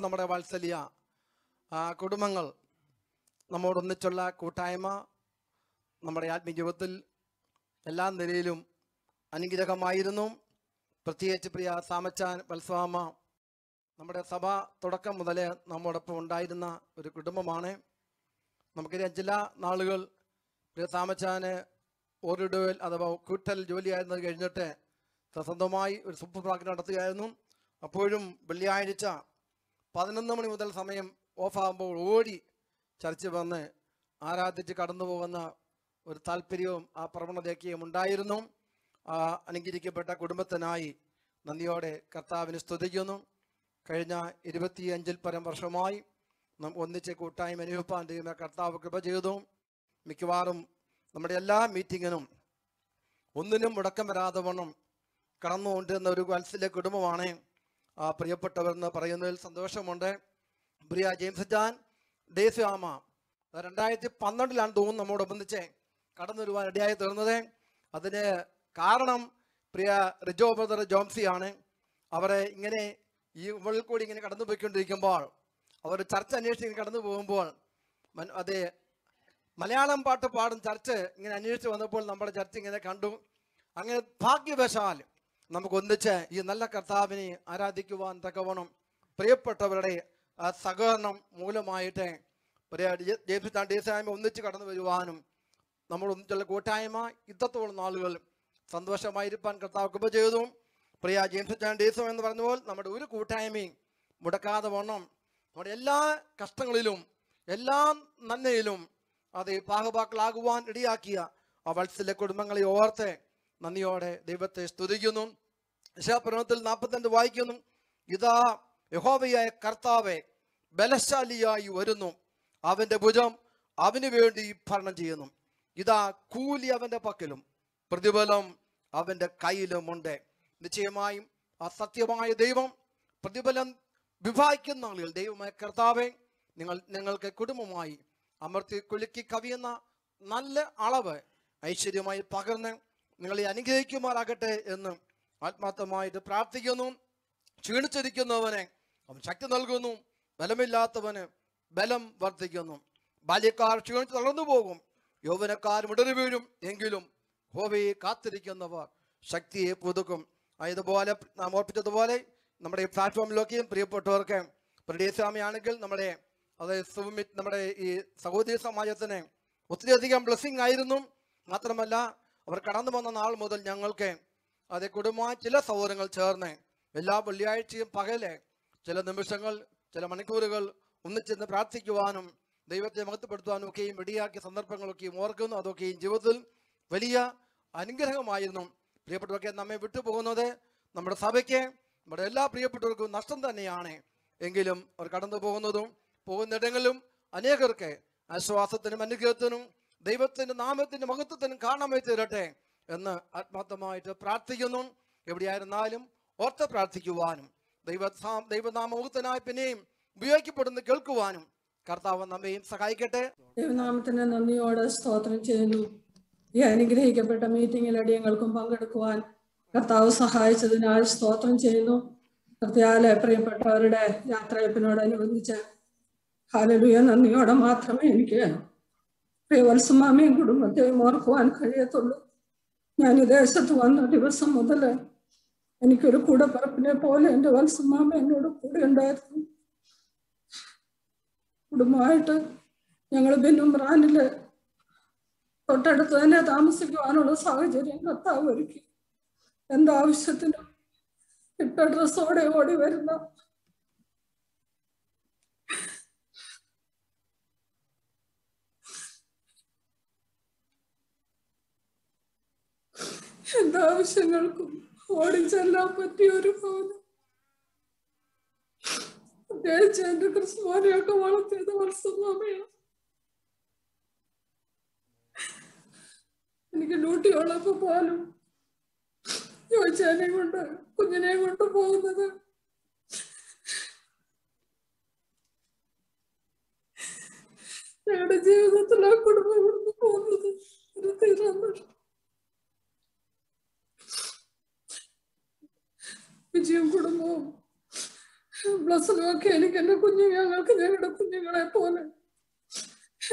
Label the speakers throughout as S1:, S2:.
S1: നമ്മുടെ വാത്സല്യ കുടുംബങ്ങൾ നമ്മോടൊന്നിച്ചുള്ള കൂട്ടായ്മ നമ്മുടെ ആത്മീയജീവിതത്തിൽ എല്ലാ നിലയിലും അനുഗ്രഹമായിരുന്നു. പ്രത്യേകിച്ച് പ്രിയ സാമച്ചാൻ വത്സവാമ നമ്മുടെ സഭ തുടക്കം മുതലേ നമ്മോടൊപ്പം ഉണ്ടായിരുന്ന ഒരു കുടുംബമാണ്. നമുക്കറിയാം, ചില നാളുകൾ പ്രിയ സാമച്ചാന് ഓറിഡുവൽ അഥവാ കൂട്ടൽ ജോലിയായിരുന്നത് കഴിഞ്ഞിട്ട് സ്വന്തമായി ഒരു സൂപ്പർ മാർക്കറ്റ് നടത്തുകയായിരുന്നു. അപ്പോഴും വെള്ളിയാഴ്ച 11 മണി മുതൽ സമയം ഓഫാകുമ്പോൾ ഓടി ചർച്ച വന്ന് ആരാധിച്ച് കടന്നു പോകുന്ന ഒരു താല്പര്യവും ആ പ്രവണതയൊക്കെയും ഉണ്ടായിരുന്നു. അനുഗ്രഹിക്കപ്പെട്ട കുടുംബത്തിനായി നന്ദിയോടെ കർത്താവിനെ സ്തുതിക്കുന്നു. കഴിഞ്ഞ 25 പരം വർഷമായി നാം ഒന്നിച്ച് കൂട്ടായ്മ അനുഭവിപ്പാൻ ദൈവമേ കർത്താവ് കൃപ ചെയ്തു. മിക്കവാറും നമ്മുടെ എല്ലാ മീറ്റിങ്ങിനും ഒന്നിനും മുടക്കം വരാതെ വണ്ണം കടന്നുകൊണ്ടിരുന്ന ഒരു വാത്സല്യ കുടുംബമാണ് പ്രിയപ്പെട്ടവരെന്ന് പറയുന്നതിൽ സന്തോഷമുണ്ട്. പ്രിയ ജെയിംസ് ജാൻ ഡേസ്യാമ 2012 തോന്നുന്നു നമ്മോടൊന്നിച്ച് കടന്നു വരുവാൻ ഇടയായി തീർന്നത്. അതിന് കാരണം പ്രിയ റിജോ ബ്രദർ ജോംസിയാണ്. അവരെ ഇങ്ങനെ ഈ ഉള്ളിൽ കൂടി ഇങ്ങനെ കടന്നു പോയിക്കൊണ്ടിരിക്കുമ്പോൾ, അവർ ചർച്ച അന്വേഷിച്ച് കടന്നു പോകുമ്പോൾ, അതേ മലയാളം പാട്ട് പാടും ചർച്ച് ഇങ്ങനെ അന്വേഷിച്ച് വന്നപ്പോൾ നമ്മുടെ ചർച്ച ഇങ്ങനെ കണ്ടു. അങ്ങനെ ഭാഗ്യവശാൽ നമുക്ക് ഒന്നിച്ച് ഈ നല്ല കർത്താവിനെ ആരാധിക്കുവാൻ തക്കവണ്ണം പ്രിയപ്പെട്ടവരുടെ സഹകരണം മൂലമായിട്ട് ജെയിംസ് ജാൻ ഡേസ്യാമ ഒന്നിച്ച് കടന്നു വരുവാനും നമ്മൾ ഒന്നിച്ചുള്ള കൂട്ടായ്മ ഇത്രത്തോളം നാളുകൾ സന്തോഷമായിരിക്കാൻ കർത്താവ് കൃപ ചെയ്തു. പ്രിയ ജെയിംസ് ജാൻ ഡേസ്യാമ എന്ന് പറഞ്ഞപ്പോൾ നമ്മുടെ ഒരു കൂട്ടായ്മയും മുടക്കാതെ വണ്ണം നമ്മുടെ എല്ലാ കഷ്ടങ്ങളിലും എല്ലാ നന്മയിലും അത് ഭാഗഭാക്കളാകുവാൻ ഇടയാക്കിയ ആ വത്സല്യ കുടുംബങ്ങളെ ഓർത്ത് നന്ദിയോടെ ദൈവത്തെ സ്തുതിക്കുന്നു. യശയാപ്രവചനത്തിൽ 42 വായിക്കുന്നു, ഇതാ യഹോവയായ കർത്താവെ ബലശാലിയായി വരുന്നു, അവന്റെ ഭുജം അവന് വേണ്ടി ഭരണം ചെയ്യുന്നു, ഇതാ കൂലി അവന്റെ പക്കലും പ്രതിഫലം അവന്റെ കയ്യിലുമുണ്ട്. നിശ്ചയമായും ആ സത്യമായ ദൈവം പ്രതിഫലം വിഭാഗിക്കുന്ന ആളുകൾ ദൈവമായ കർത്താവെ ഞങ്ങൾക്ക് കുടുംബമായി അമർത്തി കുലുക്കി കവിയുന്ന നല്ല അളവ് ഐശ്വര്യമായി പകർന്ന് നിങ്ങളെ അനുഗ്രഹിക്കുമാറാകട്ടെ എന്ന് ആത്മാർത്ഥമായിട്ട് പ്രാർത്ഥിക്കുന്നു. ക്ഷീണിച്ചിരിക്കുന്നവന് അവൻ ശക്തി നൽകുന്നു, ബലമില്ലാത്തവന് ബലം വർദ്ധിക്കുന്നു. ബാല്യക്കാർ ക്ഷീണിച്ച് തളർന്നു പോകും, യൗവനക്കാർ മുടറി വീഴും, എങ്കിലും യഹോവയെ കാത്തിരിക്കുന്നവർ ശക്തിയെ പുതുക്കും. അതുപോലെ നാം ഓർപ്പിച്ചതുപോലെ നമ്മുടെ ഈ പ്ലാറ്റ്ഫോമിലൊക്കെയും പ്രിയപ്പെട്ടവർക്ക് പ്രദേശാമയാണെങ്കിൽ നമ്മുടെ നമ്മുടെ ഈ സഹോദരി സമാജത്തിന് ഒത്തിരിയധികം ബ്ലെസ്സിങ് ആയിരുന്നു. മാത്രമല്ല, അവർ കടന്നു വന്ന നാൾ മുതൽ ഞങ്ങൾക്ക് അതേ കുടുംബമായി ചില സഹോദരങ്ങൾ ചേർന്ന് എല്ലാ വെള്ളിയാഴ്ചയും പകലെ ചില നിമിഷങ്ങൾ ചില മണിക്കൂറുകൾ ഒന്നിച്ചെന്ന് പ്രാർത്ഥിക്കുവാനും ദൈവത്തെ മഹത്വപ്പെടുത്തുവാനും ഒക്കെയും ഇടയാക്കിയ സന്ദർഭങ്ങളൊക്കെയും ഓർക്കുന്നു. അതൊക്കെയും ജീവിതത്തിൽ വലിയ അനുഗ്രഹമായിരുന്നു. പ്രിയപ്പെട്ടവർക്ക് നമ്മെ വിട്ടുപോകുന്നത് നമ്മുടെ സഭയ്ക്ക് നമ്മുടെ എല്ലാ പ്രിയപ്പെട്ടവർക്കും നഷ്ടം തന്നെയാണ്. എങ്കിലും അവർ കടന്നു പോകുന്നിടങ്ങളിലും അനേകർക്ക് ആശ്വാസത്തിനും അനുഗ്രഹത്തിനും ദൈവത്തിന്റെ നാമത്തിന്റെ മഹത്വത്തിനും കാണാമായി തീരട്ടെ എന്ന് ആത്മാർത്ഥമായിട്ട് പ്രാർത്ഥിക്കുന്നു. എവിടെയായിരുന്നാലും ഓർത്ത് പ്രാർത്ഥിക്കുവാനും ദൈവനാമമുഖത്തിനായി പിന്നെയും ഉപയോഗിക്കപ്പെടുന്ന കേൾക്കുവാനും കർത്താവ് നമ്മയും സഹായിക്കട്ടെ.
S2: ദൈവനാമത്തിന് നന്ദിയോടെ സ്തോത്രം ചെയ്യുന്നു. ഈ അനുഗ്രഹിക്കപ്പെട്ട മീറ്റിംഗിൽ അടിയങ്ങൾക്കും പങ്കെടുക്കുവാൻ കർത്താവ് സഹായിച്ചതിനാൽ സ്തോത്രം ചെയ്യുന്നു. കർത്താവിലെ പ്രിയപ്പെട്ടവരുടെ യാത്രയപ്പിനോടനുബന്ധിച്ച് ഹല്ലേലൂയ നന്ദിയോടെ മാത്രമേ എനിക്ക് പ്രിയവത്സമാമയും കുടുംബത്തെയും ഓർക്കുവാൻ കഴിയത്തുള്ളൂ. ഞാൻ ഈ ദേശത്ത് വന്ന ദിവസം മുതൽ എനിക്കൊരു കൂടപ്പിറപ്പിനെ പോലെ എൻ്റെ വത്സമാമ എന്നോട് കൂടെ ഉണ്ടായിരുന്നു. കുടുംബമായിട്ട് ഞങ്ങൾ ബെന്നുംബ്രാനില് തൊട്ടടുത്ത് തന്നെ താമസിക്കുവാനുള്ള സാഹചര്യം കർത്താവ് ഒരുക്കി. എന്താവശ്യത്തിനും ഇട്ട ഡ്രസ്സോടെ ഓടി വരുന്ന എന്താവശ്യങ്ങൾക്കും ഓടിച്ചെല്ലാൻ പറ്റിയ ഒരു ഭവനം. പ്രത്യേകിച്ച് എന്റെ ക്രിസ്തുമോനെയൊക്കെ വളർത്തിയത് വത്സമാമയാണ്. എനിക്ക് ഡ്യൂട്ടി ഉള്ളപ്പോ പോലും ചോദിച്ചതിനെ കൊണ്ട് കുഞ്ഞിനെ കൊണ്ട് പോകുന്നത് ഞങ്ങളുടെ ജീവിതത്തിൽ ആ കുടുംബം കൊണ്ട് പോകുന്നത് ഒരു തീരാന്തരം. വിജയം കുടുംബവും ബ്ലസ്സിനുമൊക്കെ എനിക്ക് എൻ്റെ ഞങ്ങൾക്ക് ഞങ്ങളുടെ കുഞ്ഞുങ്ങളെ പോലെ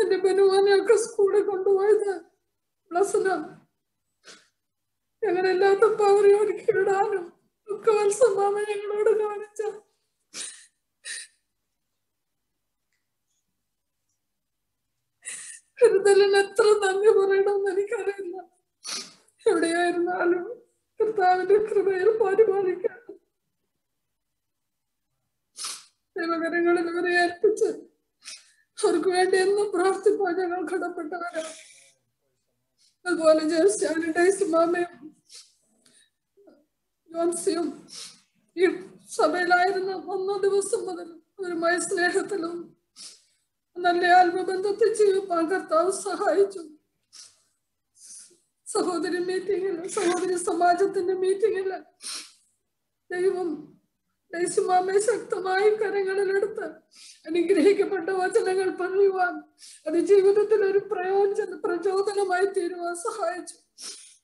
S2: എൻ്റെ ബനുവാനെയൊക്കെ സ്കൂളിൽ കൊണ്ടുപോയത് ബ്ലസ്സിന് ഞങ്ങളെല്ലാത്തും അവരെ ഒരുക്കിയിടാനും ഒക്കെ വത്സമാമ ഞങ്ങളോട് കാണിച്ച കരുതലിന് എത്ര നന്ദി പറയണമെന്ന് എനിക്കറിയില്ല. എവിടെയായിരുന്നാലും കർത്താവിന്റെ കൃപയിൽ പരിപാലിക്കാൻ ദൈവകരങ്ങളിൽ അവരെ ഏൽപ്പിച്ച് അവർക്ക് വേണ്ടി എന്നും പ്രാർത്ഥിപ്പാൻ ഞങ്ങൾ കടപ്പെട്ടവരാണ്. അതുപോലെ ജോസ്റ്റാനും മാമയും ജോൺസിയും ഈ സഭയിലായിരുന്ന 1 ദിവസം മുതൽ അവരുമായി സ്നേഹത്തിലും നല്ല ആത്മബന്ധത്തിൽ ജീവിപ്പാൻ കർത്താവ് സഹായിച്ചു. സഹോദരി മീറ്റിങ്ങില്, സഹോദരി സമാജത്തിന്റെ മീറ്റിങ്ങില് ദൈവം ഡേയ്സിമാമയെ ശക്തമായി കരങ്ങളിലെടുത്ത് അനുഗ്രഹിക്കപ്പെട്ട വചനങ്ങൾ പറയുവാൻ, അത് ജീവിതത്തിൽ ഒരു പ്രചോദനമായി തീരുവാൻ സഹായിച്ചു.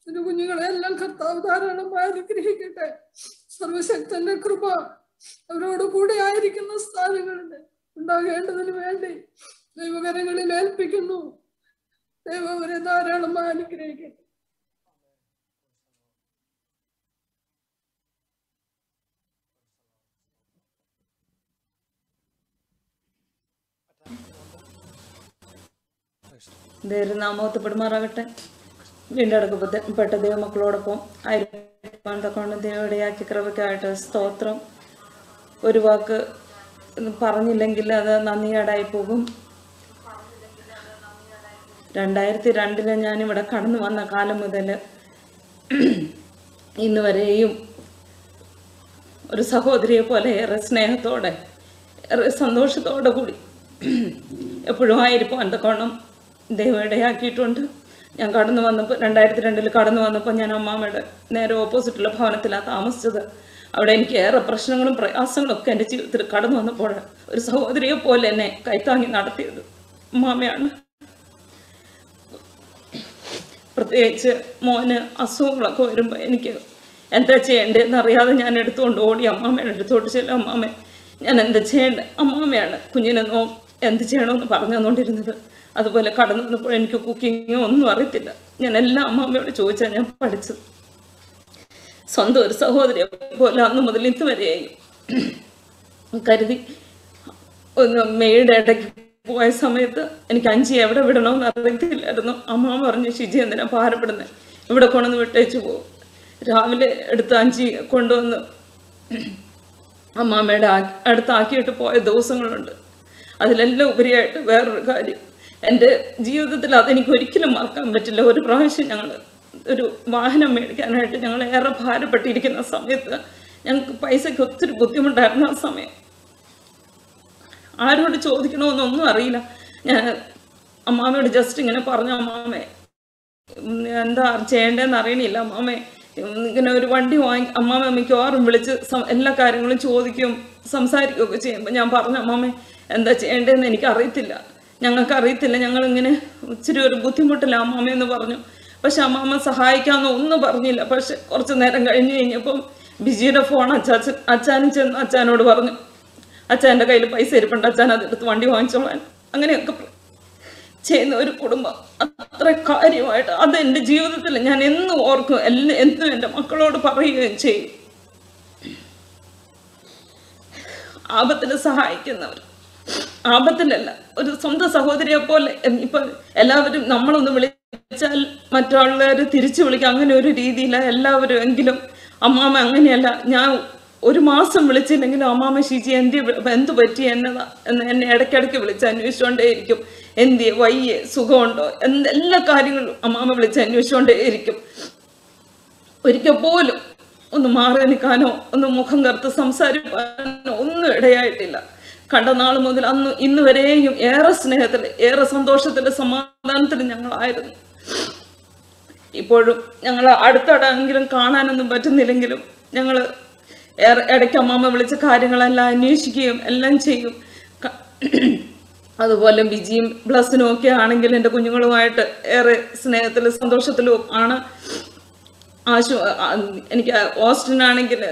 S2: എന്റെ കുഞ്ഞുങ്ങളെ എല്ലാം കർത്താവ് ധാരാളമായി അനുഗ്രഹിക്കട്ടെ. സർവശക്തന്റെ കൃപ അവരോട് കൂടെ ആയിരിക്കുന്ന സ്ഥാനങ്ങളിൽ ഉണ്ടാകേണ്ടതിന് വേണ്ടി ദൈവകരങ്ങളിൽ ഏൽപ്പിക്കുന്നു. ദൈവം അവരെ ധാരാളമായി അനുഗ്രഹിക്കട്ടെ.
S3: നാമോത്തപ്പെടുമാറാകട്ടെ. വീണ്ടെടുക്കപ്പെട്ട ദൈവമക്കളോടൊപ്പം ആയിരിക്കാൻ ദൈവയുടെയാക്കി കൃപയ്ക്കായിട്ട് സ്തോത്രം. ഒരു വാക്ക് പറഞ്ഞില്ലെങ്കിൽ അത് നന്ദിയേടായി പോകും. 2002 ഞാനിവിടെ കടന്നു വന്ന കാലം മുതൽ ഇന്ന് വരെയും ഒരു സഹോദരിയെ പോലെ ഏറെ സ്നേഹത്തോടെ ഏറെ സന്തോഷത്തോടെ കൂടി എപ്പോഴും ആയിരിക്കും എന്തൊക്കെ ദൈവം ഇടയാക്കിയിട്ടുണ്ട്. ഞാൻ കടന്നു വന്നപ്പോൾ 2002 കടന്നു വന്നപ്പോൾ ഞാൻ അമ്മാമ്മയുടെ നേരെ ഓപ്പോസിറ്റുള്ള ഭവനത്തിലാണ് താമസിച്ചത്. അവിടെ എനിക്ക് ഏറെ പ്രശ്നങ്ങളും പ്രയാസങ്ങളും ഒക്കെ എൻ്റെ ജീവിതത്തിൽ കടന്നു വന്നപ്പോൾ ഒരു സഹോദരിയെ പോലെ എന്നെ കൈത്താങ്ങി നടത്തിയത് അമ്മാമ്മയാണ്. പ്രത്യേകിച്ച് മോന് അസുഖങ്ങളൊക്കെ വരുമ്പോൾ എനിക്ക് എന്താ ചെയ്യേണ്ടതെന്ന് അറിയാതെ ഞാൻ എടുത്തുകൊണ്ട് ഓടി അമ്മാമ്മയുടെ അടുത്തോട്ട് ചെല്ലും. അമ്മാമ്മ ഞാൻ എന്താ ചെയ്യേണ്ടത്? അമ്മാമ്മയാണ് കുഞ്ഞിനെ എന്ത് ചെയ്യണമെന്ന് പറഞ്ഞു തന്നുകൊണ്ടിരുന്നത്. അതുപോലെ കടന്നു വന്നപ്പോൾ എനിക്ക് കുക്കിങ്ങോ ഒന്നും അറിയത്തില്ല. ഞാൻ എല്ലാം അമ്മാമ്മയോട് ചോദിച്ചാൽ ഞാൻ പഠിച്ചത്. സ്വന്തം ഒരു സഹോദരിയെ പോലെ അന്ന് മുതൽ ഇന്ന് വരെയായി കരുതി. ഒന്ന് മെയ്യുടെ ഇടയ്ക്ക് പോയ സമയത്ത് എനിക്ക് 5 എവിടെ വിടണമെന്ന് അറിയത്തില്ലായിരുന്നു. അമ്മാമ്മ പറഞ്ഞു, ഷിജി എന്തിനാ ഭാരപ്പെടുന്നത്, ഇവിടെ കൊണ്ടുവന്ന് വിട്ടേച്ചു പോകും. രാവിലെ എടുത്ത് 5 കൊണ്ടുവന്ന് അമ്മാമ്മയുടെ അടുത്താക്കിയിട്ട് പോയ ദിവസങ്ങളുണ്ട്. അതിലെല്ലാം ഉപരിയായിട്ട് വേറൊരു കാര്യം എൻ്റെ ജീവിതത്തിൽ അതെനിക്ക് ഒരിക്കലും മറക്കാൻ പറ്റില്ല. ഒരു പ്രാവശ്യം ഞങ്ങൾ ഒരു വാഹനം മേടിക്കാനായിട്ട് ഞങ്ങൾ ഏറെ ഭാരപ്പെട്ടിരിക്കുന്ന സമയത്ത് ഞങ്ങൾക്ക് പൈസയ്ക്ക് ഒത്തിരി ബുദ്ധിമുട്ടായിരുന്നു. ആ സമയം ആരോട് ചോദിക്കണമെന്നൊന്നും അറിയില്ല. ഞാൻ അമ്മാമ്മയോട് ജസ്റ്റ് ഇങ്ങനെ പറഞ്ഞു, അമ്മാമ്മേ എന്താ ചെയ്യേണ്ടതെന്ന് അറിയണില്ല അമ്മാമ്മേ, ഇങ്ങനെ ഒരു വണ്ടി അമ്മാമ്മ മിക്കവാറും വിളിച്ച് എല്ലാ കാര്യങ്ങളും ചോദിക്കും സംസാരിക്കുകയൊക്കെ ചെയ്യുമ്പോൾ ഞാൻ പറഞ്ഞു, അമ്മാമ്മേ എന്താ ചെയ്യേണ്ടതെന്ന് എനിക്കറിയത്തില്ല, ഞങ്ങൾക്കറിയത്തില്ല, ഞങ്ങളിങ്ങനെ ഇച്ചിരി ഒരു ബുദ്ധിമുട്ടില്ല അമ്മാമ്മയെന്ന് പറഞ്ഞു. പക്ഷെ അമ്മാമ്മ സഹായിക്കാമെന്ന് ഒന്നും പറഞ്ഞില്ല. പക്ഷെ കുറച്ച് നേരം കഴിഞ്ഞപ്പം ബിജിയുടെ ഫോൺ അച്ഛനും ചെന്ന് അച്ഛനോട് പറഞ്ഞു, അച്ഛൻ്റെ കയ്യിൽ പൈസ ഇരിപ്പുണ്ട്, അച്ഛൻ അതെടുത്ത് വണ്ടി വാങ്ങിച്ചോളാൻ. അങ്ങനെയൊക്കെ ചെയ്യുന്ന ഒരു കുടുംബം അത്ര കാര്യമായിട്ട് അത് എൻ്റെ ജീവിതത്തിൽ ഞാൻ എന്നും ഓർക്കും. എന്നും എൻ്റെ മക്കളോട് പറയുകയും ചെയ്യും. ആപത്തിൽ സഹായിക്കുന്നവർ, ആപത്തിലല്ല, ഒരു സ്വന്തം സഹോദരിയെ പോലെ. ഇപ്പൊ എല്ലാവരും നമ്മളൊന്ന് വിളിച്ചാൽ മറ്റുള്ളവർ തിരിച്ചു വിളിക്കുക, അങ്ങനെ ഒരു രീതിയില്ല എല്ലാവരും. എങ്കിലും അമ്മാമ്മ അങ്ങനെയല്ല. ഞാൻ 1 മാസം വിളിച്ചില്ലെങ്കിലും അമ്മാമ്മ ഷിജി എന്ത് പറ്റി എന്നതാ എന്ന് എന്നെ ഇടയ്ക്കിടയ്ക്ക് വിളിച്ച് അന്വേഷിച്ചുകൊണ്ടേയിരിക്കും. എന്തിയെ വയ്യേ സുഖമുണ്ടോ എല്ലാ കാര്യങ്ങളും അമ്മാമ്മ വിളിച്ച് അന്വേഷിച്ചുകൊണ്ടേയിരിക്കും. ഒരിക്കൽ പോലും ഒന്ന് മാറി നിൽക്കാനോ ഒന്ന് മുഖം കറുത്ത് സംസാരിക്കാനോ ഒന്നും ഇടയായിട്ടില്ല. കണ്ട നാൾ മുതൽ അന്ന് ഇന്ന് വരെയും ഏറെ സ്നേഹത്തിൽ ഏറെ സന്തോഷത്തിൽ സമാധാനത്തിൽ ഞങ്ങളായിരുന്നു. ഇപ്പോഴും ഞങ്ങൾ അടുത്തടെങ്കിലും കാണാനൊന്നും പറ്റുന്നില്ലെങ്കിലും ഞങ്ങൾ ഇടയ്ക്ക് അമ്മാമ്മ വിളിച്ച കാര്യങ്ങളെല്ലാം അന്വേഷിക്കുകയും എല്ലാം ചെയ്യും. അതുപോലെ ബിജിയും ബ്ലസ്സിനും ഒക്കെ ആണെങ്കിൽ എൻ്റെ കുഞ്ഞുങ്ങളുമായിട്ട് ഏറെ സ്നേഹത്തിലും സന്തോഷത്തിലും ആണ്. എനിക്ക് ഓസ്റ്റിനാണെങ്കിൽ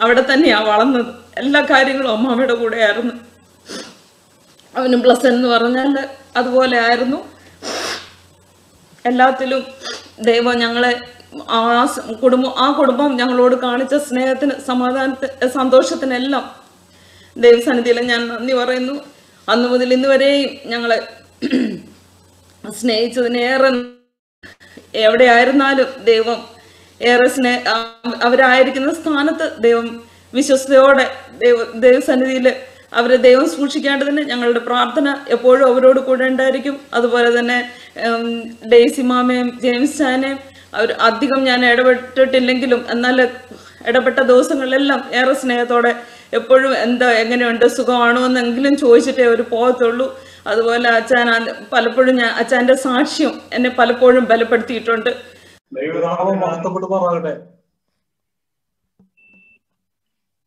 S3: അവിടെ തന്നെയാണ് വളർന്നത്. എല്ലാ കാര്യങ്ങളും അമ്മാമ്മയുടെ കൂടെ ആയിരുന്നു. അവന് പ്ലസ് എന്ന് പറഞ്ഞാൽ അതുപോലെ ആയിരുന്നു. എല്ലാത്തിലും ദൈവം ഞങ്ങളെ ആ കുടുംബം ഞങ്ങളോട് കാണിച്ച സ്നേഹത്തിന്, സമാധാനത്തിന്, സന്തോഷത്തിനെല്ലാം ദൈവസന്നിധിയിൽ ഞാൻ നന്ദി പറയുന്നു. അന്നു മുതൽ ഇന്ന് വരെയും ഞങ്ങളെ സ്നേഹിച്ചതിനേറെ, എവിടെയായിരുന്നാലും ദൈവം ഏറെ അവരായിരിക്കുന്ന സ്ഥാനത്ത് ദൈവം വിശ്വസ്തയോടെ ദൈവസന്നിധിയിൽ അവരെ ദൈവം സൂക്ഷിക്കേണ്ടതിന് ഞങ്ങളുടെ പ്രാർത്ഥന എപ്പോഴും അവരോട് കൂടെ ഉണ്ടായിരിക്കും. അതുപോലെ തന്നെ ഡെയ്സി മാമയും ജെയിംസ് ചാനയും അവർ അധികം ഞാൻ ഇടപെട്ടിട്ടില്ലെങ്കിലും എന്നാൽ ഇടപെട്ട ദിവസങ്ങളിലെല്ലാം ഏറെ സ്നേഹത്തോടെ എപ്പോഴും എങ്ങനെയുണ്ട്, സുഖമാണോ എന്നെങ്കിലും ചോദിച്ചിട്ടേ അവർ പോകത്തുള്ളൂ. അതുപോലെ അച്ഛൻ പലപ്പോഴും അച്ഛൻ്റെ സാക്ഷ്യം എന്നെ പലപ്പോഴും ബലപ്പെടുത്തിയിട്ടുണ്ട്.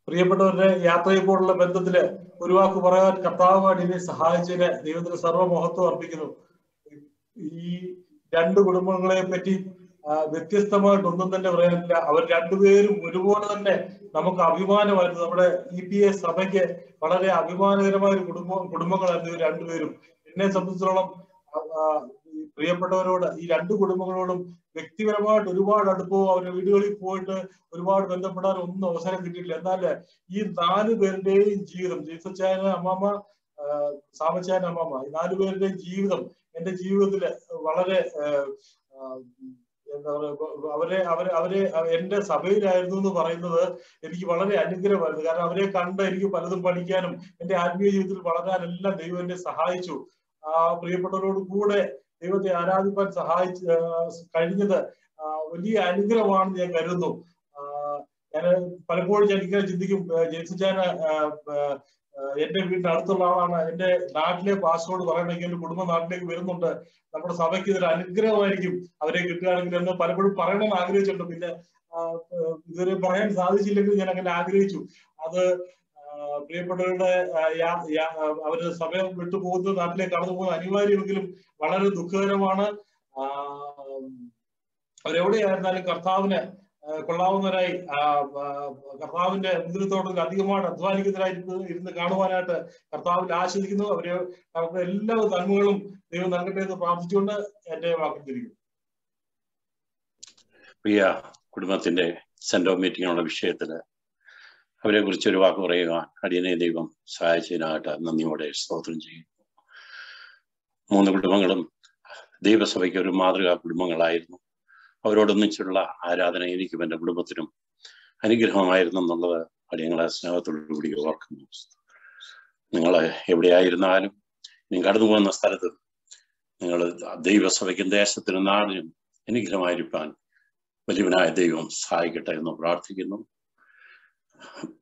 S4: പ്രിയപ്പെട്ടവരുടെ യാത്രയെപ്പോലുള്ള ബന്ധത്തില് ഒരു വാക്ക് പറയാൻ കർത്താവുമായിട്ട് ഇനി സഹായിച്ചതിന് ദൈവത്തിന് സർവ്വമഹത്വം അർപ്പിക്കുന്നു. ഈ രണ്ട് കുടുംബങ്ങളെ പറ്റി വ്യത്യസ്തമായിട്ടൊന്നും തന്നെ പറയാനില്ല. അവർ രണ്ടുപേരും ഒരുപോലെ തന്നെ നമുക്ക് അഭിമാനമായിരുന്നു. നമ്മുടെ EPA സഭയ്ക്ക് വളരെ അഭിമാനകരമായ ഒരു കുടുംബങ്ങളായിരുന്നു ഇവർ രണ്ടുപേരും. എന്നെ സംബന്ധിച്ചിടത്തോളം പ്രിയപ്പെട്ടവരോട്, ഈ രണ്ട് കുടുംബങ്ങളോടും വ്യക്തിപരമായിട്ട് ഒരുപാട് അടുപ്പവും അവരുടെ വീടുകളിൽ പോയിട്ട് ഒരുപാട് ബന്ധപ്പെടാൻ ഒന്നും അവസരം കിട്ടിയിട്ടില്ല. എന്നാൽ ഈ 4 പേരുടെയും ജീവിതം, ജീസച്ചായന അമ്മാമ്മ, സാമച്ചായന അമ്മാമ്മ, ഈ 4 പേരുടെയും ജീവിതം എന്റെ ജീവിതത്തില് വളരെ എന്താ പറയുക, അവരെ എന്റെ സഭയിലായിരുന്നു എന്ന് പറയുന്നത് എനിക്ക് വളരെ അനുഗ്രഹമായിരുന്നു. കാരണം അവരെ കണ്ട് എനിക്ക് പലതും പഠിക്കാനും എന്റെ ആത്മീയ ജീവിതത്തിൽ വളരാനെല്ലാം ദൈവം എന്നെ സഹായിച്ചു. പ്രിയപ്പെട്ടവരോട് കൂടെ ദൈവത്തെ ആരാധിക്കാൻ കഴിഞ്ഞത് വലിയ അനുഗ്രഹമാണെന്ന് ഞാൻ കരുതുന്നു. ഞാൻ പലപ്പോഴും ഞാൻ ഇങ്ങനെ ചിന്തിക്കും, ജെയിംസ് എന്റെ വീടിന്റെ അടുത്തുള്ള ആളാണ്. എന്റെ നാട്ടിലെ പാസ്വേഡ് പറയണമെങ്കിൽ എന്റെ കുടുംബ നാട്ടിലേക്ക് വരുന്നുണ്ട്, നമ്മുടെ സഭയ്ക്ക് ഇതൊരു അനുഗ്രഹമായിരിക്കും അവരെ കിട്ടുകയാണെങ്കിൽ എന്ന് പലപ്പോഴും പറയണമെന്ന് ആഗ്രഹിച്ചിട്ടുണ്ട്. പിന്നെ ഇതുവരെ പറയാൻ സാധിച്ചില്ലെങ്കിൽ ഞാൻ അങ്ങനെ ആഗ്രഹിച്ചു. അത് പ്രിയപ്പെട്ടവരുടെ അവര് സമയം വിട്ടുപോകുന്നത്, നാട്ടിലേക്ക് കടന്നു പോകുന്നത് അനിവാര്യമെങ്കിലും വളരെ ദുഃഖകരമാണ്. അവരെവിടെയായിരുന്നാലും കർത്താവിന് കൊള്ളാവുന്നവരായി, കർത്താവിന്റെ മുദ്രത്തോട് അധികമായിട്ട് അധ്വാനിക്കുന്നവരായി ഇരുന്ന് കാണുവാനായിട്ട് കർത്താവിൽ ആശ്വസിക്കുന്നു. അവരുടെ എല്ലാ നന്മകളും ദൈവം നൽകട്ടെ എന്ന് പ്രാർത്ഥിച്ചുകൊണ്ട് എന്റെ വാക്കിൽ തിരിക്കും.
S5: പ്രിയ കുടുംബത്തിന്റെ സെന്റ് ഓഫ് മീറ്റിംഗുള്ള വിഷയത്തില് അവരെ കുറിച്ച് ഒരു വാക്ക് പറയുക അടിയനെ ദൈവം സഹായിച്ചതിനായിട്ട് നന്ദിയോടെ സ്തോത്രം ചെയ്യുന്നു. 3 കുടുംബങ്ങളും ദൈവസഭയ്ക്ക് ഒരു മാതൃകാ കുടുംബങ്ങളായിരുന്നു. അവരോടൊന്നിച്ചുള്ള ആരാധന എനിക്കും എൻ്റെ കുടുംബത്തിനും അനുഗ്രഹമായിരുന്നു എന്നുള്ളത് അടിയങ്ങളെ സ്നേഹത്തോടുകൂടി ഓർക്കുന്നു. നിങ്ങൾ എവിടെയായിരുന്നാലും നിങ്ങൾ കടന്നു പോകുന്ന സ്ഥലത്ത് നിങ്ങൾ ദൈവസഭയ്ക്കും ദേശത്തിനും നാടിനും അനുഗ്രഹമായിരിക്കാൻ വലിയവനായ ദൈവം സഹായിക്കട്ടെ എന്ന് പ്രാർത്ഥിക്കുന്നു.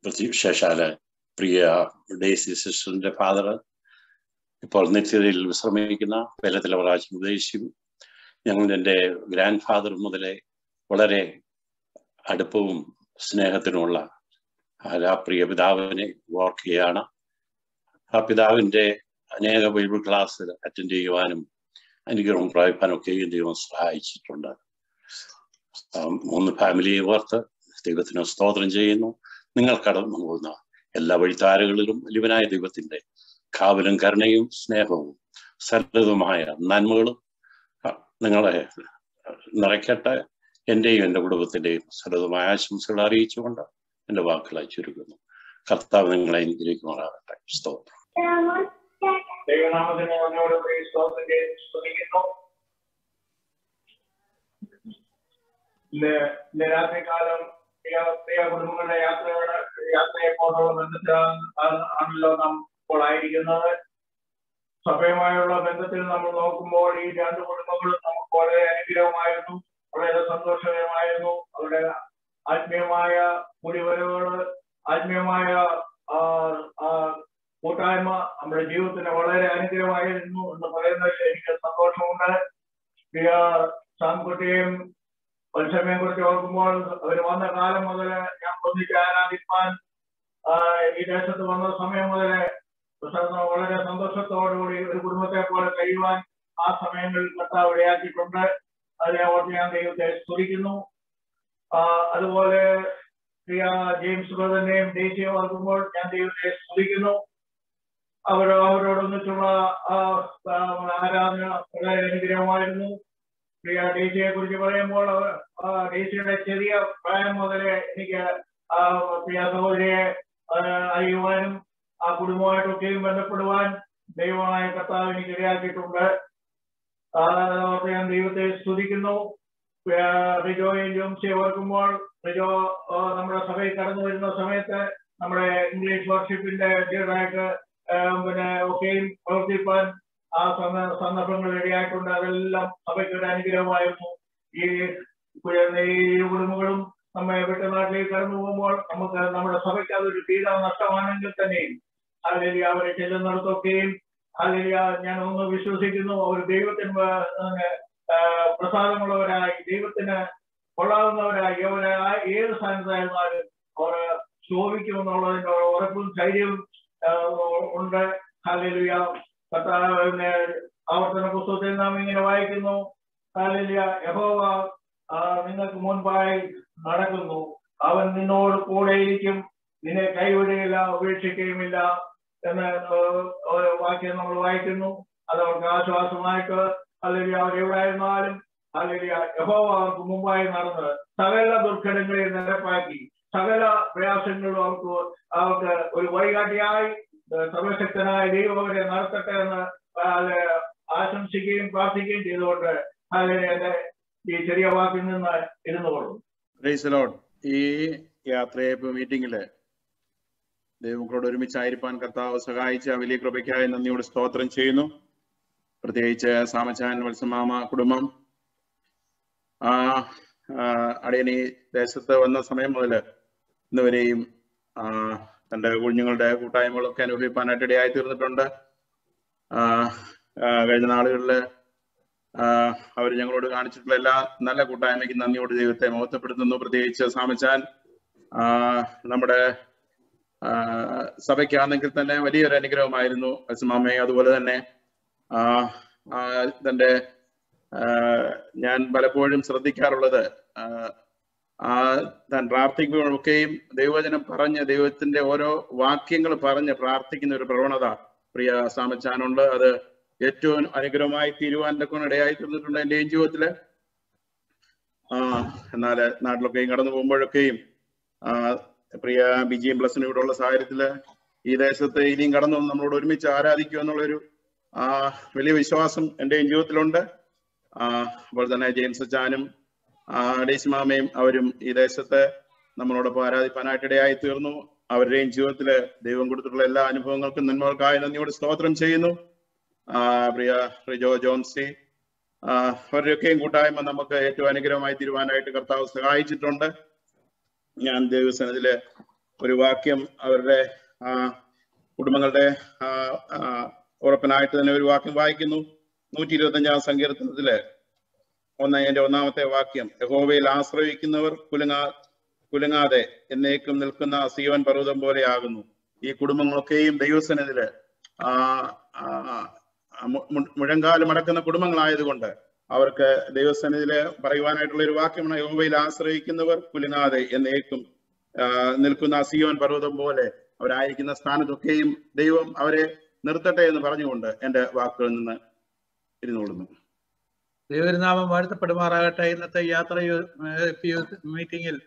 S5: വിശേഷാല് പ്രിയ ഡേസി സിസ്റ്ററിന്റെ ഫാദർ ഇപ്പോൾ നിത്യതയിൽ വിശ്രമിക്കുന്ന വേലത്തിലെ പ്രാവശ്യം ഉപദേശിച്ചു. ഞങ്ങൾ എൻ്റെ ഗ്രാൻഡ് ഫാദർ മുതലേ വളരെ അടുപ്പവും സ്നേഹത്തിനുമുള്ള ആ പ്രിയ പിതാവിനെ ഓർക്കുകയാണ്. ആ പിതാവിൻ്റെ അനേക ബൈബിൾ ക്ലാസ് അറ്റൻഡ് ചെയ്യുവാനും അനുഗ്രഹം പ്രാപിക്കാനൊക്കെയും ദൈവം സഹായിച്ചിട്ടുണ്ട്. 3 ഫാമിലിയെ ഓർത്ത് ദൈവത്തിന് സ്തോത്രം ചെയ്യുന്നു. നിങ്ങൾ കടന്നു പോകുന്ന എല്ലാ വഴിത്താരകളിലും വലിയവനായ ദൈവത്തിന്റെ കാവലും കരുണയും സ്നേഹവും സരളതുമായ നന്മകളും നിങ്ങളെ നിറയ്ക്കട്ടെ. എന്റെയും എൻ്റെ കുടുംബത്തിന്റെയും സരളമായ ആശംസകൾ അറിയിച്ചുകൊണ്ട് എൻ്റെ വാക്കുകളെ ചുരുക്കുന്നു. കർത്താവ് നിങ്ങളെ അനുഗ്രഹിക്കുമാറാകട്ടെ. സ്തോത്രം.
S6: രാത്രികാലം പ്രിയ കുടുംബങ്ങളുടെ യാത്രയെപ്പോലുള്ള ബന്ധത്തിലാണല്ലോ നാം ഇപ്പോൾ ആയിരിക്കുന്നത്. സഭയുമായുള്ള ബന്ധത്തിൽ നമ്മൾ നോക്കുമ്പോൾ ഈ 2 കുടുംബങ്ങളും നമുക്ക് വളരെ അനുഗ്രഹമായിരുന്നു, വളരെ സന്തോഷകരമായിരുന്നു. അവരുടെ ആത്മീയമായ കൂടിവരവുകള്, ആത്മീയമായ കൂട്ടായ്മ നമ്മുടെ ജീവിതത്തിന് വളരെ അനുഗ്രഹമായിരുന്നു എന്ന് പറയുന്നതിൽ എനിക്ക് സന്തോഷമുണ്ട്. പ്രിയ സാംകുട്ടിയെയും വത്സമയെ കുറിച്ച് ഓർക്കുമ്പോൾ അവർ വന്ന കാലം മുതൽ ഞാൻ ഒന്നിച്ച് ആരാധിപ്പാൻ ഈ ദേശത്ത് വന്ന സമയം മുതലേ വളരെ സന്തോഷത്തോടുകൂടി ഒരു കുടുംബത്തെ പോലെ കഴിയുവാൻ ആ സമയങ്ങളിൽ കർത്താവ് ഇടയാക്കിയിട്ടുണ്ട്. അതിനെ ഓർത്ത് ഞാൻ ദൈവത്തെ സ്തുതിക്കുന്നു. അതുപോലെ പ്രിയ ജെയിംസ് ബ്രദറിനെയും ദേശീയ ഓർക്കുമ്പോൾ ഞാൻ ദൈവത്തെ സ്തുതിക്കുന്നു. അവരോടൊന്നിച്ചുള്ള ആരാധന വളരെ അനുഗ്രഹമായിരുന്നു. പ്രിയ ഡേസിയെ കുറിച്ച് പറയുമ്പോൾ ഡേസിയുടെ ചെറിയ പ്രായം മുതലേ എനിക്ക് പ്രിയ സഹോദരിയെ അറിയുവാനും ആ കുടുംബമായിട്ടൊക്കെയും ബന്ധപ്പെടുവാൻ ദൈവമായ കർത്താവ് എനിക്ക് ഇടയാക്കിയിട്ടുണ്ട്. ഞാൻ ദൈവത്തെ സ്തുതിക്കുന്നു. റിജോയും ജോംസിയെ ഓർക്കുമ്പോൾ റിജോ നമ്മുടെ സഭയിൽ കടന്നു വരുന്ന സമയത്ത് നമ്മുടെ ഇംഗ്ലീഷ് വർഷിപ്പിന്റെ ലീഡറായിട്ട് ഒക്കെയും പ്രവർത്തിപ്പാൻ ആ സന്ദർഭങ്ങൾ ഇടയായിട്ടുണ്ട്. അതെല്ലാം സഭയ്ക്കൊരു അനുഗ്രഹമായിരുന്നു. ഈ കുടുംബങ്ങളും നമ്മെ വിട്ടുനാട്ടിലേക്ക് കടന്നു പോകുമ്പോൾ നമുക്ക് നമ്മുടെ സഭയ്ക്ക് അതൊരു തീരാ നഷ്ടമാണെങ്കിൽ തന്നെയും അല്ലെങ്കിൽ അവരെ ചെല്ലുന്നിടത്തൊക്കെയും അല്ലെങ്കിൽ ഞാൻ ഒന്ന് വിശ്വസിക്കുന്നു, അവർ ദൈവത്തിന് പ്രസാദമുള്ളവരായി ദൈവത്തിന് കൊള്ളാവുന്നവരായി അവരായി ഏത് സ്ഥാനത്തായിരുന്നാലും അവർ ശോഭിക്കുമെന്നുള്ളതിന്റെ ഉറപ്പും ധൈര്യവും ഉണ്ട്. ഹല്ലേലൂയ. കർത്താവിന്റെ ആവർത്തന പുസ്തകത്തിൽ നാം ഇങ്ങനെ വായിക്കുന്നു, ഹല്ലേലൂയ, യഹോവ നിങ്ങൾക്ക് മുൻപായി നടക്കുന്നു, അവൻ നിന്നോട് കൂടെയിരിക്കും, നിന്നെ കൈവിടുകയില്ല, ഉപേക്ഷിക്കുകയുമില്ല എന്ന വാക്യം നമ്മൾ വായിക്കുന്നു. അത് അവർക്ക് ആശ്വാസമായിട്ട് അല്ലെങ്കിൽ അവരെവിടെയായിരുന്നാലും അല്ലെങ്കിൽ യഹോവ അവർക്ക് മുമ്പായി നടന്ന് സകല ദുർഘടങ്ങളെ നിരപ്പാക്കി സകല പ്രയാസങ്ങളും അവർക്ക് ഒരു വഴികാട്ടിയായി സർവശക്തനായ ദൈവം അവരെ നടത്തട്ടെ എന്ന് ആശംസിക്കുകയും പ്രാർത്ഥിക്കുകയും ചെയ്തുകൊണ്ട് എന്റെ ഈ ചെറിയ വാക്കിൽ നിന്ന് ഇരുന്നുകൊള്ളും.
S7: ഈ യാത്രയപ്പ് മീറ്റിംഗില് ദൈവങ്ങളോട് ഒരുമിച്ചായിരിക്കാൻ കർത്താവ് സഹായിച്ച വലിയ കൃപയ്ക്കായി നന്ദിയോട് സ്തോത്രം ചെയ്യുന്നു. പ്രത്യേകിച്ച് സാമച്ചാൻ വത്സമാമ കുടുംബം അടിയനി ദേശത്ത് വന്ന സമയം മുതൽ ഇന്നുവരെയും തൻ്റെ കുഞ്ഞുങ്ങളുടെ കൂട്ടായ്മകളൊക്കെ അനുഭവിക്കാനായിട്ട് ഇടയായി തീർന്നിട്ടുണ്ട്. കഴിഞ്ഞ നാളുകളിൽ അവർ ഞങ്ങളോട് കാണിച്ചിട്ടുള്ള എല്ലാ നല്ല കൂട്ടായ്മയ്ക്ക് നന്ദിയോട് ദൈവത്തെ മഹത്വപ്പെടുത്തുന്നു. പ്രത്യേകിച്ച് സാമച്ചാൻ നമ്മുടെ സഭയ്ക്കാണെങ്കിൽ തന്നെ വലിയൊരു അനുഗ്രഹമായിരുന്നു വത്സമാമയെ. അതുപോലെ തന്നെ തൻ്റെ ഞാൻ പലപ്പോഴും ശ്രദ്ധിക്കാറുള്ളത് താൻ പ്രാർത്ഥിക്കുമ്പോഴൊക്കെയും ദൈവവചനം പറഞ്ഞ് ദൈവത്തിന്റെ ഓരോ വാക്യങ്ങൾ പറഞ്ഞ് പ്രാർത്ഥിക്കുന്ന ഒരു പ്രവണത പ്രിയ സാമച്ചാനുണ്ട്. അത് ഏറ്റവും അനുഗ്രഹമായി തീരുവാൻ്റെ ഇടയായി തീർന്നിട്ടുണ്ട് എൻ്റെയും ജീവിതത്തില്. എന്നാൽ നാട്ടിലൊക്കെയും കടന്നു പോകുമ്പോഴൊക്കെയും പ്രിയ ബിജിയും പ്ലസിനും ഇവിടെ ഉള്ള സാഹചര്യത്തില് ഈ ദേശത്ത് ഇനിയും കടന്നു വന്ന് നമ്മളോട് ഒരുമിച്ച് ആരാധിക്കുക എന്നുള്ളൊരു വലിയ വിശ്വാസം എൻ്റെയും ജീവിതത്തിലുണ്ട്. അപ്പോൾ തന്നെ ജെയിംസ് അച്ചാനും ഡേസി മാമയും അവരും ഈ ദേശത്ത് നമ്മളോടൊപ്പം ആരാധിപ്പാനായിട്ട് ഇടയായി തീർന്നു. അവരുടെയും ജീവിതത്തില് ദൈവം കൊടുത്തിട്ടുള്ള എല്ലാ അനുഭവങ്ങൾക്കും നന്മകൾക്കായി നന്ദിയോട് സ്തോത്രം ചെയ്യുന്നു. പ്രിയ റിജോ ജോൺസി അവരുടെയൊക്കെയും കൂട്ടായ്മ നമുക്ക് ഏറ്റവും അനുഗ്രഹമായി തീരുവാനായിട്ട് കർത്താവ് സഹായിച്ചിട്ടുണ്ട്. ഞാൻ ദൈവസനത്തില് ഒരു വാക്യം അവരുടെ കുടുംബങ്ങളുടെ ഉറപ്പിനായിട്ട് തന്നെ ഒരു വാക്യം വായിക്കുന്നു. 125 സങ്കീർത്തനത്തില് 1-ാമത്തെ വാക്യം, യഹോവയിൽ ആശ്രയിക്കുന്നവർ കുലുങ്ങാതെ എന്നേക്കും നിൽക്കുന്ന സീയോൻ പർവ്വതം പോലെയാകുന്നു. ഈ കുടുംബങ്ങളൊക്കെയും ദൈവസനത്തില് മുഴങ്കാലം അടക്കുന്ന കുടുംബങ്ങളായതുകൊണ്ട് അവർക്ക് ദൈവസന്നിധിയില് പറയുവാനായിട്ടുള്ള ഒരു വാക്യമാണ്, യഹോവയിൽ ആശ്രയിക്കുന്നവർ കുലുങ്ങാതെ എന്നേക്കും നിൽക്കുന്ന സിയോൻ പർവ്വതം പോലെ അവരായിരിക്കുന്ന സ്ഥാനത്തൊക്കെയും ദൈവം അവരെ നിർത്തട്ടെ എന്ന് പറഞ്ഞുകൊണ്ട് എന്റെ വാക്കുകളിൽ നിന്ന് ഇരുന്നുകൊള്ളുന്നു.
S8: ദൈവനാമം വാഴ്ത്തപ്പെടുമാറാകട്ടെ. ഇന്നത്തെ യാത്ര മീറ്റിംഗിൽ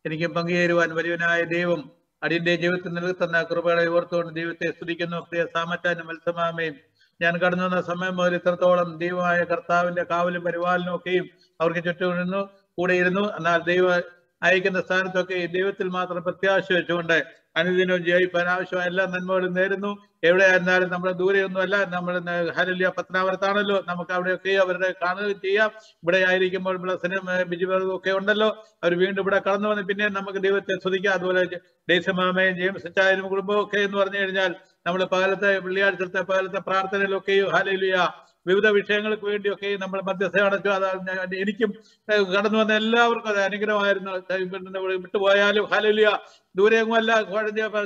S8: എനിക്ക് പങ്കുചേരുവാൻ വലിയവനായ ദൈവം അടിയന്റെ ജീവിതത്തിൽ നിലനിർത്തുന്ന കൃപകളെ ഓർത്തുകൊണ്ട് ദൈവത്തെ സ്തുതിക്കുന്നു. പ്രിയ സാമച്ചാനും മത്സമാമയും ഞാൻ കടന്നു വന്ന സമയം മുതൽ ഇത്രത്തോളം ദൈവമായ കർത്താവിന്റെ കാവലും പരിപാലനും ഒക്കെയും അവർക്ക് ചുറ്റും കൂടെയിരുന്നു. എന്നാൽ ദൈവം അയക്കുന്ന സ്ഥാനത്തൊക്കെ ദൈവത്തിൽ മാത്രം പ്രത്യാശ വെച്ചുകൊണ്ട് അനുദിനവും ജയിപ്പാൻ ആവശ്യമായ എല്ലാ നന്മകളും നേരുന്നു. എവിടെയായിരുന്നാലും നമ്മൾ ദൂരെയൊന്നുമല്ല, നമ്മൾ ഹല്ലേലൂയ പത്തനാപുരത്താണല്ലോ, നമുക്ക് അവിടെയൊക്കെ അവരുടെ കാണുകയും ചെയ്യാം. ഇവിടെ ആയിരിക്കുമ്പോൾ ബ്ലസനും ബിജുബറും ഒക്കെ ഉണ്ടല്ലോ, അവർ വീണ്ടും ഇവിടെ കടന്നു വന്ന് പിന്നെ നമുക്ക് ദൈവത്തെ സ്തുതിക്കാം. അതുപോലെ ഡേസമാമയും ജെയിംസ് അച്ചായനും കുടുംബവും ഒക്കെ എന്ന് പറഞ്ഞു കഴിഞ്ഞാൽ നമ്മൾ പകലത്തെ വെള്ളിയാഴ്ചത്തെ പകലത്തെ പ്രാർത്ഥനയിലൊക്കെയും ഹല്ലേലൂയ വിവിധ വിഷയങ്ങൾക്ക് വേണ്ടിയൊക്കെ നമ്മൾ മധ്യസ്ഥ അടച്ചു. അത് എനിക്കും കടന്നു വന്ന എല്ലാവർക്കും അത് അനുഗ്രഹമായിരുന്നു. വിട്ടുപോയാലും ഹല്ലേലൂയ, ദൂരെയൊന്നുമല്ല,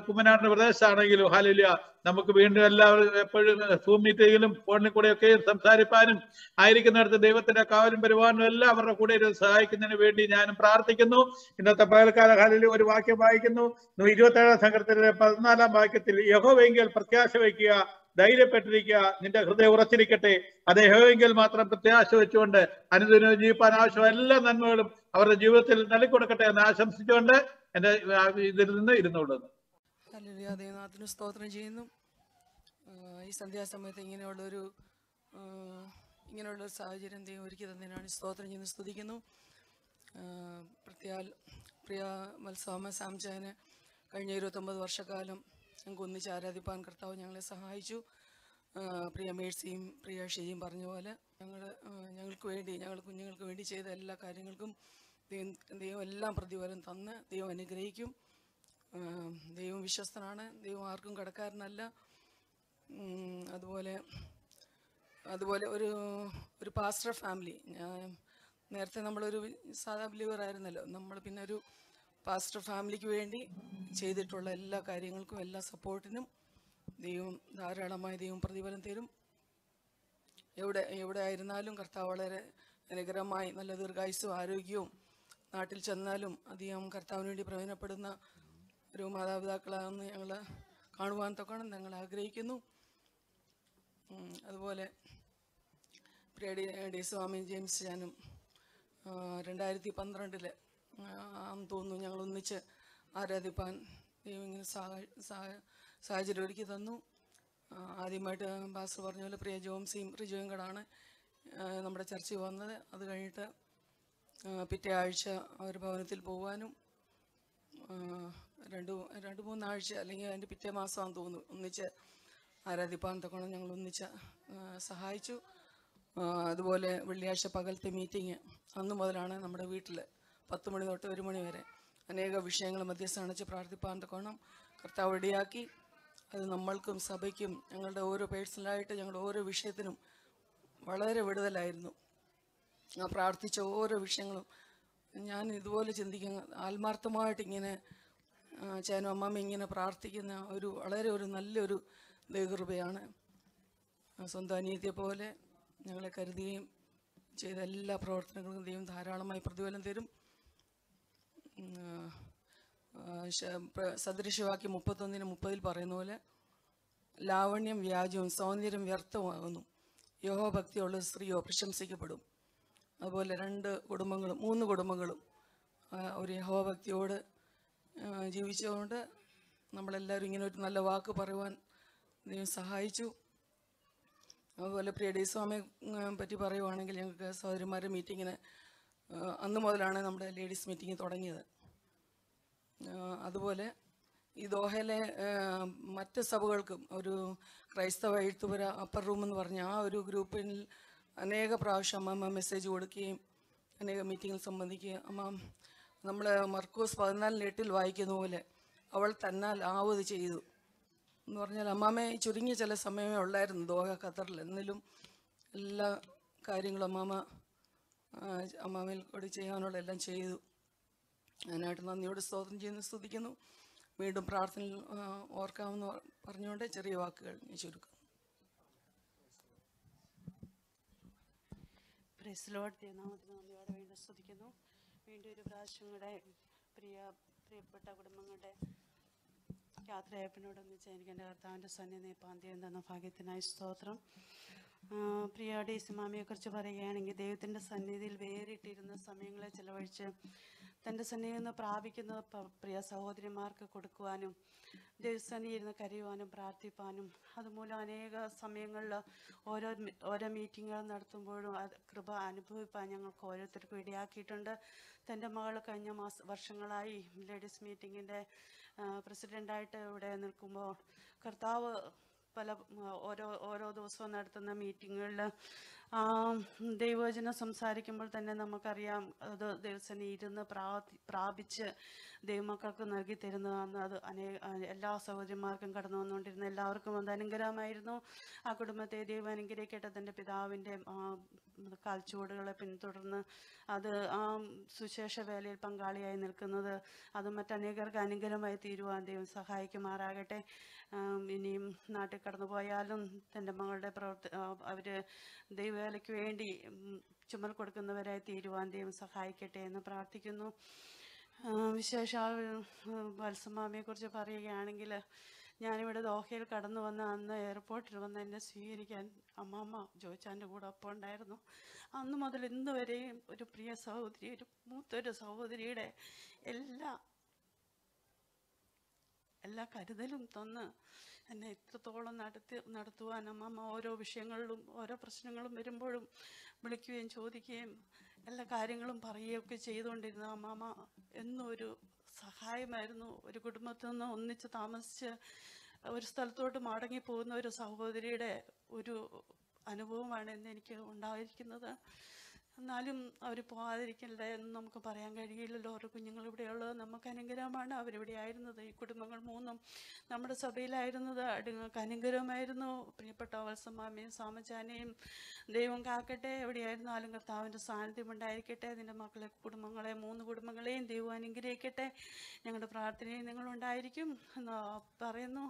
S8: കുമ്മനാടിന്റെ പ്രദേശത്താണെങ്കിലും ഹല്ലേലൂയ, നമുക്ക് വീണ്ടും എല്ലാവരും എപ്പോഴും സൂം മീറ്റിങ്ങിലും ഫോണിൽ കൂടെയൊക്കെ സംസാരിപ്പാനും ആയിരിക്കുന്നിടത്ത് ദൈവത്തിന്റെ കാവലും പരിപാലനം എല്ലാം അവരുടെ കൂടെ സഹായിക്കുന്നതിന് വേണ്ടി ഞാനും പ്രാർത്ഥിക്കുന്നു. ഇന്നത്തെ പകൽക്കാല ഹല്ലേലൂയ ഒരു വാക്യം വായിക്കുന്നു. 27 സംഘത്തിലെ 14 വാക്യത്തിൽ, യഹോവയെങ്കിൽ പ്രത്യാശ വയ്ക്കുക, ധൈര്യപ്പെട്ടിരിക്കുക, നിന്റെ ഹൃദയം ഉറച്ചിരിക്കട്ടെ. അത് യഹോവയെങ്കിൽ മാത്രം പ്രത്യാശ വെച്ചുകൊണ്ട് അനുദിനം ജീവിപ്പാൻ ആവശ്യമായ എല്ലാ നന്മകളും അവരുടെ ജീവിതത്തിൽ നൽകിക്കൊടുക്കട്ടെ എന്ന് ആശംസിച്ചുകൊണ്ട് എന്റെ ഇതിൽ നിന്ന് ഇരുന്നുകൊള്ളുന്നു.
S9: ഹല്ലേലൂയ, ദൈവനാഥന് സ്തോത്രം ചെയ്യുന്നു. ഈ സന്ധ്യാസമയത്ത് ഇങ്ങനെയുള്ളൊരു സാഹചര്യം ദൈവം ഒരുക്കി തന്നതിനാണ് സ്തോത്രം ചെയ്യുന്നു, സ്തുതിക്കുന്നു. പ്രത്യാൽ പ്രിയ മത്സവമ സാംജാന് കഴിഞ്ഞ 29 വർഷക്കാലം ഞങ്ങൾക്ക് ഒന്നിച്ച് ആരാധിപ്പാൻ കർത്താവ് ഞങ്ങളെ സഹായിച്ചു. പ്രിയ മേഴ്സിയും പ്രിയ ഷെജിയും പറഞ്ഞ പോലെ ഞങ്ങൾക്ക് വേണ്ടി, ഞങ്ങളുടെ കുഞ്ഞുങ്ങൾക്ക് വേണ്ടി ചെയ്ത എല്ലാ കാര്യങ്ങൾക്കും ദൈവം എല്ലാം പ്രതിഫലം തന്ന് ദൈവം അനുഗ്രഹിക്കും. ദൈവം വിശ്വസ്തനാണ്, ദൈവം ആർക്കും കടക്കാരനല്ല. അതുപോലെ ഒരു പാസ്റ്റർ ഫാമിലി, നേരത്തെ നമ്മളൊരു സാധാ ബിലീവർ ആയിരുന്നല്ലോ, നമ്മൾ പിന്നെ ഒരു പാസ്റ്റർ ഫാമിലിക്ക് വേണ്ടി ചെയ്തിട്ടുള്ള എല്ലാ കാര്യങ്ങൾക്കും എല്ലാ സപ്പോർട്ടിനും ദൈവം ധാരാളമായി ദൈവം പ്രതിഫലം തരും. എവിടെ ആയിരുന്നാലും കർത്താവ് വളരെ അനുഗ്രഹമായി നല്ല ദീർഘായുസ്സും ആരോഗ്യവും, നാട്ടിൽ ചെന്നാലും അധികം കർത്താവിന് വേണ്ടി പ്രയോജനപ്പെടുന്ന ഒരു മാതാപിതാക്കളാണെന്ന് ഞങ്ങൾ കാണുവാൻ തൊക്കണം ഞങ്ങൾ ആഗ്രഹിക്കുന്നു. അതുപോലെ പ്രിയ ഡി സ്വാമി ജെയിംസ് ഞാനും 2012 തോന്നുന്നു ഞങ്ങൾ ഒന്നിച്ച് ആരാധിപ്പാൻ ദൈവം ഇങ്ങനെ സാഹചര്യം ഒരുക്കി തന്നു. ആദ്യമായിട്ട് പാസ്റ്റർ പറഞ്ഞ പോലെ പ്രിയ ജോംസിയും റിജോയും കൂടാണ് നമ്മുടെ ചർച്ചയിൽ വന്നത്. അത് കഴിഞ്ഞിട്ട് പിറ്റേ ആഴ്ച അവർ ഭവനത്തിൽ പോകാനും 2-3 ആഴ്ച അല്ലെങ്കിൽ അതിൻ്റെ പിറ്റേ മാസമാണെന്ന് തോന്നുന്നു ഒന്നിച്ച് ആരാധിപ്പാൻ തൊക്കണം ഞങ്ങൾ ഒന്നിച്ച് സഹായിച്ചു. അതുപോലെ വെള്ളിയാഴ്ച പകലത്തെ മീറ്റിംഗ് അന്ന് മുതലാണ് നമ്മുടെ വീട്ടിൽ 10 മണി തൊട്ട് 1 മണി വരെ അനേക വിഷയങ്ങൾ മധ്യസ്ഥ അണച്ച് പ്രാർത്ഥിപ്പാൻ തൊക്കണം കർത്താവ് ഇടയാക്കി. അത് നമ്മൾക്കും സഭയ്ക്കും ഞങ്ങളുടെ ഓരോ പേഴ്സണലായിട്ട് ഞങ്ങളുടെ ഓരോ വിഷയത്തിനും വളരെ വിടുതലായിരുന്നു. പ്രാർത്ഥിച്ച ഓരോ വിഷയങ്ങളും ഞാൻ ഇതുപോലെ ചിന്തിക്കുന്ന ആത്മാർത്ഥമായിട്ട് ഇങ്ങനെ ചേനും അമ്മാമ്മ ഇങ്ങനെ പ്രാർത്ഥിക്കുന്ന വളരെ നല്ലൊരു ദൈവകൃപയാണ്. സ്വന്തം അനിയത്തിയെ പോലെ ഞങ്ങളെ കരുതുകയും ചെയ്ത എല്ലാ പ്രവർത്തനങ്ങൾക്കും ദൈവം ധാരാളമായി പ്രതിഫലം തരും. സദൃശവാക്യം 31:30 പറയുന്ന പോലെ ലാവണ്യം വ്യാജവും സൗന്ദര്യം വ്യർത്ഥമാകുന്നു, യഹോഭക്തിയുള്ള സ്ത്രീയോ പ്രശംസിക്കപ്പെടും. അതുപോലെ 3 കുടുംബങ്ങളും ഒരു യഹോഭക്തിയോട് ജീവിച്ചുകൊണ്ട് നമ്മളെല്ലാവരും ഇങ്ങനെ ഒരു നല്ല വാക്ക് പറയുവാൻ ദൈവം സഹായിച്ചു. അതുപോലെ പ്രിയ ഡി സ്വാമിയെ പറ്റി പറയുവാണെങ്കിൽ ഞങ്ങൾക്ക് സഹോദരിമാരുടെ മീറ്റിങ്ങിന് അന്ന് മുതലാണ് നമ്മുടെ ലേഡീസ് മീറ്റിംഗ് തുടങ്ങിയത്. അതുപോലെ ഈ ദോഹയിലെ മറ്റ് സഭകൾക്കും ഒരു ക്രൈസ്തവ എഴുത്തുപുര അപ്പർ റൂം എന്ന് പറഞ്ഞ ആ ഒരു ഗ്രൂപ്പിൽ അനേക പ്രാവശ്യം അമ്മ മെസ്സേജ് കൊടുക്കുകയും അനേക മീറ്റിങ്ങിൽ സംബന്ധിക്കുകയും അമ്മ നമ്മൾ മർക്കോസ് 14:8 വായിക്കുന്ന പോലെ അവൾ തന്നാൽ ആവത് ചെയ്തു എന്ന് പറഞ്ഞാൽ അമ്മാമ്മ ചുരുങ്ങിയ ചില സമയമേ ഉള്ളായിരുന്നു ദോഹ ഖത്തറിൽ. എന്നാലും എല്ലാ കാര്യങ്ങളും അമ്മാമ്മയിൽ കൂടി ചെയ്യാനുള്ള എല്ലാം ചെയ്തു. അതിനായിട്ട് നന്ദിയോട് സ്തോത്രം ചെയ്യുന്നു, സ്തുതിക്കുന്നു. വീണ്ടും പ്രാർത്ഥനയിൽ ഓർക്കാമെന്ന് പറഞ്ഞുകൊണ്ട് ചെറിയ വാക്കുകൾ ചുരുക്കും.
S10: പ്രൈസ് ലോർഡ്, ദൈവനാമത്തിന് നന്ദിയോടെ വീണ്ടും സ്തുതിക്കുന്നു. വീണ്ടും ഒരു പ്രാവശ്യം കൂടെ പ്രിയപ്പെട്ട കുടുംബങ്ങളുടെ യാത്രയപ്പിനോടൊന്നിച്ച് എനിക്ക് എൻ്റെ കർത്താവിൻ്റെ സന്നിധി പാന്ത്യം തന്ന ഭാഗ്യത്തിനായി സ്തോത്രം. പ്രിയ ഡി സിമാമിയെക്കുറിച്ച് പറയുകയാണെങ്കിൽ ദൈവത്തിൻ്റെ സന്നിധിയിൽ വേറിട്ടിരുന്ന സമയങ്ങളെ ചിലവഴിച്ച് തൻ്റെ സന്നിധിയിൽ നിന്ന് പ്രാപിക്കുന്ന പ്രിയ സഹോദരിമാർക്ക് കൊടുക്കുവാനും ദൈവസന്നിധിയിൽ ഇരുന്ന് കരയുവാനും പ്രാർത്ഥിപ്പാനും അതുമൂലം അനേക സമയങ്ങളിൽ ഓരോ മീറ്റിങ്ങുകൾ നടത്തുമ്പോഴും കൃപ അനുഭവിപ്പാൻ ഞങ്ങൾക്ക് ഓരോരുത്തർക്കും ഇടയാക്കിയിട്ടുണ്ട്. തൻ്റെ മകൾ കഴിഞ്ഞ വർഷങ്ങളായി ലേഡീസ് മീറ്റിങ്ങിൻ്റെ പ്രസിഡൻ്റായിട്ട് ഇവിടെ നിൽക്കുമ്പോൾ കർത്താവ് ഓരോ ദിവസവും നടത്തുന്ന മീറ്റിങ്ങുകളിൽ ദൈവവചനം സംസാരിക്കുമ്പോൾ തന്നെ നമുക്കറിയാം അത് ദൈവസന്നിധിയിൽ ഇരുന്ന് പ്രാപിച്ച് ദൈവമക്കൾക്ക് നൽകി തരുന്നതാണ്. അത് എല്ലാ സഹോദരിമാർക്കും കടന്നു വന്നുകൊണ്ടിരുന്ന എല്ലാവർക്കും അത് അനുഗ്രഹമായിരുന്നു. ആ കുടുംബത്തെ ദൈവം അനുഗ്രഹിക്കട്ടെ. തൻ്റെ പിതാവിൻ്റെ കാൽച്ചുവടുകളെ പിന്തുടർന്ന് അത് ആ സുശേഷ വേലയിൽ പങ്കാളിയായി നിൽക്കുന്നത് അത് മറ്റനേകർക്ക് അനുഗ്രഹമായി തീരുവാൻ ദൈവം സഹായിക്കുമാറാകട്ടെ. ഇനിയും നാട്ടിൽ കടന്നു പോയാലും തൻ്റെ മകളുടെ അവർ ദൈവവേലയ്ക്ക് വേണ്ടി ചുമൽ കൊടുക്കുന്നവരായി തീരുവാൻ ദൈവം സഹായിക്കട്ടെ എന്ന് പ്രാർത്ഥിക്കുന്നു. വിശേഷാൽ വത്സമാമയെക്കുറിച്ച് പറയുകയാണെങ്കിൽ, ഞാനിവിടെ ദോഹയിൽ കടന്നു വന്ന അന്ന് എയർപോർട്ടിൽ വന്ന് എന്നെ സ്വീകരിക്കാൻ അമ്മാമ്മ ജോയിച്ചാൻ്റെ കൂടെ ഒപ്പം ഉണ്ടായിരുന്നു. അന്ന് മുതൽ ഇന്ന് വരെയും ഒരു പ്രിയ സഹോദരി, ഒരു മൂത്തൊരു സഹോദരിയുടെ എല്ലാ കരുതലും തന്ന് എന്നെ ഇത്രത്തോളം നടത്തുവാൻ അമ്മമ്മ ഓരോ വിഷയങ്ങളിലും ഓരോ പ്രശ്നങ്ങളും വരുമ്പോഴും വിളിക്കുകയും ചോദിക്കുകയും എല്ലാ കാര്യങ്ങളും പറയുകയൊക്കെ ചെയ്തുകൊണ്ടിരുന്ന അമ്മമ്മ എന്നും ഒരു സഹായമായിരുന്നു. ഒരു കുടുംബത്തിൽ നിന്ന് ഒന്നിച്ച് താമസിച്ച് ഒരു സ്ഥലത്തോട്ട് മടങ്ങിപ്പോകുന്ന ഒരു സഹോദരിയുടെ ഒരു അനുഭവമാണ് ഇന്ന് എനിക്ക് ഉണ്ടായിരിക്കുന്നത്. എന്നാലും അവർ പോകാതിരിക്കില്ല എന്ന് നമുക്ക് പറയാൻ കഴിയില്ലല്ലോ. ഓരോ കുഞ്ഞുങ്ങൾ ഇവിടെയുള്ളത് നമുക്ക് അനുഗ്രഹമാണ്. അവരിവിടെ ആയിരുന്നത്, ഈ കുടുംബങ്ങൾ മൂന്നും നമ്മുടെ സഭയിലായിരുന്നത് അനുഗ്രഹമായിരുന്നു. പ്രിയപ്പെട്ട വത്സമാമയും സാമച്ചാനെയും ദൈവം കാക്കട്ടെ. എവിടെയായിരുന്നാലും കർത്താവിൻ്റെ സാന്നിധ്യം ഉണ്ടായിരിക്കട്ടെ. അതിൻ്റെ മക്കളെ കുടുംബങ്ങളെ 3 കുടുംബങ്ങളെയും ദൈവം അനുഗ്രഹിക്കട്ടെ. ഞങ്ങളുടെ പ്രാർത്ഥനയും നിങ്ങളുണ്ടായിരിക്കും എന്ന് പറയുന്നു.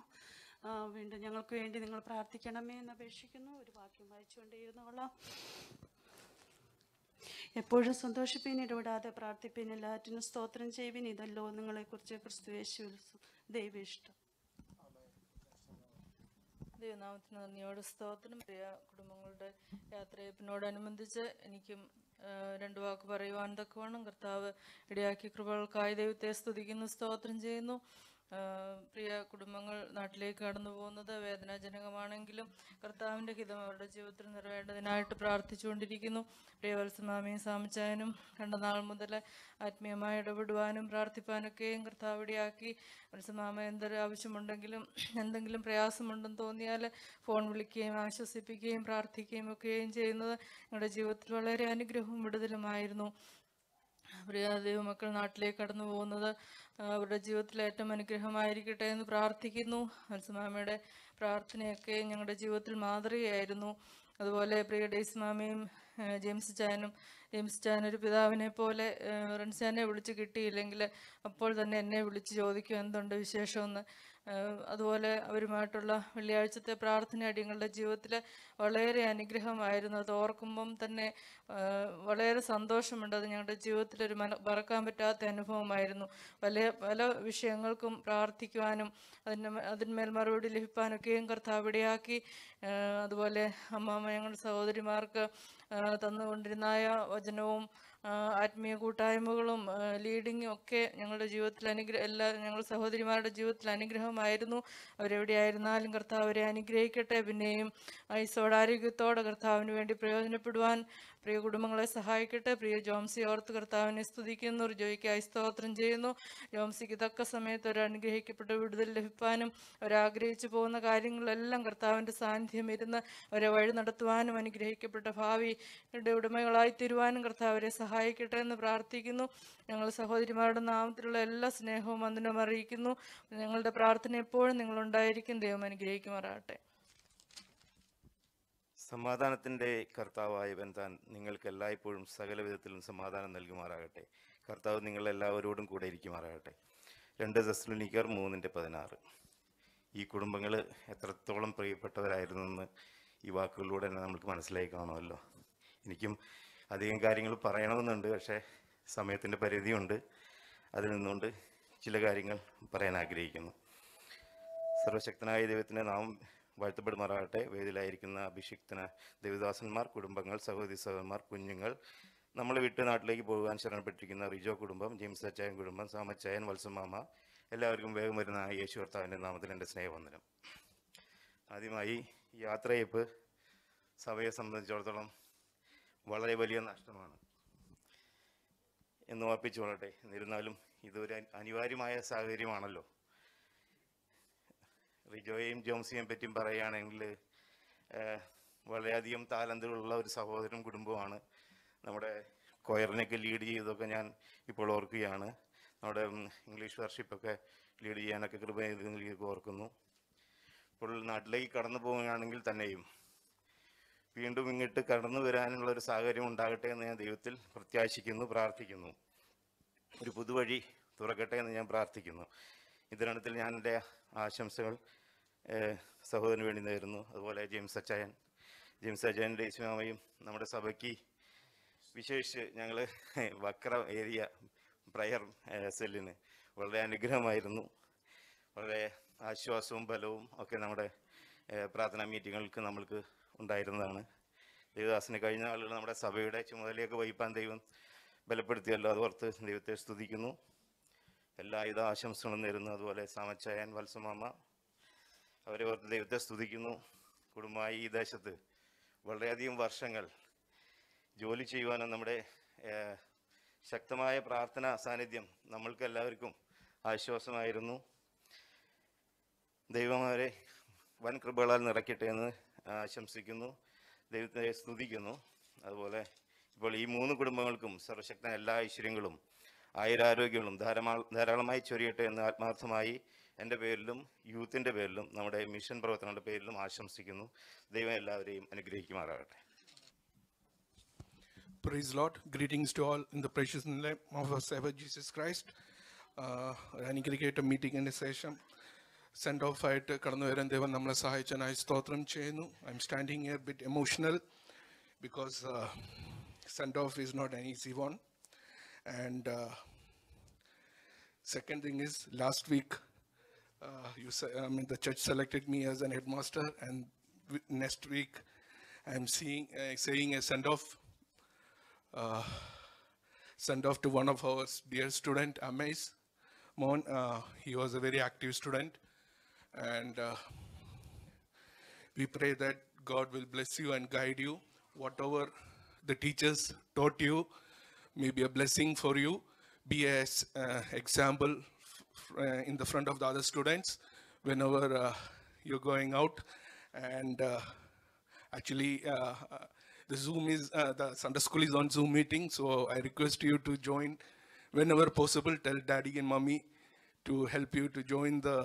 S10: വീണ്ടും ഞങ്ങൾക്ക് വേണ്ടി നിങ്ങൾ പ്രാർത്ഥിക്കണമേ എന്ന് അപേക്ഷിക്കുന്നു. ഒരു വാക്യം വായിച്ചുകൊണ്ടേയിരുന്നോളാം. എപ്പോഴും സന്തോഷിപ്പീൻ, ഇടപെടാതെ പ്രാർത്ഥിപ്പീൻ, എല്ലാറ്റിനും സ്തോത്രം ചെയ്യുവിൻ. ഇതല്ലോ നിങ്ങളെക്കുറിച്ച് ക്രിസ്തുയേശുവിൽ ദൈവേഷ്ടം.
S11: ദൈവനാമത്തിന് നന്ദിയോട് സ്തോത്രം. പ്രിയ കുടുംബങ്ങളുടെ യാത്രയപ്പിനോടനുബന്ധിച്ച് എനിക്കും 2 വാക്ക് പറയുവാൻ തക്കവണ്ണം കർത്താവ് ഇടയാക്കിയ കൃപകൾക്കായി ദൈവത്തെ സ്തുതിക്കുന്നു, സ്തോത്രം ചെയ്യുന്നു. പ്രിയ കുടുംബങ്ങൾ നാട്ടിലേക്ക് കടന്നു പോകുന്നത് വേദനാജനകമാണെങ്കിലും കർത്താവിൻ്റെ ഹിതം അവരുടെ ജീവിതത്തിൽ നിറവേണ്ടതിനായിട്ട് പ്രാർത്ഥിച്ചുകൊണ്ടിരിക്കുന്നു. പ്രിയ വത്സമാമയും സാമച്ചായനും കണ്ട നാൾ മുതൽ ആത്മീയമായി ഇടപെടുവാനും പ്രാർത്ഥിപ്പാനൊക്കെയും കർത്താവ് ഇടയാക്കി. വത്സമാമ എന്തൊരു ആവശ്യമുണ്ടെങ്കിലും എന്തെങ്കിലും പ്രയാസമുണ്ടെന്ന് തോന്നിയാൽ ഫോൺ വിളിക്കുകയും ആശ്വസിപ്പിക്കുകയും പ്രാർത്ഥിക്കുകയും ഒക്കെയും ചെയ്യുന്നത് ഞങ്ങളുടെ ജീവിതത്തിൽ വളരെ അനുഗ്രഹവും വിടുതലുമായിരുന്നു. പ്രിയ ദൈവമക്കൾ നാട്ടിലേക്ക് കടന്നു പോകുന്നത് അവരുടെ ജീവിതത്തിൽ ഏറ്റവും അനുഗ്രഹമായിരിക്കട്ടെ എന്ന് പ്രാർത്ഥിക്കുന്നു. വത്സമാമയുടെ പ്രാർത്ഥനയൊക്കെ ഞങ്ങളുടെ ജീവിതത്തിൽ മാതൃകയായിരുന്നു. അതുപോലെ പ്രിയ ഡേയ്സ് മാമയും ജെയിംസ് ചാൻ ഒരു പിതാവിനെ പോലെ റൺസാനെ വിളിച്ച് കിട്ടിയില്ലെങ്കിൽ അപ്പോൾ തന്നെ എന്നെ വിളിച്ച് ചോദിക്കും എന്തുണ്ട് വിശേഷമെന്ന്. അതുപോലെ അവരുമായിട്ടുള്ള വെള്ളിയാഴ്ചത്തെ പ്രാർത്ഥന അടിയങ്ങളുടെ ജീവിതത്തിൽ വളരെ അനുഗ്രഹമായിരുന്നു. അത് ഓർക്കുമ്പം തന്നെ വളരെ സന്തോഷമുണ്ട്. അത് ഞങ്ങളുടെ ജീവിതത്തിലൊരു മറക്കാൻ പറ്റാത്ത അനുഭവമായിരുന്നു. പല വിഷയങ്ങൾക്കും പ്രാർത്ഥിക്കുവാനും അതിന്മേൽ മറുപടി ലഭിക്കാനൊക്കെയും കർത്താവ് ഇടയാക്കി. അതുപോലെ അമ്മാമ്മ ഞങ്ങളുടെ സഹോദരിമാർക്ക് തന്നുകൊണ്ടിരുന്നായ വചനവും ആത്മീയ കൂട്ടായ്മകളും ലീഡിങ്ങും ഒക്കെ ഞങ്ങളുടെ ജീവിതത്തിൽ ഞങ്ങളുടെ സഹോദരിമാരുടെ ജീവിതത്തിൽ അനുഗ്രഹമായിരുന്നു. അവരെവിടെയായിരുന്നാലും കർത്താവ് അവരെ അനുഗ്രഹിക്കട്ടെ. പിന്നെയും ആയുസ്സോടാരോഗ്യത്തോടെ കർത്താവിന് വേണ്ടി പ്രയോജനപ്പെടുവാൻ പ്രിയ കുടുംബങ്ങളെ സഹായിക്കട്ടെ. പ്രിയ ജോംസി ഓർത്ത് കർത്താവിനെ സ്തുതിക്കുന്നു, ജോയ്ക്കായി സ്തോത്രം ചെയ്യുന്നു. ജോംസിക്ക് തക്ക സമയത്ത് ഒരു അനുഗ്രഹിക്കപ്പെട്ട വിടുതൽ ലഭിക്കാനും അവരാഗ്രഹിച്ചു പോകുന്ന കാര്യങ്ങളെല്ലാം കർത്താവിൻ്റെ സാന്നിധ്യം ഇരുന്ന് അവരെ വഴി നടത്തുവാനും അനുഗ്രഹിക്കപ്പെട്ട ഭാവിയുടെ ഉടമകളായി തീരുവാനും കർത്താവരെ സഹായിക്കട്ടെ എന്ന് പ്രാർത്ഥിക്കുന്നു. ഞങ്ങൾ സഹോദരിമാരുടെ നാമത്തിലുള്ള എല്ലാ സ്നേഹവും വന്ദനവും അറിയിക്കുന്നു. ഞങ്ങളുടെ പ്രാർത്ഥന എപ്പോഴും നിങ്ങളുണ്ടായിരിക്കും. ദൈവം അനുഗ്രഹിക്കുമാറാകട്ടെ.
S12: സമാധാനത്തിൻ്റെ കർത്താവായവൻ താൻ നിങ്ങൾക്ക് എല്ലായ്പ്പോഴും സകല വിധത്തിലും സമാധാനം നൽകുമാറാകട്ടെ. കർത്താവ് നിങ്ങളെല്ലാവരോടും കൂടെ ഇരിക്കുമാറാകട്ടെ. 2 തെസ്സലോനിക്കർ 3:16. ഈ കുടുംബങ്ങൾ എത്രത്തോളം പ്രിയപ്പെട്ടവരായിരുന്നെന്ന് ഈ വാക്കുകളിലൂടെ തന്നെ നമുക്ക് മനസ്സിലായി കാണുമല്ലോ. എനിക്കും അധികം കാര്യങ്ങൾ പറയണമെന്നുണ്ട്, പക്ഷേ സമയത്തിൻ്റെ പരിധിയുണ്ട്. അതിൽ നിന്നുകൊണ്ട് ചില കാര്യങ്ങൾ പറയാൻ ആഗ്രഹിക്കുന്നു. സർവശക്തനായ ദൈവത്തിൻ്റെ നാമം വാഴ്ത്തപ്പെടുമാറാകട്ടെ. വേദിയിലായിരിക്കുന്ന അഭിഷിക്തന ദേവദാസന്മാർ, കുടുംബങ്ങൾ, സഹോദരി സഹോദരന്മാർ, കുഞ്ഞുങ്ങൾ, നമ്മൾ വിട്ട് നാട്ടിലേക്ക് പോകാൻ ശരണപ്പെട്ടിരിക്കുന്ന റിജോ കുടുംബം, ജെയിംസ് അച്ചായൻ കുടുംബം, സാമച്ചായൻ, വത്സമാമ, എല്ലാവർക്കും വേഗം വരുന്ന യേശു കർത്താവിൻ്റെ നാമത്തിൽ എൻ്റെ സ്നേഹവന്ദനം. ആദ്യമായി യാത്രയപ്പ് സഭയെ സംബന്ധിച്ചിടത്തോളം വളരെ വലിയ നഷ്ടമാണ് എന്ന് ഉറപ്പിച്ചുകൊള്ളട്ടെ. എന്നിരുന്നാലും ഇതൊരു അനിവാര്യമായ സാഹചര്യമാണല്ലോ. റിജോയെയും ജോംസിയെയും പറ്റിയും പറയുകയാണെങ്കിൽ വളരെയധികം താലന്തുള്ള ഒരു സഹോദരൻ കുടുംബമാണ്. നമ്മുടെ കൊയറിനൊക്കെ ലീഡ് ചെയ്തതൊക്കെ ഞാൻ ഇപ്പോൾ ഓർക്കുകയാണ്. നമ്മുടെ ഇംഗ്ലീഷ് വർഷിപ്പൊക്കെ ലീഡ് ചെയ്യാനൊക്കെ കൃപ ചെയ്ത് ഓർക്കുന്നു. ഇപ്പോൾ നാട്ടിലേക്ക് കടന്നു പോവുകയാണെങ്കിൽ തന്നെയും വീണ്ടും ഇങ്ങോട്ട് കടന്നു വരാനുള്ള ഒരു സാഹചര്യം ഉണ്ടാകട്ടെ എന്ന് ഞാൻ ദൈവത്തിൽ പ്രത്യാശിക്കുന്നു, പ്രാർത്ഥിക്കുന്നു. ഒരു പുതുവഴി തുറക്കട്ടെ എന്ന് ഞാൻ പ്രാർത്ഥിക്കുന്നു. ഇതിനിടത്തിൽ ഞാൻ എൻ്റെ ആശംസകൾ സഹോദരന് വേണ്ടി നേരുന്നു. അതുപോലെ ജെയിംസ് അച്ചായൻ്റെ ഇസ്ലാമയും നമ്മുടെ സഭയ്ക്ക് വിശേഷിച്ച് ഞങ്ങൾ വക്ര ഏരിയ പ്രയർ സെല്ലിന് വളരെ അനുഗ്രഹമായിരുന്നു. വളരെ ആശ്വാസവും ബലവും ഒക്കെ നമ്മുടെ പ്രാർത്ഥനാ മീറ്റിങ്ങുകൾക്ക് നമ്മൾക്ക് ഉണ്ടായിരുന്നതാണ്. ദേവദാസിന് കഴിഞ്ഞ ആളുകൾ നമ്മുടെ സഭയുടെ ചുമതലയൊക്കെ വഹിപ്പാൻ ദൈവം ബലപ്പെടുത്തിയല്ലോ, അതോർത്ത് ദൈവത്തെ സ്തുതിക്കുന്നു. എല്ലാവിധ ആശംസകളും നേരുന്നു. അതുപോലെ സാമച്ചായൻ, വത്സമാമ, അവരെ ഓർത്ത് ദൈവത്തെ സ്തുതിക്കുന്നു. കുടുംബമായി ഈ ദേശത്ത് വളരെയധികം വർഷങ്ങൾ ജോലി ചെയ്യുവാനും നമ്മുടെ ശക്തമായ പ്രാർത്ഥനാ സാന്നിധ്യം നമ്മൾക്ക് എല്ലാവർക്കും ആശ്വാസമായിരുന്നു. ദൈവം അവരെ വൻ കൃപകളാൽ നിറയ്ക്കട്ടെ എന്ന് ആശംസിക്കുന്നു, ദൈവത്തെ സ്തുതിക്കുന്നു. അതുപോലെ ഇപ്പോൾ ഈ 3 കുടുംബങ്ങൾക്കും സർവശക്തൻ എല്ലാ ഐശ്വര്യങ്ങളും ആയുരാരോഗ്യങ്ങളും ധാരാളമായി ചൊരിയട്ടെ എന്ന് ആത്മാർത്ഥമായി എൻ്റെ പേരിലും യൂത്തിൻ്റെ പേരിലും നമ്മുടെ മിഷൻ പ്രവർത്തനങ്ങളുടെ പേരിലും ആശംസിക്കുന്നു. ദൈവം എല്ലാവരെയും അനുഗ്രഹിക്കുമാറാകട്ടെ.
S13: Praise Lord. Greetings to all in the precious name of our Savior Jesus Christ. അനുഗ്രഹിക്കപ്പെട്ട മീറ്റിംഗിൻ്റെ ശേഷം സെൻഡ് ഓഫ് ആയിട്ട് കടന്നു വരാൻ ദൈവം നമ്മളെ സഹായിച്ചതിനായി സ്തോത്രം ചെയ്യുന്നു. I M standing here bit emotional because send off is not an easy one. And second thing is, last week the church selected me as an headmaster, and next week I am saying a send off to one of our dear student, Amais Mohan. He was a very active student, and we pray that God will bless you and guide you. Whatever the teachers taught you may be a blessing for you. Be an example in the front of the other students whenever you're going out. And actually, the Zoom is, the Sunday school is on Zoom meeting, so I request you to join whenever possible. Tell daddy and mommy to help you to join the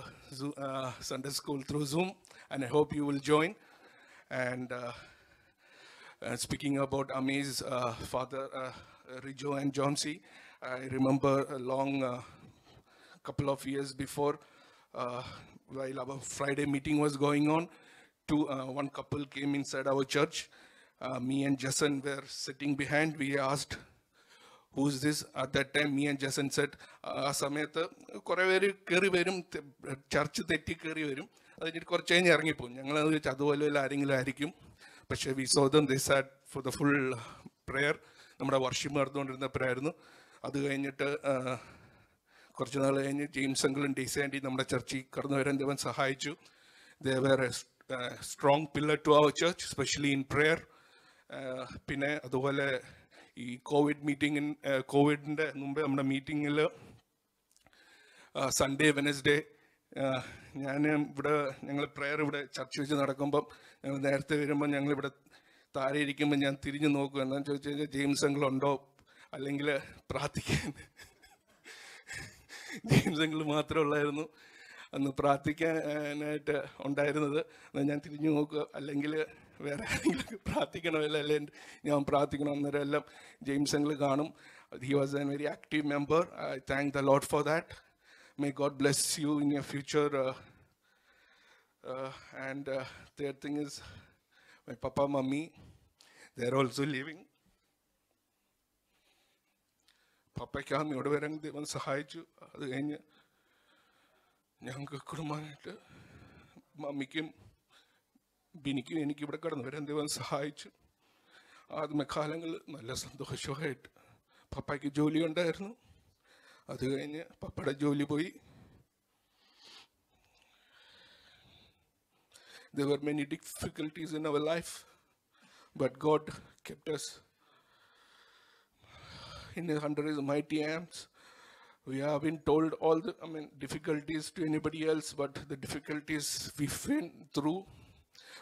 S13: Sunday school through Zoom, and I hope you will join. And speaking about Ami's father, Rijo and John C., I remember a long couple of years before, while our Friday meeting was going on, one couple came inside our church. Me and Jason were sitting behind. We asked, who's this? At that time, me and Jason said, ആ സമയത്ത് കുറേ പേര് കയറി വരും, church തെറ്റി കയറി വരും, അത് കഴിഞ്ഞിട്ട് കുറച്ച് കഴിഞ്ഞ് ഇറങ്ങിപ്പോകും. ഞങ്ങളത് വെച്ച് അതുപോലെ ആരെങ്കിലും ആയിരിക്കും. പക്ഷേ we saw them, they sat for the full prayer. നമ്മുടെ വർഷിപ്പ് നടന്നുകൊണ്ടിരുന്ന prayer. അത് കഴിഞ്ഞിട്ട് കുറച്ച് നാൾ കഴിഞ്ഞ് ജെയിംസ് അങ്കിളും ഡേസി ആൻറ്റി നമ്മുടെ ചർച്ചിൽ കടന്നു വരാൻ ദൈവം സഹായിച്ചു. They were a strong pillar to our church, especially in prayer. പിന്നെ അതുപോലെ ഈ കോവിഡിൻ്റെ മുമ്പേ നമ്മുടെ മീറ്റിങ്ങിൽ സൺഡേ വെനസ്ഡേ ഞങ്ങൾ പ്രെയർ ഇവിടെ ചർച്ച വെച്ച് നടക്കുമ്പം ഞങ്ങൾ നേരത്തെ വരുമ്പോൾ ഞങ്ങളിവിടെ താഴെ ഇരിക്കുമ്പോൾ ഞാൻ തിരിഞ്ഞു നോക്കും. എന്താണെന്ന് ചോദിച്ചു കഴിഞ്ഞാൽ ജെയിംസ് അങ്കിൾ ഉണ്ടോ, അല്ലെങ്കിൽ പ്രാർത്ഥിക്കാൻ ജെയിംസ് അങ്കിൾ മാത്രമേ ഉള്ളായിരുന്നു അന്ന് പ്രാർത്ഥിക്കാനായിട്ട് ഉണ്ടായിരുന്നത്. ഞാൻ തിരിഞ്ഞു നോക്കുക, അല്ലെങ്കിൽ വേറെ ആരെങ്കിലും പ്രാർത്ഥിക്കണമല്ലോ, അല്ലെങ്കിൽ ഞാൻ പ്രാർത്ഥിക്കണം. അന്നേരം എല്ലാം ജെയിംസ് അങ്കിൾ കാണും. He was A very active member. I thank the Lord for that. May God bless you in your future. And third thing is, my papa, mummy, they're also living. പപ്പയ്ക്ക് ഇവിടെ വരാൻ ദൈവം സഹായിച്ചു. അത് കഴിഞ്ഞ് ഞങ്ങൾക്ക് കുടുംബമായിട്ട് മമ്മിക്കും ബിനിക്കും എനിക്കിവിടെ കടന്നു വരാൻ ദൈവം സഹായിച്ചു. ആദ്യമേ കാലങ്ങൾ നല്ല സന്തോഷമായിട്ട് പപ്പയ്ക്ക് ജോലി ഉണ്ടായിരുന്നു. അത് കഴിഞ്ഞ് പപ്പയുടെ ജോലി പോയി. There were many difficulties in our life, but God kept us under His mighty hands. We have been told all the difficulties to anybody else, but the difficulties we went through.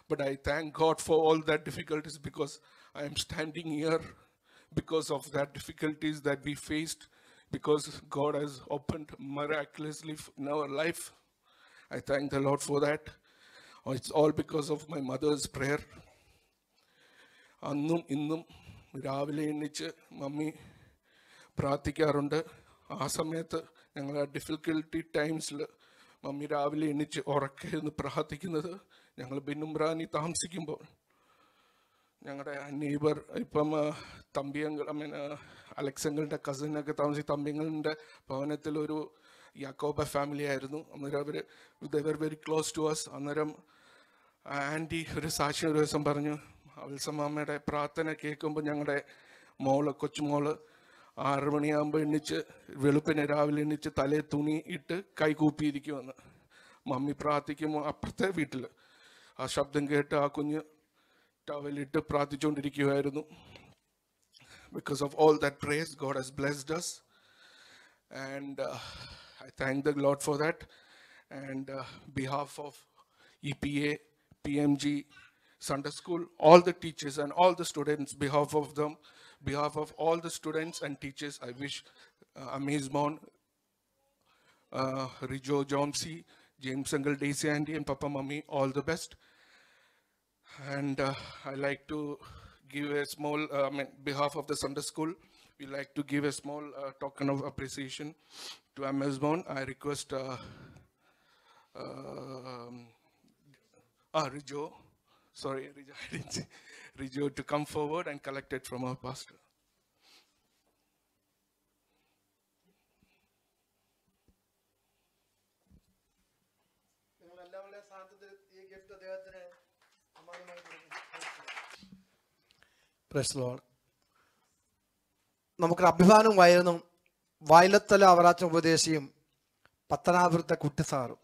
S13: But I thank God for all that difficulties, because I am standing here because of that difficulties that we faced. because God has opened miraculously in our life. I thank the Lord for that. It's all because of my mother's prayer. അന്നും ഇന്നും രാവിലെ എണ്ണിച്ച് mummy പ്രാർത്ഥിക്കാറുണ്ട്. ആ സമയത്ത് ഞങ്ങൾ ആ difficulty ടൈംസിൽ mummy രാവിലെ എണ്ണിച്ച് ഉറക്കെ എന്ന് പ്രാർത്ഥിക്കുന്നത് ഞങ്ങൾ ബിന്നുംറാനി താമസിക്കുമ്പോൾ ഞങ്ങളുടെ നെയ്ബർ ഇപ്പം തമ്പിയങ്കൾ അലക്സങ്ങളുടെ കസിനൊക്കെ തമ്പിയങ്ങളുടെ ഭവനത്തിൽ ഒരു യാക്കോബ ഫാമിലി ആയിരുന്നു. അന്നേരം അവർ they're very close to us. അന്നേരം ആൻറ്റി ഒരു സാക്ഷി ഒരു ദിവസം പറഞ്ഞു, വത്സമ്മയുടെ പ്രാർത്ഥന കേൾക്കുമ്പോൾ ഞങ്ങളുടെ കൊച്ചുമോള് 6 മണിയാകുമ്പോൾ എണ്ണിച്ച് വെളുപ്പിനെ രാവിലെ എണ്ണിച്ച് തലേ തുണി ഇട്ട് കൈകൂപ്പിയിരിക്കുമെന്ന്. മമ്മി പ്രാർത്ഥിക്കുമ്പോൾ അപ്പുറത്തെ വീട്ടിൽ ആ ശബ്ദം കേട്ട് ആ കുഞ്ഞ് ടവലിട്ട് പ്രാർത്ഥിച്ചുകൊണ്ടിരിക്കുകയായിരുന്നു. Because of all that praise, God has blessed us, and I thank the Lord for that. And behalf of EPA, PMG, Sunday School, all the teachers and all the students, behalf of all the students and teachers, I wish Amazemon, Rijo, Jomsi, James Uncle, Daisy Andy, and Papa Mummy all the best. And I like to give a small, behalf of the Sunday School, we like to give a small token of appreciation to Amazemon. I request Rijo, sorry, Rijo, I didn't say, Rijo to come forward and collect it from our pastor.
S1: Price the Lord. നമുക്കൊരു അഭിമാനമായിരുന്നു വയലത്തല അവറാച്ച ഉപദേശിയും പത്തനാപുരത്തെ കുട്ടിസാറും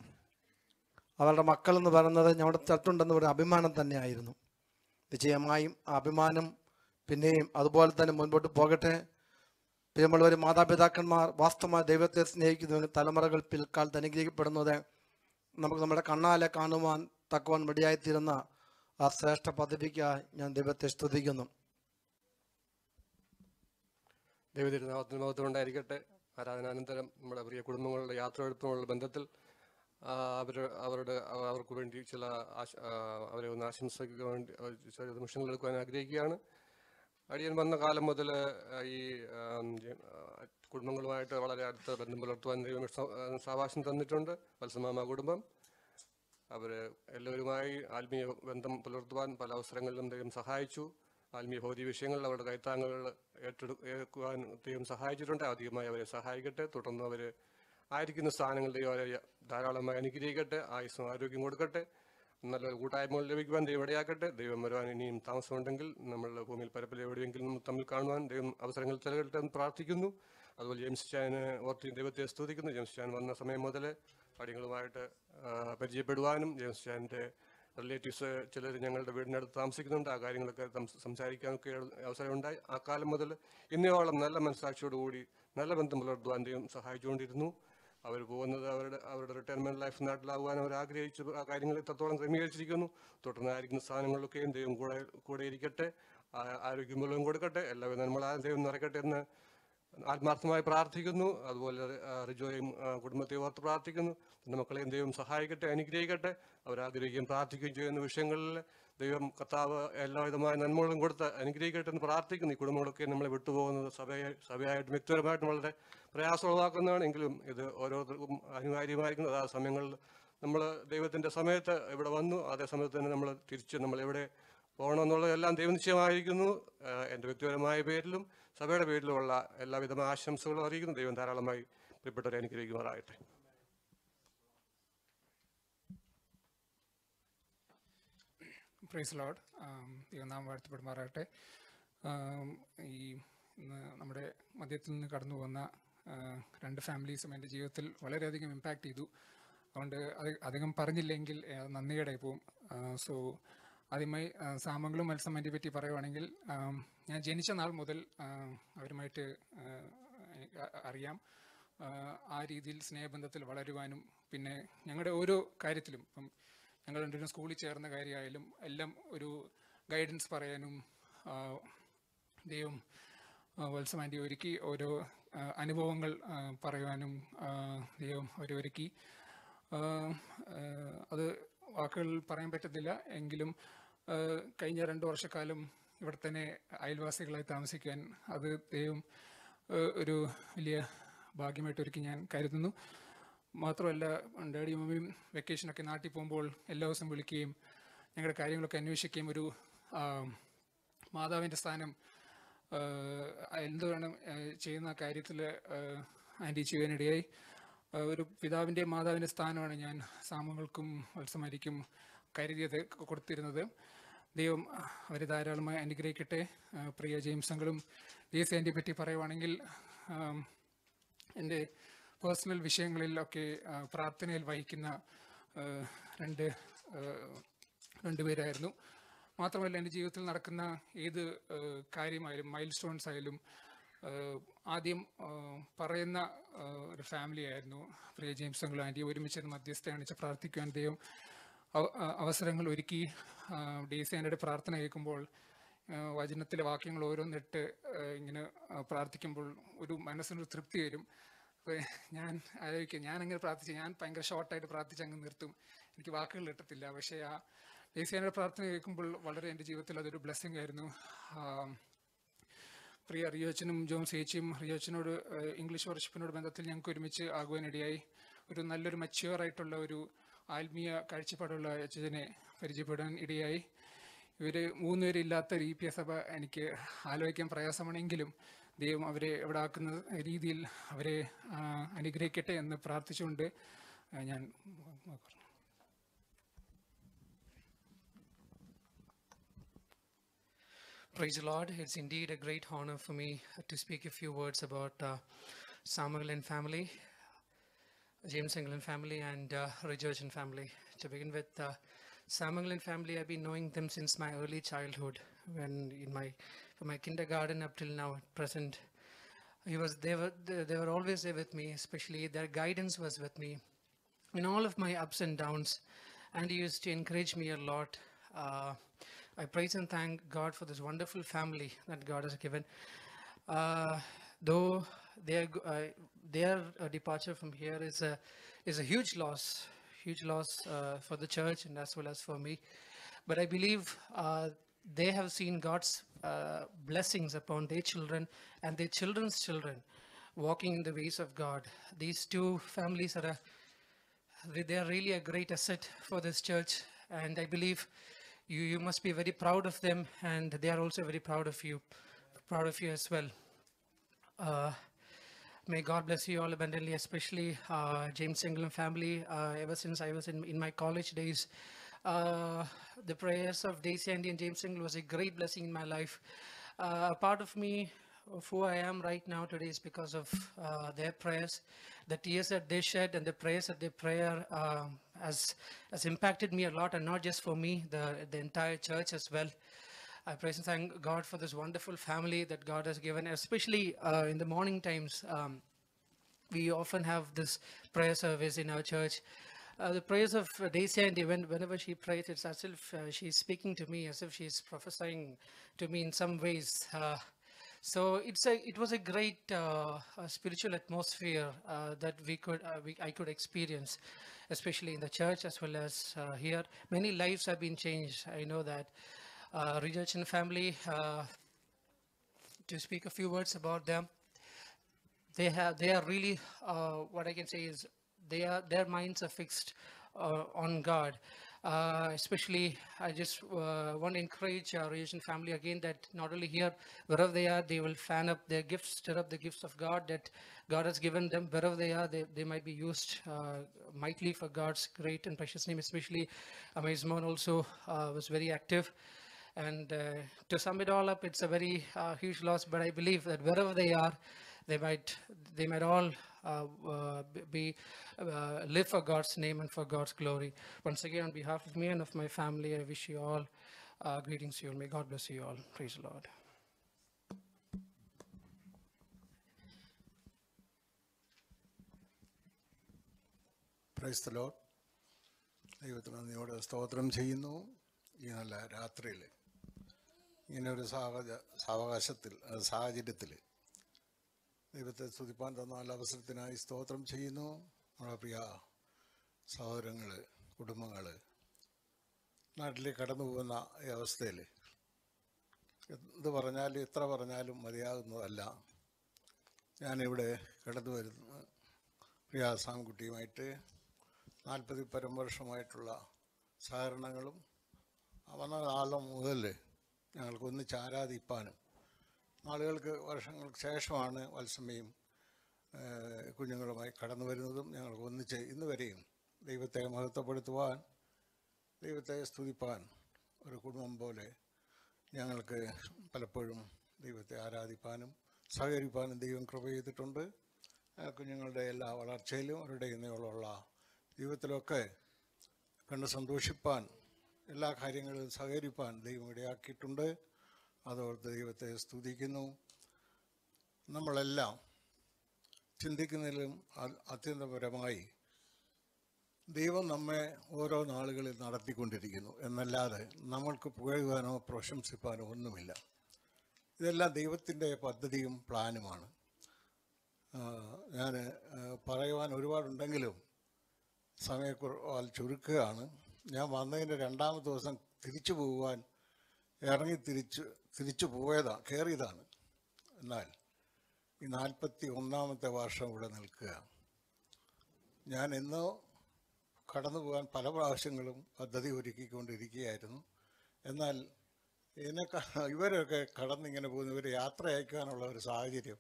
S1: അവരുടെ മക്കളെന്ന് പറയുന്നത് ഞങ്ങളുടെ ചർച്ചുണ്ടെന്ന് പറയുന്ന അഭിമാനം തന്നെയായിരുന്നു. നിശ്ചയമായും ആ അഭിമാനം പിന്നെയും അതുപോലെ തന്നെ മുൻപോട്ട് പോകട്ടെ. പ്രിയമുള്ളവർ, മാതാപിതാക്കന്മാർ വാസ്തവമായ ദൈവത്തെ സ്നേഹിക്കുന്ന തലമുറകൾ പിൽക്കാലത്ത് അനുഗ്രഹിക്കപ്പെടുന്നത് നമുക്ക് നമ്മുടെ കണ്ണാലെ കാണുവാൻ തക്കവാൻ മടിയായിത്തീരുന്ന ആ ശ്രേഷ്ഠ പദവിക്കായി ഞാൻ ദൈവത്തെ സ്തുതിക്കുന്നു.
S14: ദൈവതിരുനാമത്തിന് മഹത്വം ഉണ്ടായിരിക്കട്ടെ. ആരാധനാനന്തരം നമ്മുടെ പ്രിയ കുടുംബങ്ങളുടെ യാത്രയെടുപ്പുമുള്ള ബന്ധത്തിൽ അവർക്ക് വേണ്ടി അവരെ ഒന്ന് ആശംസയ്ക്ക് വേണ്ടി ചെറിയ നിമിഷങ്ങൾ എടുക്കുവാൻ ആഗ്രഹിക്കുകയാണ്. അടിയൻ വന്ന കാലം മുതൽ ഈ കുടുംബങ്ങളുമായിട്ട് വളരെ അടുത്ത ബന്ധം പുലർത്തുവാൻ ദൈവം സാവകാശം തന്നിട്ടുണ്ട്. വത്സമാമ കുടുംബം അവർ എല്ലാവരുമായി ആത്മീയ ബന്ധം പുലർത്തുവാൻ പല അവസരങ്ങളിലും ദൈവം സഹായിച്ചു. ആത്മീയ ഭൗതിക വിഷയങ്ങളിൽ അവരുടെ കൈത്താങ്ങുകൾ ഏറ്റെടുക്കുവാൻ ദൈവം സഹായിച്ചിട്ടുണ്ട്. അധികമായി അവരെ സഹായിക്കട്ടെ. തുടർന്ന് അവർ ആയിരിക്കുന്ന സ്ഥാനങ്ങളിൽ അവരെ ധാരാളമായി അനുഗ്രഹിക്കട്ടെ. ആയുസ്സും ആരോഗ്യം കൊടുക്കട്ടെ. നല്ല കൂട്ടായ്മകൾ ലഭിക്കുവാൻ ദൈവം ഇടയാക്കട്ടെ. ദൈവം വരുവാൻ ഇനിയും താമസമുണ്ടെങ്കിൽ നമ്മൾ ഭൂമിയിൽ പരപ്പിൽ എവിടെയെങ്കിലും തമ്മിൽ കാണുവാൻ ദൈവം അവസരങ്ങൾ നൽകട്ടെ എന്ന് പ്രാർത്ഥിക്കുന്നു. അതുപോലെ ജെയിംസ് ചാനെ ഓർത്ത് ദൈവത്തെ സ്തുതിക്കുന്നു. ജെയിംസ് ചാൻ വന്ന സമയം മുതൽ അടിയങ്ങളുമായിട്ട് പരിചയപ്പെടുവാനും ജെയിംസ് ചാൻ്റെ റിലേറ്റീവ്സ് ചിലർ ഞങ്ങളുടെ വീടിനടുത്ത് താമസിക്കുന്നുണ്ട്. ആ കാര്യങ്ങളൊക്കെ സംസാരിക്കാനൊക്കെ അവസരമുണ്ടായി. ആ കാലം മുതൽ ഇന്നയോളം നല്ല മനസ്സാക്ഷിയോടുകൂടി നല്ല ബന്ധം പുലർത്തുവാൻ ദൈവം സഹായിച്ചുകൊണ്ടിരുന്നു. അവർ പോകുന്നത് അവരുടെ റിട്ടയർമെൻറ്റ് ലൈഫ് നാട്ടിലാകുവാൻ അവർ ആഗ്രഹിച്ച് ആ കാര്യങ്ങൾ ഇത്രത്തോളം ക്രമീകരിച്ചിരിക്കുന്നു. തുടർന്നായിരിക്കുന്ന സ്ഥാനങ്ങളിലൊക്കെയും ദൈവം കൂടെ ഇരിക്കട്ടെ. ആരോഗ്യം മൂലം കൊടുക്കട്ടെ. എല്ലാവരും നമ്മളാ ദൈവം നിറയ്ക്കട്ടെ എന്ന് ആത്മാർത്ഥമായി പ്രാർത്ഥിക്കുന്നു. അതുപോലെ റിജോയും കുടുംബത്തെ ഓർത്ത് പ്രാർത്ഥിക്കുന്നു. എൻ്റെ മക്കളെയും ദൈവം സഹായിക്കട്ടെ, അനുഗ്രഹിക്കട്ടെ. അവരാഗ്രഹിക്കുകയും പ്രാർത്ഥിക്കുകയും ചെയ്യുന്ന വിഷയങ്ങളിൽ ദൈവം കർത്താവ് എല്ലാവിധമായ നന്മകളും കൊടുത്ത് അനുഗ്രഹിക്കട്ടെ എന്ന് പ്രാർത്ഥിക്കുന്നു. ഈ കുടുംബങ്ങളൊക്കെ നമ്മളെ വിട്ടുപോകുന്നത് സഭയായിട്ടും വ്യക്തിപരമായിട്ടും വളരെ പ്രയാസമുള്ളതാക്കുന്നതാണ്. എങ്കിലും ഇത് ഓരോരുത്തർക്കും അനിവാര്യമായിരിക്കുന്നത് ആ സമയങ്ങളിൽ നമ്മൾ ദൈവത്തിൻ്റെ സമയത്ത് ഇവിടെ വന്നു. അതേ സമയത്ത് തന്നെ നമ്മൾ തിരിച്ച് നമ്മളെവിടെ പോകണമെന്നുള്ളതെല്ലാം ദൈവനിശ്ചയമായിരിക്കുന്നു. എൻ്റെ വ്യക്തിപരമായ പേരിലും സഭയുടെ പേരിലുമുള്ള എല്ലാവിധമായ ആശംസകളും അറിയിക്കുന്നു. ദൈവം ധാരാളമായി പ്രിയപ്പെട്ടവരെ അനുഗ്രഹിക്കുമാറാകട്ടെ.
S15: Praise Lord. ദൈവനാമം വാഴ്ത്തപ്പെടുമാറാകട്ടെ. ഈ നമ്മുടെ മധ്യത്തിൽ നിന്ന് കടന്നു പോകുന്ന രണ്ട് ഫാമിലീസും എൻ്റെ ജീവിതത്തിൽ വളരെയധികം ഇമ്പാക്റ്റ് ചെയ്തു. അതുകൊണ്ട് അധികം പറഞ്ഞില്ലെങ്കിൽ നന്ദികേടായി പോവും. സോ ആദ്യമായി സാമങ്ങളും മത്സമ്മേനെ പറ്റി പറയുവാണെങ്കിൽ ഞാൻ ജനിച്ച നാൾ മുതൽ അവരുമായിട്ട് അറിയാം. ആ രീതിയിൽ സ്നേഹബന്ധത്തിൽ വളരുവാനും പിന്നെ ഞങ്ങളുടെ ഓരോ കാര്യത്തിലും ഇപ്പം ഞങ്ങൾ രണ്ടുപേരും സ്കൂളിൽ ചേർന്ന കാര്യമായാലും എല്ലാം ഒരു ഗൈഡൻസ് പറയാനും ദൈവം വത്സമാൻ്റെ ഒരുക്കി ഓരോ അനുഭവങ്ങൾ പറയുവാനും ദൈവം അവരെ ഒരുക്കി. അത് വാക്കുകളിൽ പറയാൻ പറ്റത്തില്ല. എങ്കിലും കഴിഞ്ഞ 2 വർഷക്കാലം ഇവിടെ തന്നെ അയൽവാസികളായി താമസിക്കാൻ അത് ദൈവം ഒരു വലിയ ഭാഗ്യമായിട്ട് ഒരുക്കി ഞാൻ കരുതുന്നു. മാത്രമല്ല, ഡാഡിയും മമ്മിയും വെക്കേഷനൊക്കെ നാട്ടിൽ പോകുമ്പോൾ എല്ലാ ദിവസവും വിളിക്കുകയും ഞങ്ങളുടെ കാര്യങ്ങളൊക്കെ അന്വേഷിക്കുകയും ഒരു മാതാവിൻ്റെ സ്ഥാനം എന്ത് വേണം ചെയ്യുന്ന കാര്യത്തിൽ ആൻറ്റി ചെയ്യാനിടയായി. ഒരു പിതാവിൻ്റെ മാതാവിൻ്റെ സ്ഥാനമാണ് ഞാൻ സാമങ്ങൾക്കും വത്സമാരിക്കും കരുതിയത് കൊടുത്തിരുന്നത്. ദൈവം അവരെ ധാരാളമായി അനുഗ്രഹിക്കട്ടെ. പ്രിയ ജെയിംസങ്ങളും ജെയ്സി ആൻറ്റിയെ പറ്റി പറയുവാണെങ്കിൽ എൻ്റെ പേഴ്സണൽ വിഷയങ്ങളിലൊക്കെ പ്രാർത്ഥനയിൽ വഹിക്കുന്ന രണ്ടുപേരായിരുന്നു. മാത്രമല്ല, എൻ്റെ ജീവിതത്തിൽ നടക്കുന്ന ഏത് കാര്യമായാലും മൈൽ സ്റ്റോൺസ് ആയാലും ആദ്യം പറയുന്ന ഒരു ഫാമിലി ആയിരുന്നു പ്രിയ ജെയിംസങ്ങളും ആൻറ്റി. ഒരുമിച്ച് മധ്യസ്ഥ അണിച്ച് പ്രാർത്ഥിക്കുവാൻ ദൈവം അവസരങ്ങൾ ഒരുക്കി. ഡേസി ആൻറ്റിയുടെ പ്രാർത്ഥന കേൾക്കുമ്പോൾ വചനത്തിലെ വാക്യങ്ങൾ ഓരോന്നിട്ട് ഇങ്ങനെ പ്രാർത്ഥിക്കുമ്പോൾ ഒരു മനസ്സിനൊരു തൃപ്തി വരും. അപ്പോൾ ഞാൻ ആലോചിക്കും, ഞാനങ്ങനെ പ്രാർത്ഥിച്ച് ഞാൻ ഭയങ്കര ഷോർട്ടായിട്ട് പ്രാർത്ഥിച്ച് അങ്ങ് നിർത്തും, എനിക്ക് വാക്കുകൾ കിട്ടത്തില്ല. പക്ഷേ ആ ഡേസി ആൻറ്റിയുടെ പ്രാർത്ഥന കേൾക്കുമ്പോൾ വളരെ എൻ്റെ ജീവിതത്തിൽ അതൊരു ബ്ലെസ്സിങ് ആയിരുന്നു. പ്രിയ റിയോച്ചനും ജോം ചേച്ചിയും റിയോച്ചനോട് ഇംഗ്ലീഷ് വർഷിപ്പിനോട് ബന്ധത്തിൽ ഞങ്ങൾക്ക് ഒരുമിച്ച് ആകുവാനിടയായി. ഒരു നല്ലൊരു മച്യൂറായിട്ടുള്ള ഒരു ആത്മീയ കാഴ്ചപ്പാടുള്ള അച്ഛനെ പരിചയപ്പെടാൻ ഇടയായി. ഇവർ 3 പേരില്ലാത്ത ഒരു EPS സഭ എനിക്ക് ആലോചിക്കാൻ പ്രയാസമാണെങ്കിലും ദൈവം അവരെ എവിടെ ആക്കുന്ന രീതിയിൽ അവരെ അനുഗ്രഹിക്കട്ടെ എന്ന് പ്രാർത്ഥിച്ചുകൊണ്ട് ഞാൻ
S16: Praise the Lord. It's indeed a great honor for me to speak a few words about Samangalan family, James England family, and Rejoicin family. To begin with, Samangalan family, I've been knowing them since my early childhood. When from my kindergarten up till now, at present, they were always there with me. Especially their guidance was with me in all of my ups and downs, and he used to encourage me a lot. I praise and thank God for this wonderful family that God has given. Though their departure from here is a huge loss for the church and as well as for me. But I believe they have seen God's blessings upon their children and their children's children walking in the ways of God. These two families they are really a great asset for this church, and I believe you must be very proud of them, and they are also very proud of you as well. May God bless you all abundantly, especially James England family. Ever since I was in my college days, the prayers of Daisy Andy and James England was a great blessing in my life. A part of me, of who I am right now today, is because of their prayers. The tears that they shed and the prayers that they pray has impacted me a lot, and not just for me, the entire church as well. I praise and thank God for this wonderful family that God has given, especially in the morning times. We often have this prayer service in our church. The prayers of Daisy Andy, whenever she prays, it's as if she's speaking to me, as if she's prophesying to me in some ways. So it was a great spiritual atmosphere that I could experience, especially in the church as well as here. Many lives have been changed. I know that. Rejoicin family, to speak a few words about them, they are really what I can say is their minds are fixed on God. Especially, I just want to encourage our Rejoicin family again that not only here, wherever they are, they will fan up their gifts, stir up the gifts of God that God has given them. Wherever they are, they might be used mightily for God's great and precious name. Especially, Amazemon also was very active. And to sum it all up, it's a very huge loss, but I believe that wherever they are, they might all live for God's name and for God's glory. Once again, on behalf of me and of my family, I wish you all greetings to you all. May God bless you all. Praise the Lord.
S17: Price the Lord. ദൈവത്തിന് നന്ദിയോടെ സ്തോത്രം ചെയ്യുന്നു. ഈ നല്ല രാത്രിയിൽ ഇങ്ങനൊരു സാഹചര്യത്തിൽ ദൈവത്തെ സ്തുതിപ്പാൻ തന്ന നല്ല അവസരത്തിനായി സ്തോത്രം ചെയ്യുന്നു. നമ്മുടെ പ്രിയ സഹോദരങ്ങൾ, കുടുംബങ്ങൾ നാട്ടിലേക്ക് കടന്നു പോകുന്ന ഈ അവസ്ഥയിൽ എന്ത് പറഞ്ഞാലും എത്ര പറഞ്ഞാലും മതിയാകുന്നതല്ല. ഞാനിവിടെ കടന്നു വരുന്ന പ്രിയ സാംകുട്ടിയുമായിട്ട് 40 പരം വർഷമായിട്ടുള്ള സഹകരണങ്ങളും വന്ന കാലം മുതൽ ഞങ്ങൾക്ക് ഒന്നിച്ച് ആരാധിപ്പാനും നാളുകൾക്ക് വർഷങ്ങൾക്ക് ശേഷമാണ് വത്സമയും കുഞ്ഞുങ്ങളുമായി കടന്നു വരുന്നതും ഞങ്ങൾക്ക് ഒന്നിച്ച് ഇന്ന് വരെയും ദൈവത്തെ മഹത്വപ്പെടുത്തുവാൻ, ദൈവത്തെ സ്തുതിപ്പാൻ ഒരു കുടുംബം പോലെ ഞങ്ങൾക്ക് പലപ്പോഴും ദൈവത്തെ ആരാധിപ്പാനും സഹകരിപ്പാനും ദൈവം കൃപ ചെയ്തിട്ടുണ്ട്. കുഞ്ഞുങ്ങളുടെ എല്ലാ വളർച്ചയിലും അവരുടെ ഇന്നയോളമുള്ള ജീവിതത്തിലൊക്കെ കണ്ട് സന്തോഷിപ്പാൻ, എല്ലാ കാര്യങ്ങളിലും സഹകരിപ്പാൻ ദൈവം ഇടയാക്കിയിട്ടുണ്ട്. അതോർത്ത് ദൈവത്തെ സ്തുതിക്കുന്നു. നമ്മളെല്ലാം ചിന്തിക്കുന്നതിലും അത്യന്തപരമായി ദൈവം നമ്മെ ഓരോ നാളുകളിൽ നടത്തിക്കൊണ്ടിരിക്കുന്നു എന്നല്ലാതെ നമ്മൾക്ക് പുകഴുവാനോ പ്രശംസിപ്പാനോ ഒന്നുമില്ല. ഇതെല്ലാം ദൈവത്തിൻ്റെ പദ്ധതിയും പ്ലാനുമാണ്. ഞാൻ പറയുവാൻ ഒരുപാടുണ്ടെങ്കിലും സമയക്കുറവാൽ ചുരുക്കുകയാണ്. ഞാൻ വന്നതിൻ്റെ 2ാമത്തെ ദിവസം തിരിച്ചു പോകുവാൻ ഇറങ്ങി തിരിച്ചു കയറിയതാണ്. എന്നാൽ ഈ 41ാമത്തെ വർഷം ഇവിടെ നിൽക്കുക. ഞാൻ എന്നോ കടന്നു പോകാൻ പല പ്രാവശ്യങ്ങളും പദ്ധതി ഒരുക്കിക്കൊണ്ടിരിക്കുകയായിരുന്നു. എന്നാൽ ഇവരൊക്കെ കടന്നിങ്ങനെ പോകുന്ന ഇവർ യാത്ര അയക്കാനുള്ള ഒരു സാഹചര്യം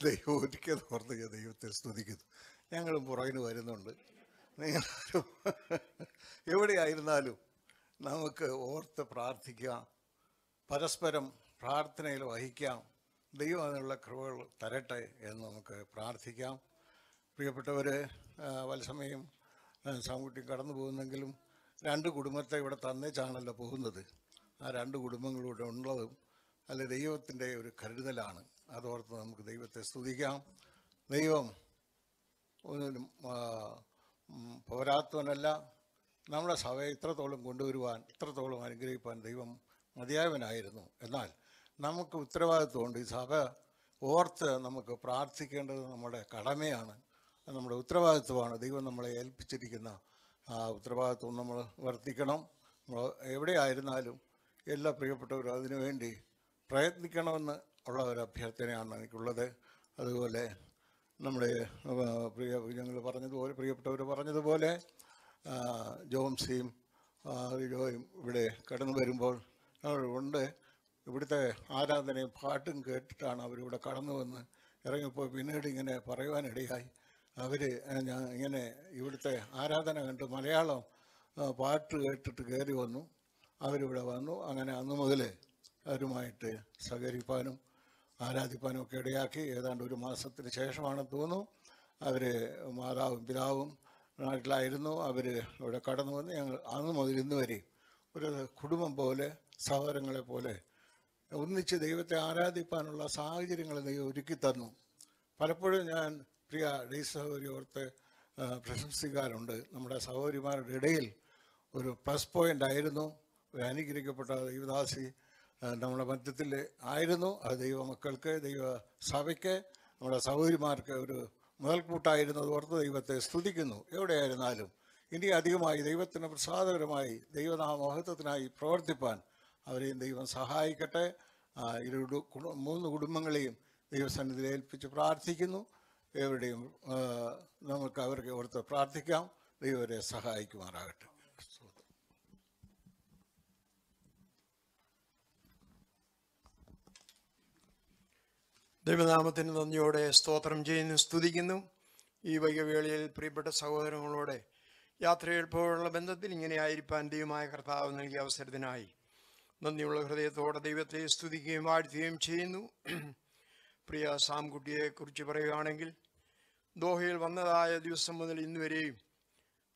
S17: ദൈവം ഒരുക്കിയത് ഓർത്ത് ഞാൻ ദൈവത്തെ സ്തുതിക്കുന്നു. ഞങ്ങളും പുറകിന് വരുന്നുണ്ട്. നിങ്ങളാരും എവിടെയായിരുന്നാലും നമുക്ക് ഓർത്ത് പ്രാർത്ഥിക്കാം, പരസ്പരം പ്രാർത്ഥനയിൽ വഹിക്കാം. ദൈവം അതിനുള്ള കൃപകൾ തരട്ടെ എന്ന് നമുക്ക് പ്രാർത്ഥിക്കാം. പ്രിയപ്പെട്ടവർ, വത്സമയും സാംകുട്ടിയും കടന്നു പോകുന്നെങ്കിലും 2 കുടുംബത്തെ ഇവിടെ തന്നേച്ചാണല്ലോ പോകുന്നത്. ആ 2 കുടുംബങ്ങളിലൂടെ ഉള്ളതും അല്ല ദൈവത്തിൻ്റെ ഒരു കരുതലാണ്. അതോർത്ത് നമുക്ക് ദൈവത്തെ സ്തുതിക്കാം. ദൈവം ഒന്നിനും പോരാത്തവനല്ല. നമ്മുടെ സഭയെ ഇത്രത്തോളം കൊണ്ടുവരുവാൻ, ഇത്രത്തോളം അനുഗ്രഹിപ്പാൻ ദൈവം മതിയായവനായിരുന്നു. എന്നാൽ നമുക്ക് ഉത്തരവാദിത്വമുണ്ട്. ഈ സഭ ഓർത്ത് നമുക്ക് പ്രാർത്ഥിക്കേണ്ടത് നമ്മുടെ കടമയാണ്, നമ്മുടെ ഉത്തരവാദിത്വമാണ്. ദൈവം നമ്മളെ ഏൽപ്പിച്ചിരിക്കുന്ന ആ ഉത്തരവാദിത്വം നമ്മൾ വർത്തിക്കണം. നമ്മൾ എവിടെയായിരുന്നാലും എല്ലാ പ്രിയപ്പെട്ടവരും അതിനുവേണ്ടി പ്രയത്നിക്കണമെന്ന് ഉള്ള ഒരു അഭ്യർത്ഥനയാണ് എനിക്കുള്ളത്. അതുപോലെ നമ്മുടെ ഞങ്ങൾ പറഞ്ഞതുപോലെ, പ്രിയപ്പെട്ടവർ പറഞ്ഞതുപോലെ ജോംസിയും ജോയും ഇവിടെ കടന്നു വരുമ്പോൾ ഉണ്ട്. ഇവിടുത്തെ ആരാധനയും പാട്ടും കേട്ടിട്ടാണ് അവരിവിടെ കടന്നു വന്ന് ഇറങ്ങിപ്പോൾ പിന്നീട് ഇങ്ങനെ പറയുവാനിടയായി. അവർ ഇങ്ങനെ ഇവിടുത്തെ ആരാധന കണ്ട് മലയാളം പാട്ട് കേട്ടിട്ട് കയറി വന്നു. അവരിവിടെ വന്നു. അങ്ങനെ അന്ന് മുതൽ അവരുമായിട്ട് സഹകരിപ്പാനും ആരാധിപ്പാനും ഒക്കെ ഇടയാക്കി. ഏതാണ്ട് 1 മാസത്തിന് ശേഷമാണെന്ന് തോന്നുന്നു അവർ മാതാവും പിതാവും നാട്ടിലായിരുന്നു. അവർ ഇവിടെ കടന്നു വന്ന് ഞങ്ങൾ അന്ന് മുതൽ ഇന്ന് വരെ ഒരു കുടുംബം പോലെ, സഹോദരങ്ങളെ പോലെ ഒന്നിച്ച് ദൈവത്തെ ആരാധിപ്പാനുള്ള സാഹചര്യങ്ങൾ ദൈവം ഒരുക്കി തന്നു. പലപ്പോഴും ഞാൻ പ്രിയ ഡേയ്സ് സഹോദരി ഓർത്ത് പ്രശംസിക്കാറുണ്ട്. നമ്മുടെ സഹോദരിമാരുടെ ഇടയിൽ ഒരു പ്ലസ് പോയിൻ്റ് ആയിരുന്നു. ഒരു അനുഗ്രഹിക്കപ്പെട്ട ദൈവദാസി നമ്മുടെ മധ്യത്തിൽ ആയിരുന്നു. അത് ദൈവമക്കൾക്ക്, ദൈവസഭയ്ക്ക്, നമ്മുടെ സഹോദരിമാർക്ക് ഒരു മുതൽക്കൂട്ടായിരുന്നത് ഓർത്ത് ദൈവത്തെ സ്തുതിക്കുന്നു. എവിടെയായിരുന്നാലും ഇനി അധികമായി ദൈവത്തിന് പ്രസാദകരമായി ദൈവനാമമഹത്വത്തിനായി പ്രവർത്തിപ്പാൻ അവരെയും ദൈവം സഹായിക്കട്ടെ. 3 കുടുംബങ്ങളെയും ദൈവസന്നിധിയിൽ ഏൽപ്പിച്ച് പ്രാർത്ഥിക്കുന്നു. എവിടെയും നമുക്ക് അവർക്ക് ഓർത്ത് പ്രാർത്ഥിക്കാം. ദൈവം അവരെ സഹായിക്കുമാറാകട്ടെ.
S18: ദൈവനാമത്തിന് നന്ദിയോടെ സ്തോത്രം ചെയ്യുന്നു, സ്തുതിക്കുന്നു. ഈ വൈകവേളയിൽ പ്രിയപ്പെട്ട സഹോദരങ്ങളോടെ യാത്രയെടുപ്പോഴുള്ള ബന്ധത്തിൽ ഇങ്ങനെ ആയിരിക്കാൻ ദൈവമായ കർത്താവ് നൽകിയ അവസരത്തിനായി നന്ദിയുള്ള ഹൃദയത്തോടെ ദൈവത്തെ സ്തുതിക്കുകയും വാഴ്ത്തുകയും ചെയ്യുന്നു. പ്രിയ സാംകുട്ടിയെക്കുറിച്ച് പറയുകയാണെങ്കിൽ ദോഹയിൽ വന്നതായ ദിവസം മുതൽ ഇന്നുവരെയും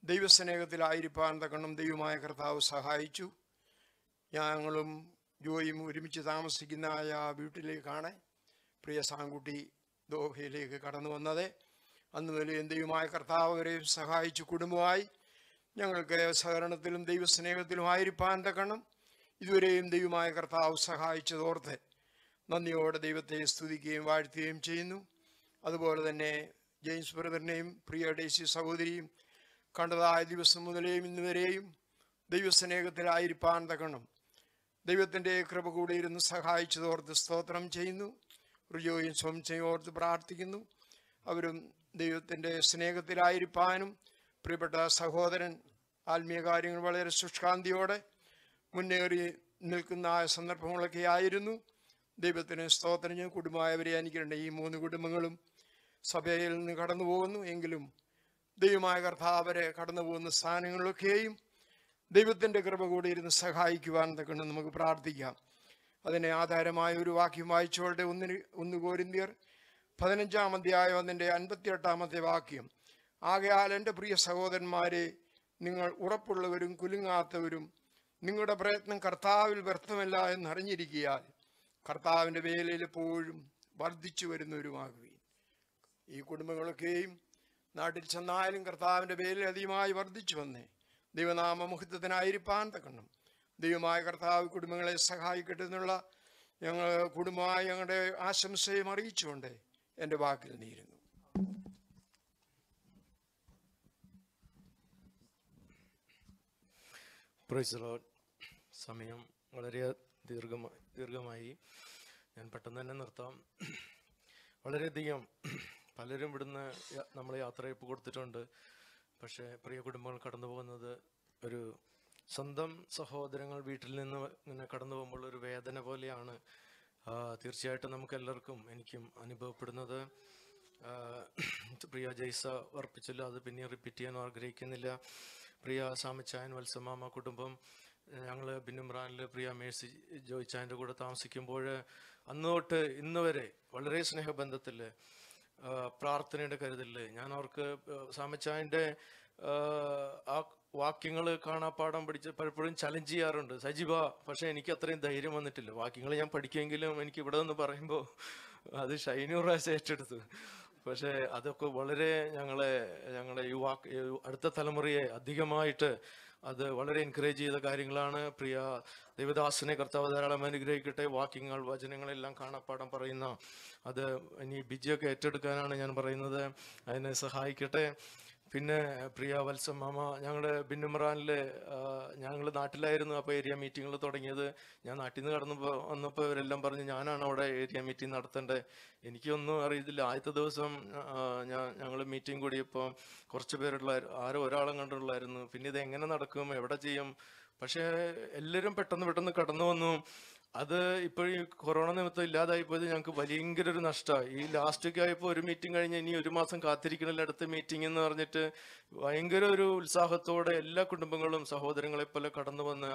S18: ദൈവസ്നേഹത്തിലായിരിക്കാൻ തക്കണം ദൈവമായ കർത്താവ് സഹായിച്ചു. ഞങ്ങളും ജോയും ഒരുമിച്ച് താമസിക്കുന്ന ആ വീട്ടിലേക്കാണ് പ്രിയ സാംകുട്ടി ദോഹയിലേക്ക് കടന്നു വന്നത്. അന്ന് മുതൽ ദൈവമായ കർത്താവ് അവരെയും സഹായിച്ചു. കുടുംബമായി ഞങ്ങൾക്ക് സഹകരണത്തിലും ദൈവസ്നേഹത്തിലും ആയിരിക്കാൻ തക്കണം ഇതുവരെയും ദൈവമായ കർത്താവ് സഹായിച്ചതോർത്ത് നന്ദിയോടെ ദൈവത്തെ സ്തുതിക്കുകയും വാഴ്ത്തുകയും ചെയ്യുന്നു. അതുപോലെ തന്നെ ജെയിംസ് ബ്രദറിനെയും പ്രിയ ഡേസി സഹോദരിയും കണ്ടതായ ദിവസം മുതലേയും ഇന്നുവരെയും ദൈവസ്നേഹത്തിലായിരിക്കാൻ തക്കണം ദൈവത്തിൻ്റെ കൃപ കൂടി ഇരുന്ന് സഹായിച്ചതോർത്ത് സ്തോത്രം ചെയ്യുന്നു. റുജോയും സ്വംശയും ഓർത്ത് പ്രാർത്ഥിക്കുന്നു. അവരും ദൈവത്തിൻ്റെ സ്നേഹത്തിലായിരിക്കാനും പ്രിയപ്പെട്ട സഹോദരൻ ആത്മീയ കാര്യങ്ങൾ വളരെ ശുഷ്കാന്തിയോടെ മുന്നേറി നിൽക്കുന്ന സന്ദർഭങ്ങളൊക്കെ ആയിരുന്നു. ദൈവത്തിന് സ്തോത്രം. കുടുംബമായവരെ അനുഗ്രഹിക്കേണ്ട ഈ 3 കുടുംബങ്ങളും സഭയിൽ നിന്ന് കടന്നു പോകുന്നു. എങ്കിലും ദൈവമായ കർത്താവരെ കടന്നു പോകുന്ന സ്ഥാനങ്ങളിലൊക്കെയും ദൈവത്തിൻ്റെ കൃപ കൂടി ഇരുന്ന് സഹായിക്കുവാൻ തക്കണം നമുക്ക് പ്രാർത്ഥിക്കാം. അതിനെ ആധാരമായ ഒരു വാക്യം വായിച്ചോളുടെ 1 കൊരിന്ത്യർ 15-ാം അധ്യായം അതിൻ്റെ 58-ാമത്തെ വാക്യം. ആകയാൽ എൻ്റെ പ്രിയ സഹോദരന്മാരെ, നിങ്ങൾ ഉറപ്പുള്ളവരും കുലുങ്ങാത്തവരും നിങ്ങളുടെ പ്രയത്നം കർത്താവിൽ വ്യർത്ഥമല്ല എന്നറിഞ്ഞിരിക്കുകയാൽ കർത്താവിൻ്റെ വേലയിൽ എപ്പോഴും വർദ്ധിച്ചു വരുന്നവരുമാകുകയും. ഈ കുടുംബങ്ങളൊക്കെയും നാട്ടിൽ ചെന്നാലും കർത്താവിൻ്റെ വേലയിൽ അധികമായി വർദ്ധിച്ചു വന്നേ ദൈവനാമ മുഹൂർത്തത്തിനായിരിക്കാൻ തക്കണം ദൈവമായ കർത്താവ് കുടുംബങ്ങളെ സഹായിക്കട്ടെ എന്നുള്ള കുടുംബമായി ഞങ്ങളുടെ ആശംസയും അറിയിച്ചുകൊണ്ട് എൻ്റെ വാക്കിൽ നീരുന്നു.
S19: Price the Lord. സമയം വളരെ ദീർഘമായി ഞാൻ പെട്ടെന്ന് തന്നെ നിർത്താം. വളരെയധികം പലരും ഇവിടുന്ന് നമ്മൾ യാത്രയപ്പ് കൊടുത്തിട്ടുണ്ട്. പക്ഷേ പ്രിയ കുടുംബങ്ങൾ കടന്നു പോകുന്നത് ഒരു സ്വന്തം സഹോദരങ്ങൾ വീട്ടിൽ നിന്ന് ഇങ്ങനെ കടന്നു പോകുമ്പോൾ ഒരു വേദന പോലെയാണ്. തീർച്ചയായിട്ടും നമുക്ക് എല്ലാവർക്കും എനിക്കും അനുഭവപ്പെടുന്നത്. പ്രിയ ജയ്സ വർപ്പിച്ചല്ലോ, അത് പിന്നെ റിപ്പീറ്റ് ചെയ്യാൻ ആഗ്രഹിക്കുന്നില്ല. പ്രിയ സാമിച്ചായൻ വത്സമാമ കുടുംബം, ഞങ്ങൾ ബിന്നുമ്രാനിൽ പ്രിയ മേഴ്സി ജോയിച്ചായൻ്റെ കൂടെ താമസിക്കുമ്പോൾ അന്ന് തൊട്ട് ഇന്ന് വരെ വളരെ സ്നേഹബന്ധത്തിൽ പ്രാർത്ഥനയുടെ കരുതലിൽ ഞാൻ അവർക്ക് സാമിച്ചായൻ്റെ ആ വാക്യങ്ങൾ കാണാപ്പാടം പഠിച്ച് പലപ്പോഴും ചലഞ്ച് ചെയ്യാറുണ്ട്. സജീവ, പക്ഷെ എനിക്ക് അത്രയും ധൈര്യം വന്നിട്ടില്ല. വാക്യങ്ങൾ ഞാൻ പഠിക്കുമെങ്കിലും എനിക്ക് ഇവിടെ നിന്ന് പറയുമ്പോൾ അത് ഷൈനൂറാശ് ഏറ്റെടുത്തു. പക്ഷേ അതൊക്കെ വളരെ ഞങ്ങളെ അടുത്ത തലമുറയെ അധികമായിട്ട് അത് വളരെ എൻകറേജ് ചെയ്ത കാര്യങ്ങളാണ്. പ്രിയ ദേവദാസനെ കർത്താവ് ധാരാളം അനുഗ്രഹിക്കട്ടെ. വാക്യങ്ങൾ വചനങ്ങളെല്ലാം കാണാപ്പാടം പറയുന്ന അത് ഇനി ബിജിയൊക്കെ ഏറ്റെടുക്കാനാണ് ഞാൻ പറയുന്നത്. അതിനെ സഹായിക്കട്ടെ. പിന്നെ പ്രിയ വത്സമാമ, ഞങ്ങളുടെ ബിന്നുമ്രാനിൽ ഞങ്ങൾ നാട്ടിലായിരുന്നു. അപ്പോൾ ഏരിയ മീറ്റിങ്ങുകൾ തുടങ്ങിയത്. ഞാൻ നാട്ടിൽ നിന്ന് കടന്നു വന്നപ്പോൾ ഇവരെല്ലാം പറഞ്ഞ് ഞാനാണ് അവിടെ ഏരിയ മീറ്റിംഗ് നടത്തേണ്ടത്. എനിക്കൊന്നും അറിയത്തില്ല. ആദ്യത്തെ ദിവസം ഞങ്ങൾ മീറ്റിംഗ് കൂടിയപ്പോൾ കുറച്ച് പേരുള്ളായിരുന്നു, ഒരാളും കണ്ടുള്ളായിരുന്നു. പിന്നെ ഇത് എങ്ങനെ നടക്കും, എവിടെ ചെയ്യും? പക്ഷേ എല്ലാവരും പെട്ടെന്ന് കടന്നു വന്നു. അത് ഇപ്പോഴും ഈ കൊറോണ നിമിത്തം ഇല്ലാതായിപ്പോയത് ഞങ്ങൾക്ക് ഭയങ്കര ഒരു നഷ്ടമായി. ഈ ലാസ്റ്റൊക്കെ ആയപ്പോൾ ഒരു മീറ്റിംഗ് കഴിഞ്ഞ് ഇനി 1 മാസം കാത്തിരിക്കണമല്ലോ അടുത്ത മീറ്റിംഗ് എന്ന് പറഞ്ഞിട്ട് ഭയങ്കര ഒരു ഉത്സാഹത്തോടെ എല്ലാ കുടുംബങ്ങളും സഹോദരങ്ങളെ പോലെ കടന്നു വന്ന്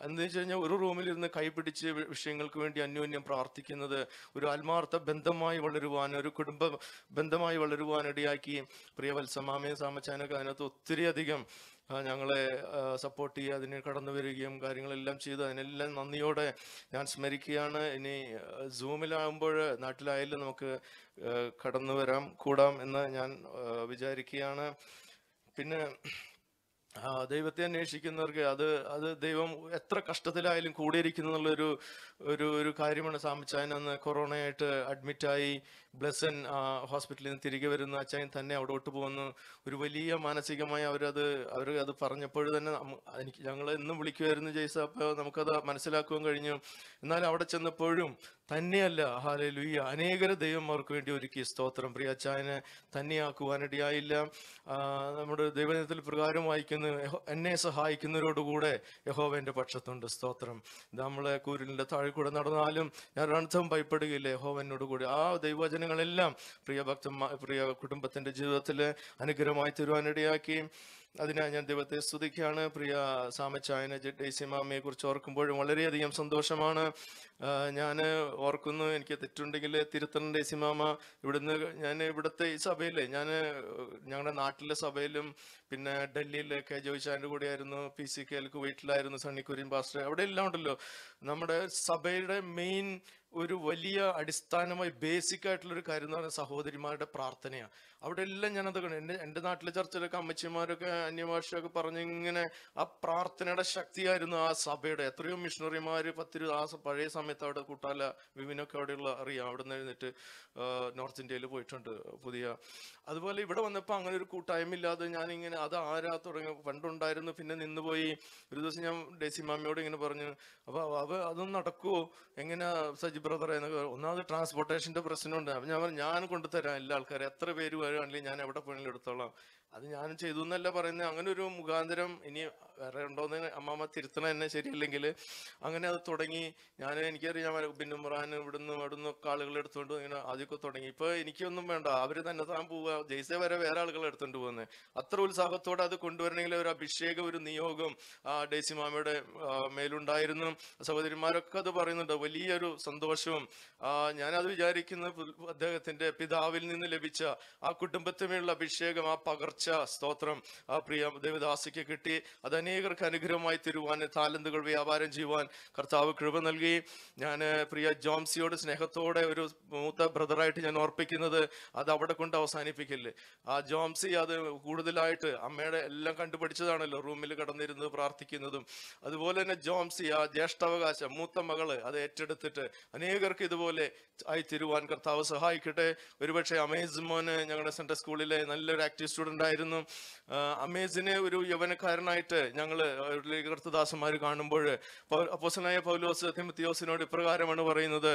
S19: എന്താ വെച്ച് കഴിഞ്ഞാൽ ഒരു റൂമിലിരുന്ന് കൈപിടിച്ച് വിഷയങ്ങൾക്ക് വേണ്ടി അന്യോന്യം പ്രാർത്ഥിക്കുന്നത് ഒരു ആത്മാർത്ഥ ബന്ധമായി വളരുവാൻ, ഒരു കുടുംബ ബന്ധമായി വളരുവാൻ ഇടയാക്കി. പ്രിയ വത്സമാമയും സാമച്ചാനൊക്കെ അതിനകത്ത് ഒത്തിരി അധികം ഞങ്ങളെ സപ്പോർട്ട് ചെയ്യുക, അതിന് കടന്നു വരികയും കാര്യങ്ങളെല്ലാം ചെയ്തു. അതിനെല്ലാം നന്ദിയോടെ ഞാൻ സ്മരിക്കുകയാണ്. ഇനി സൂമിലാകുമ്പോൾ നാട്ടിലായാലും നമുക്ക് കടന്നു കൂടാം എന്ന് ഞാൻ വിചാരിക്കുകയാണ്. പിന്നെ ദൈവത്തെ അന്വേഷിക്കുന്നവർക്ക് അത് ദൈവം എത്ര കഷ്ടത്തിലായാലും കൂടിയിരിക്കുന്നു എന്നുള്ളൊരു ഒരു കാര്യമാണ്. സാമിച്ചായൻ അന്ന് കൊറോണയായിട്ട് അഡ്മിറ്റായി ബ്ലെസൻ ഹോസ്പിറ്റലിൽ നിന്ന് തിരികെ വരുന്ന അച്ചായൻ തന്നെ അവിടോട്ട് പോകുന്നു. ഒരു വലിയ മാനസികമായി അവർ അത് പറഞ്ഞപ്പോൾ തന്നെ ഞങ്ങൾ എന്നും വിളിക്കുമായിരുന്നു ജയ്സ. അപ്പോൾ നമുക്കത് മനസ്സിലാക്കുവാൻ കഴിഞ്ഞു. എന്നാൽ അവിടെ ചെന്നപ്പോഴും തന്നെയല്ല, ഹല്ലേലൂയ, അനേകര ദൈവന്മാർക്ക് വേണ്ടി ഒരുക്കി. സ്തോത്രം. പ്രിയ അച്ചായനെ തന്നെയാക്കുവാനിടയായില്ല. നമ്മുടെ ദൈവത്തിൽ പ്രകാരം വായിക്കുന്നു, എന്നെ സഹായിക്കുന്നവരോടുകൂടെ യഹോവ എൻ്റെ പക്ഷത്തുണ്ട്. സ്തോത്രം. നമ്മളെ കൂരിലിൻ്റെ താഴെ കൂടെ നടന്നാലും ഞാൻ ഒരർത്ഥം ഭയപ്പെടുകയില്ല, യഹോവ എന്നോട് കൂടി. ആ ദൈവവചനങ്ങളെല്ലാം പ്രിയ കുടുംബത്തിൻ്റെ ജീവിതത്തിൽ അനുഗ്രഹമായി തരുവാനിടയാക്കി. അതിനായി ഞാൻ ദൈവത്തെ സ്തുതിക്കുകയാണ്. പ്രിയ സാമച്ചായനെ ഡേസി മാമയെ കുറിച്ച് ഓർക്കുമ്പോഴും വളരെയധികം സന്തോഷമാണ്. ഞാൻ ഓർക്കുന്നു, എനിക്ക് തെറ്റുണ്ടെങ്കിൽ തിരുത്തണം ഡേസി മാമ. ഞാൻ ഇവിടുത്തെ ഈ സഭയിൽ ഞങ്ങളുടെ നാട്ടിലെ സഭയിലും പിന്നെ ഡൽഹിയിലൊക്കെ ജോയിച്ചാൻ്റെ കൂടെയായിരുന്നു, PCK കുവൈറ്റിലായിരുന്നു, സണ്ണി കുര്യൻ പാസ്റ്റർ, അവിടെ എല്ലാം ഉണ്ടല്ലോ. നമ്മുടെ സഭയുടെ മെയിൻ ഒരു വലിയ അടിസ്ഥാനമായി ബേസിക് ആയിട്ടുള്ളൊരു കാര്യം എന്ന് പറയുന്നത് സഹോദരിമാരുടെ പ്രാർത്ഥനയാണ്. അവിടെ എല്ലാം ഞാനത് കണ്ടു. എൻ്റെ നാട്ടിലെ ചർച്ചിലൊക്കെ അമ്മച്ചിമാരൊക്കെ അന്യഭാഷയൊക്കെ പറഞ്ഞ് ഇങ്ങനെ ആ പ്രാർത്ഥനയുടെ ശക്തിയായിരുന്നു ആ സഭയുടെ. എത്രയോ മിഷണറിമാർ പഴയ സമയത്ത് അവിടെ കൂട്ടാല വിവിനൊക്കെ അവിടെയുള്ള അറിയാം, അവിടെ നിന്ന് എഴുന്നിട്ട് നോർത്ത് ഇന്ത്യയിൽ പോയിട്ടുണ്ട് പുതിയ. അതുപോലെ ഇവിടെ വന്നപ്പോൾ അങ്ങനെ ഒരു കൂട്ടായ്മ ഇല്ലാതെ ഞാനിങ്ങനെ അത് ആരാ തുടങ്ങി പണ്ടുണ്ടായിരുന്നു, പിന്നെ നിന്നുപോയി. ഒരു ദിവസം ഞാൻ ഡേസി മാമിയോട് ഇങ്ങനെ പറഞ്ഞു, അപ്പോൾ അതൊന്നും നടക്കുമോ എങ്ങനെയാ സജി ബ്രദറെ എന്നൊക്കെ. ഒന്നാമത് ട്രാൻസ്പോർട്ടേഷൻ്റെ പ്രശ്നമുണ്ട്. അപ്പം ഞാൻ പറഞ്ഞു ഞാൻ കൊണ്ടുതരാം എല്ലാ ആൾക്കാരും, എത്ര പേര് വരുവാണെങ്കിൽ ഞാൻ എവിടെ പോയാലും എടുത്തോളാം. അത് ഞാൻ ചെയ്തു എന്നല്ല പറയുന്നത്. അങ്ങനെ ഒരു മുഖാന്തരം ഇനി വേറെ ഉണ്ടോയെന്ന് അമ്മാമ്മ തിരുത്തണം എന്നെ ശരിയല്ലെങ്കിൽ. അങ്ങനെ അത് തുടങ്ങി. എനിക്കറിയാം ബിന്നുമ്രാൻ ഇവിടുന്ന് അവിടുന്നൊക്കെ ആളുകൾ എടുത്തുകൊണ്ട് ഇങ്ങനെ ആദ്യമൊക്കെ തുടങ്ങി. ഇപ്പോൾ എനിക്കൊന്നും വേണ്ട, അവർ തന്നെ താൻ പോവുക, ജയ്സെ വരെ വേറെ ആളുകൾ എടുത്തുകൊണ്ട് പോകുന്നത്. അത്ര ഉത്സാഹത്തോടെ അത് കൊണ്ടുവരണമെങ്കിൽ ഒരു അഭിഷേകം, ഒരു നിയോഗം ഡേസി മാമയുടെ മേലുണ്ടായിരുന്നു. സഹോദരിമാരൊക്കെ അത് പറയുന്നുണ്ട്. വലിയൊരു സന്തോഷവും ഞാനത് വിചാരിക്കുന്നത് അദ്ദേഹത്തിന്റെ പിതാവിൽ നിന്ന് ലഭിച്ച ആ കുടുംബത്തിനുള്ള അഭിഷേകം, ആ പകർച്ച, സ്തോത്രം ആ പ്രിയ ദേവദാസിക്ക് കിട്ടി. അത് അനേകർക്ക് അനുഗ്രഹമായി തരുവാൻ, താലന്തുകൾ വ്യാപാരം ചെയ്യുവാൻ കർത്താവ് കൃപ നൽകി. ഞാൻ പ്രിയ ജോംസിയോട് സ്നേഹത്തോടെ ഒരു മൂത്ത ബ്രദറായിട്ട് ഞാൻ ഓർപ്പിക്കുന്നത്, അത് അവിടെ കൊണ്ട് അവസാനിപ്പിക്കില്ലേ. ആ ജോംസി അത് കൂടുതലായിട്ട് അമ്മയുടെ എല്ലാം കണ്ടുപിടിച്ചതാണല്ലോ, റൂമിൽ കടന്നിരുന്നത് പ്രാർത്ഥിക്കുന്നതും. അതുപോലെ തന്നെ ജോംസി ആ ജ്യേഷ്ഠാവകാശം മൂത്ത മകള് അത് ഏറ്റെടുത്തിട്ട് അനേകർക്ക് ഇതുപോലെ ആയി തരുവാൻ കർത്താവ് സഹായിക്കട്ടെ. ഒരുപക്ഷെ അമേസ് മോന് ഞങ്ങളുടെ സെൻട്രൽ സ്കൂളിലെ നല്ലൊരു ആക്റ്റീവ് സ്റ്റുഡൻ്റ് ആയിരുന്നു. അമേസിനെ ഒരു യൗവനക്കാരനായിട്ട് ഞങ്ങൾ കർത്തദാസന്മാർ കാണുമ്പോൾ അപ്പോസ്തലനായ പൗലോസ് തിമോത്തിയോസിനോട് ഇപ്രകാരമാണ് പറയുന്നത്,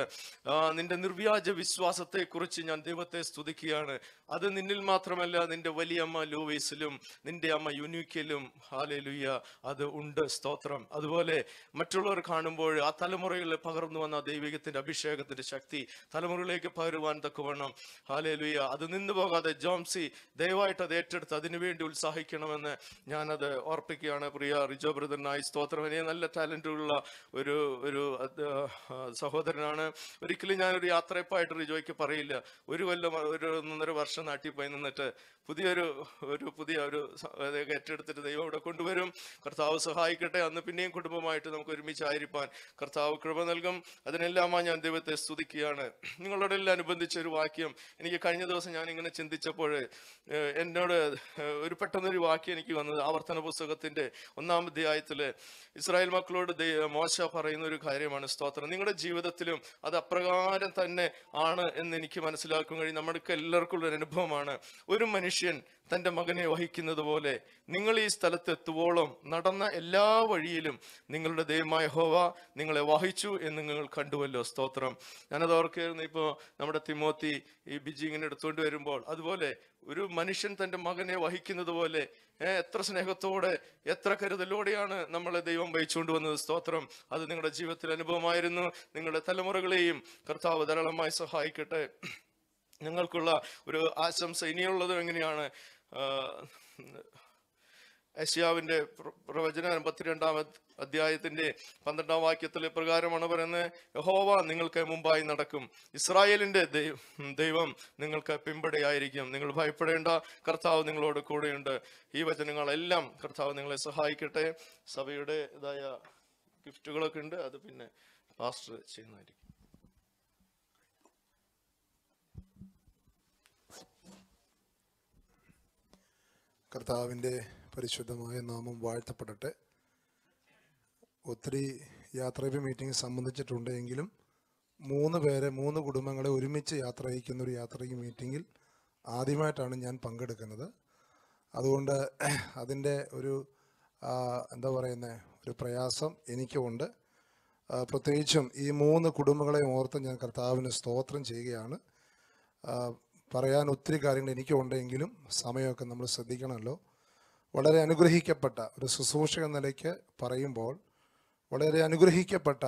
S19: നിന്റെ നിർവ്യാജ വിശ്വാസത്തെ കുറിച്ച് ഞാൻ ദൈവത്തെ സ്തുതിക്കുകയാണ്. അത് നിന്നിൽ മാത്രമല്ല, നിന്റെ വലിയമ്മ ലൂവീസിലും നിന്റെ അമ്മ യുനീക്കിലും ഹല്ലേലൂയ അത് ഉണ്ട്, സ്തോത്രം. അതുപോലെ മറ്റുള്ളവർ കാണുമ്പോൾ ആ തലമുറകളിൽ പകർന്നു വന്ന ദൈവികത്തിന്റെ അഭിഷേകത്തിന്റെ ശക്തി തലമുറകളിലേക്ക് പകരുവാൻ തക്കവണ്ണം ഹല്ലേലൂയ അത് നിന്നു പോകാതെ ജോംസി ദയവായിട്ട് അത് ഏറ്റെടുത്ത് അതിനുവേണ്ടി ഉത്സാഹിക്കണമെന്ന് ഞാനത് ഓർപ്പിക്കുകയാണ്. പ്രിയ റിജോ ബ്രദറിനായി സ്തോത്രം. എനിക്ക് നല്ല ടാലന്റുള്ള ഒരു സഹോദരനാണ്. ഒരിക്കലും ഞാനൊരു യാത്രയപ്പായിട്ട് റിജോയ്ക്ക് പറയില്ല. ഒരു കൊല്ലം 1.5 വർഷം നാട്ടിൽ പോയി നിന്നിട്ട് പുതിയ ഏറ്റെടുത്തിട്ട് ദൈവം ഇവിടെ കൊണ്ടുവരും. കർത്താവ് സഹായിക്കട്ടെ. അന്ന് പിന്നെയും കുടുംബമായിട്ട് നമുക്ക് ഒരുമിച്ചായിരിക്കാൻ കർത്താവ് കൃപ നൽകും. അതിനെല്ലാമായി ഞാൻ ദൈവത്തെ സ്തുതിക്കുകയാണ്. നിങ്ങളോടെല്ലാം അനുബന്ധിച്ച ഒരു വാക്യം എനിക്ക് കഴിഞ്ഞ ദിവസം ഞാൻ ഇങ്ങനെ ചിന്തിച്ചപ്പോൾ എന്നോട് ഒരു പെട്ടെന്നൊരു വാക്യം എനിക്ക് വന്നത് ആവർത്തന പുസ്തകത്തിന്റെ 1-ാം അധ്യായത്തില് ഇസ്രായേൽ മക്കളോട് മോശ പറയുന്ന ഒരു കാര്യമാണ്. സ്തോത്രം. നിങ്ങളുടെ ജീവിതത്തിലും അത് അപ്രകാരം തന്നെ ആണ് എന്ന് എനിക്ക് മനസ്സിലാക്കാൻ കഴിയും. നമ്മൾക്ക് എല്ലാവർക്കും ഉള്ളൊരു അനുഭവമാണ്. ഒരു മനുഷ്യൻ തൻ്റെ മകനെ വഹിക്കുന്നത് പോലെ നിങ്ങൾ ഈ സ്ഥലത്തെത്തുവോളം നടന്ന എല്ലാ വഴിയിലും നിങ്ങളുടെ ദൈവമായ യഹോവ നിങ്ങളെ വഹിച്ചു എന്ന് നിങ്ങൾ കണ്ടുവല്ലോ. സ്തോത്രം. ഞാനത് ഓർക്കായിരുന്നു. ഇപ്പോൾ നമ്മുടെ തിമോത്തി ഈ ബിജി ഇങ്ങനെ എടുത്തുകൊണ്ട് വരുമ്പോൾ അതുപോലെ ഒരു മനുഷ്യൻ തൻ്റെ മകനെ വഹിക്കുന്നത് പോലെ എത്ര സ്നേഹത്തോടെ എത്ര കരുതലോടെയാണ് നമ്മളെ ദൈവം വഹിച്ചുകൊണ്ട് വന്നത്. സ്തോത്രം. അത് നിങ്ങളുടെ ജീവിതത്തിൽ അനുഭവമായിരുന്നു. നിങ്ങളുടെ തലമുറകളെയും കർത്താവ് ധാരാളമായി സഹായിക്കട്ടെ. ഞങ്ങൾക്കുള്ള ഒരു ആശംസ ഇനിയുള്ളതും എങ്ങനെയാണ്? യെശയ്യാവിന്റെ പ്രവചനം 52-ാം അധ്യായത്തിന്റെ 12-ാം വാക്യത്തിൽ പ്രകാരമാണ് പറയുന്നത്, യഹോവ നിങ്ങൾക്ക് മുമ്പായി നടക്കും, ഇസ്രായേലിന്റെ ദൈവം നിങ്ങൾക്ക് പിമ്പടയായിരിക്കും, നിങ്ങൾ ഭയപ്പെടേണ്ട, കർത്താവ് നിങ്ങളോട് കൂടെയുണ്ട്. ഈ വചനങ്ങളെല്ലാം കർത്താവ് നിങ്ങളെ സഹായിക്കട്ടെ. സഭയുടേതായ ഗിഫ്റ്റുകളൊക്കെ ഉണ്ട്, അത് പിന്നെ പാസ്റ്റർ ചെയ്യുന്നതായിരിക്കും.
S20: കർത്താവിൻ്റെ പരിശുദ്ധമായ നാമം വാഴ്ത്തപ്പെടട്ടെ. ഒത്തിരി യാത്രയപ്പ് മീറ്റിംഗ് സംബന്ധിച്ചിട്ടുണ്ട് എങ്കിലും 3 കുടുംബങ്ങളെ ഒരുമിച്ച് യാത്ര അയക്കുന്ന ഒരു യാത്രയപ്പ് മീറ്റിങ്ങിൽ ആദ്യമായിട്ടാണ് ഞാൻ പങ്കെടുക്കുന്നത്. അതുകൊണ്ട് അതിൻ്റെ ഒരു ഒരു പ്രയാസം എനിക്കുമുണ്ട്. പ്രത്യേകിച്ചും ഈ 3 കുടുംബങ്ങളെ ഓർത്ത് ഞാൻ കർത്താവിന് സ്തോത്രം ചെയ്യുകയാണ്. പറയാൻ ഒത്തിരി കാര്യങ്ങൾ എനിക്കുണ്ടെങ്കിലും സമയമൊക്കെ നമ്മൾ ശ്രദ്ധിക്കണമല്ലോ. വളരെ അനുഗ്രഹിക്കപ്പെട്ട ഒരു ശുശ്രൂഷ എന്ന നിലയ്ക്ക് പറയുമ്പോൾ വളരെ അനുഗ്രഹിക്കപ്പെട്ട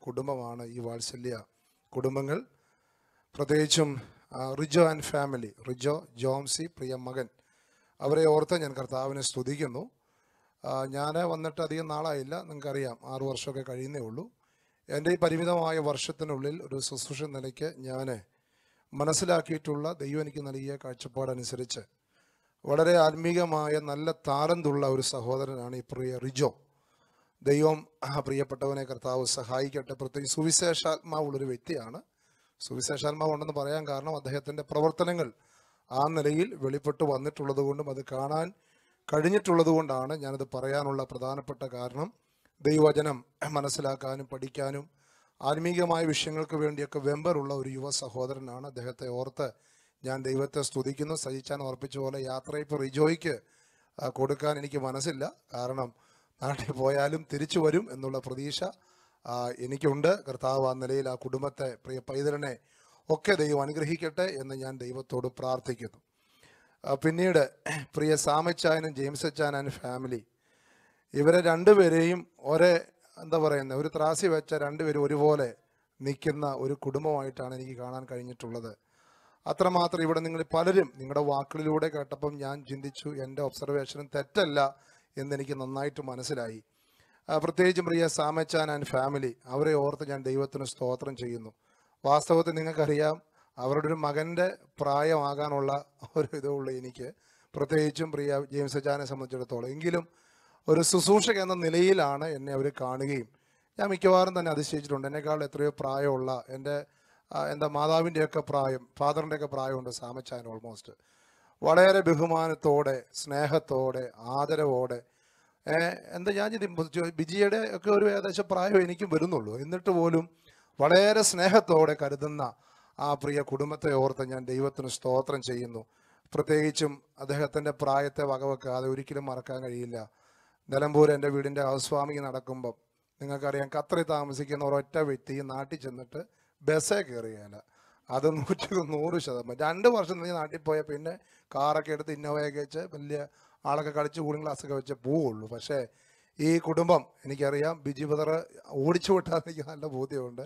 S20: കുടുംബമാണ് ഈ വാത്സല്യ കുടുംബങ്ങൾ. പ്രത്യേകിച്ചും റിജോ ആൻഡ് ഫാമിലി, റിജോ, ജോംസി, പ്രിയ മകൻ, അവരെ ഓർത്ത് ഞാൻ കർത്താവിനെ സ്തുതിക്കുന്നു. ഞാൻ വന്നിട്ട് അധികം നാളായില്ല, നിങ്ങൾക്കറിയാം, 6 വർഷമൊക്കെ കഴിയുന്നേ ഉള്ളൂ. എൻ്റെ ഈ പരിമിതമായ വർഷത്തിനുള്ളിൽ ഒരു ശുശ്രൂഷ നിലയ്ക്ക് ഞാൻ മനസ്സിലാക്കിയിട്ടുള്ള ദൈവം എനിക്ക് നൽകിയ കാഴ്ചപ്പാടനുസരിച്ച് വളരെ ആത്മീകമായ നല്ല താലന്തുള്ള ഒരു സഹോദരനാണ് ഈ പ്രിയ റിജോ. ദൈവം പ്രിയപ്പെട്ടവനെ കർത്താവ് സഹായിക്കട്ടെ. പ്രത്യേകിച്ച് സുവിശേഷാത്മാവുള്ളൊരു വ്യക്തിയാണ്. സുവിശേഷാത്മാവ് ഉണ്ടെന്ന് പറയാൻ കാരണം അദ്ദേഹത്തിൻ്റെ പ്രവർത്തനങ്ങൾ ആ നിലയിൽ വെളിപ്പെട്ട് വന്നിട്ടുള്ളത് കൊണ്ടും അത് കാണാൻ കഴിഞ്ഞിട്ടുള്ളത് കൊണ്ടാണ് ഞാനത് പറയാനുള്ള പ്രധാനപ്പെട്ട കാരണം. ദൈവവചനം മനസ്സിലാക്കാനും പഠിക്കാനും ആത്മീകമായ വിഷയങ്ങൾക്ക് വേണ്ടിയൊക്കെ വെമ്പറുള്ള ഒരു യുവ സഹോദരനാണ്. അദ്ദേഹത്തെ ഓർത്ത് ഞാൻ ദൈവത്തെ സ്തുതിക്കുന്നു. സജിച്ചാൻ ഓർപ്പിച്ച പോലെ യാത്രയിപ്പോൾ റിജോയ്ക്ക് കൊടുക്കാൻ എനിക്ക് മനസ്സില്ല. കാരണം നാട്ടിൽ പോയാലും തിരിച്ചു വരും എന്നുള്ള പ്രതീക്ഷ എനിക്കുണ്ട്. കർത്താവ് ആ നിലയിൽ ആ കുടുംബത്തെ, പ്രിയ പൈതലിനെ ഒക്കെ ദൈവം അനുഗ്രഹിക്കട്ടെ എന്ന് ഞാൻ ദൈവത്തോട് പ്രാർത്ഥിക്കുന്നു. പിന്നീട് പ്രിയ സാമച്ചായനും ജെയിംസ് അച്ചാൻ ആൻഡ് ഫാമിലി, ഇവരെ രണ്ടുപേരെയും ഒരു ത്രാസി വെച്ച രണ്ടുപേരും ഒരുപോലെ നിൽക്കുന്ന ഒരു കുടുംബമായിട്ടാണ് എനിക്ക് കാണാൻ കഴിഞ്ഞിട്ടുള്ളത്. അത്രമാത്രം ഇവിടെ നിങ്ങൾ പലരും നിങ്ങളുടെ വാക്കുകളിലൂടെ കേട്ടപ്പം ഞാൻ ചിന്തിച്ചു, എൻ്റെ ഒബ്സർവേഷനും തെറ്റല്ല എന്നെനിക്ക് നന്നായിട്ട് മനസ്സിലായി. പ്രത്യേകിച്ചും പ്രിയ സാമച്ചാൻ ആൻഡ് ഫാമിലി, അവരെ ഓർത്ത് ഞാൻ ദൈവത്തിന് സ്തോത്രം ചെയ്യുന്നു. വാസ്തവത്തിൽ നിങ്ങൾക്കറിയാം, അവരുടെ ഒരു മകൻ്റെ പ്രായമാകാനുള്ള ഒരു ഇതുള്ള എനിക്ക്, പ്രത്യേകിച്ചും പ്രിയ ജെയിംസ് അച്ചാനെ സംബന്ധിച്ചിടത്തോളം, എങ്കിലും ഒരു ശുശ്രൂഷക എന്ന നിലയിലാണ് എന്നെ അവർ കാണുകയും ഞാൻ മിക്കവാറും തന്നെ അതിശയിച്ചിട്ടുണ്ട്. എന്നെക്കാൾ എത്രയോ പ്രായമുള്ള എൻ്റെ മാതാവിൻ്റെയൊക്കെ പ്രായം, ഫാദറിൻ്റെയൊക്കെ പ്രായമുണ്ട് സാമച്ചാൻ. ഓൾമോസ്റ്റ് വളരെ ബഹുമാനത്തോടെ, സ്നേഹത്തോടെ, ആദരവോടെ, ഞാൻ ബിജിയുടെ ഒക്കെ ഒരു ഏകദേശം പ്രായം എനിക്കും വരുന്നുള്ളൂ, എന്നിട്ട് പോലും വളരെ സ്നേഹത്തോടെ കരുതുന്ന ആ പ്രിയ കുടുംബത്തെ ഓർത്ത് ഞാൻ ദൈവത്തിന് സ്തോത്രം ചെയ്യുന്നു. പ്രത്യേകിച്ചും അദ്ദേഹത്തിൻ്റെ പ്രായത്തെ വകവെക്കാതെ ഒരിക്കലും മറക്കാൻ കഴിയില്ല. നിലമ്പൂർ എൻ്റെ വീടിൻ്റെ ഹൗസ് വാമിങ് നടക്കുമ്പം നിങ്ങൾക്കറിയാം, ഖത്തറിൽ താമസിക്കുന്ന ഒരൊറ്റ വ്യക്തി നാട്ടിൽ ചെന്നിട്ട് ബസ്സേ കയറിയാല. അത് 100%. 2 വർഷം നീ നാട്ടിൽ പോയാൽ പിന്നെ കാറൊക്കെ എടുത്ത് ഇന്നോവയൊക്കെ വെച്ച് വലിയ ആളൊക്കെ കളിച്ച് കൂളിംഗ് ഗ്ലാസ്സൊക്കെ വെച്ച് പോവുള്ളൂ. പക്ഷേ ഈ കുടുംബം എനിക്കറിയാം, ബിജി ബദർ ഓടിച്ചു വിട്ടാൽ എനിക്ക് നല്ല ബോധ്യമുണ്ട്.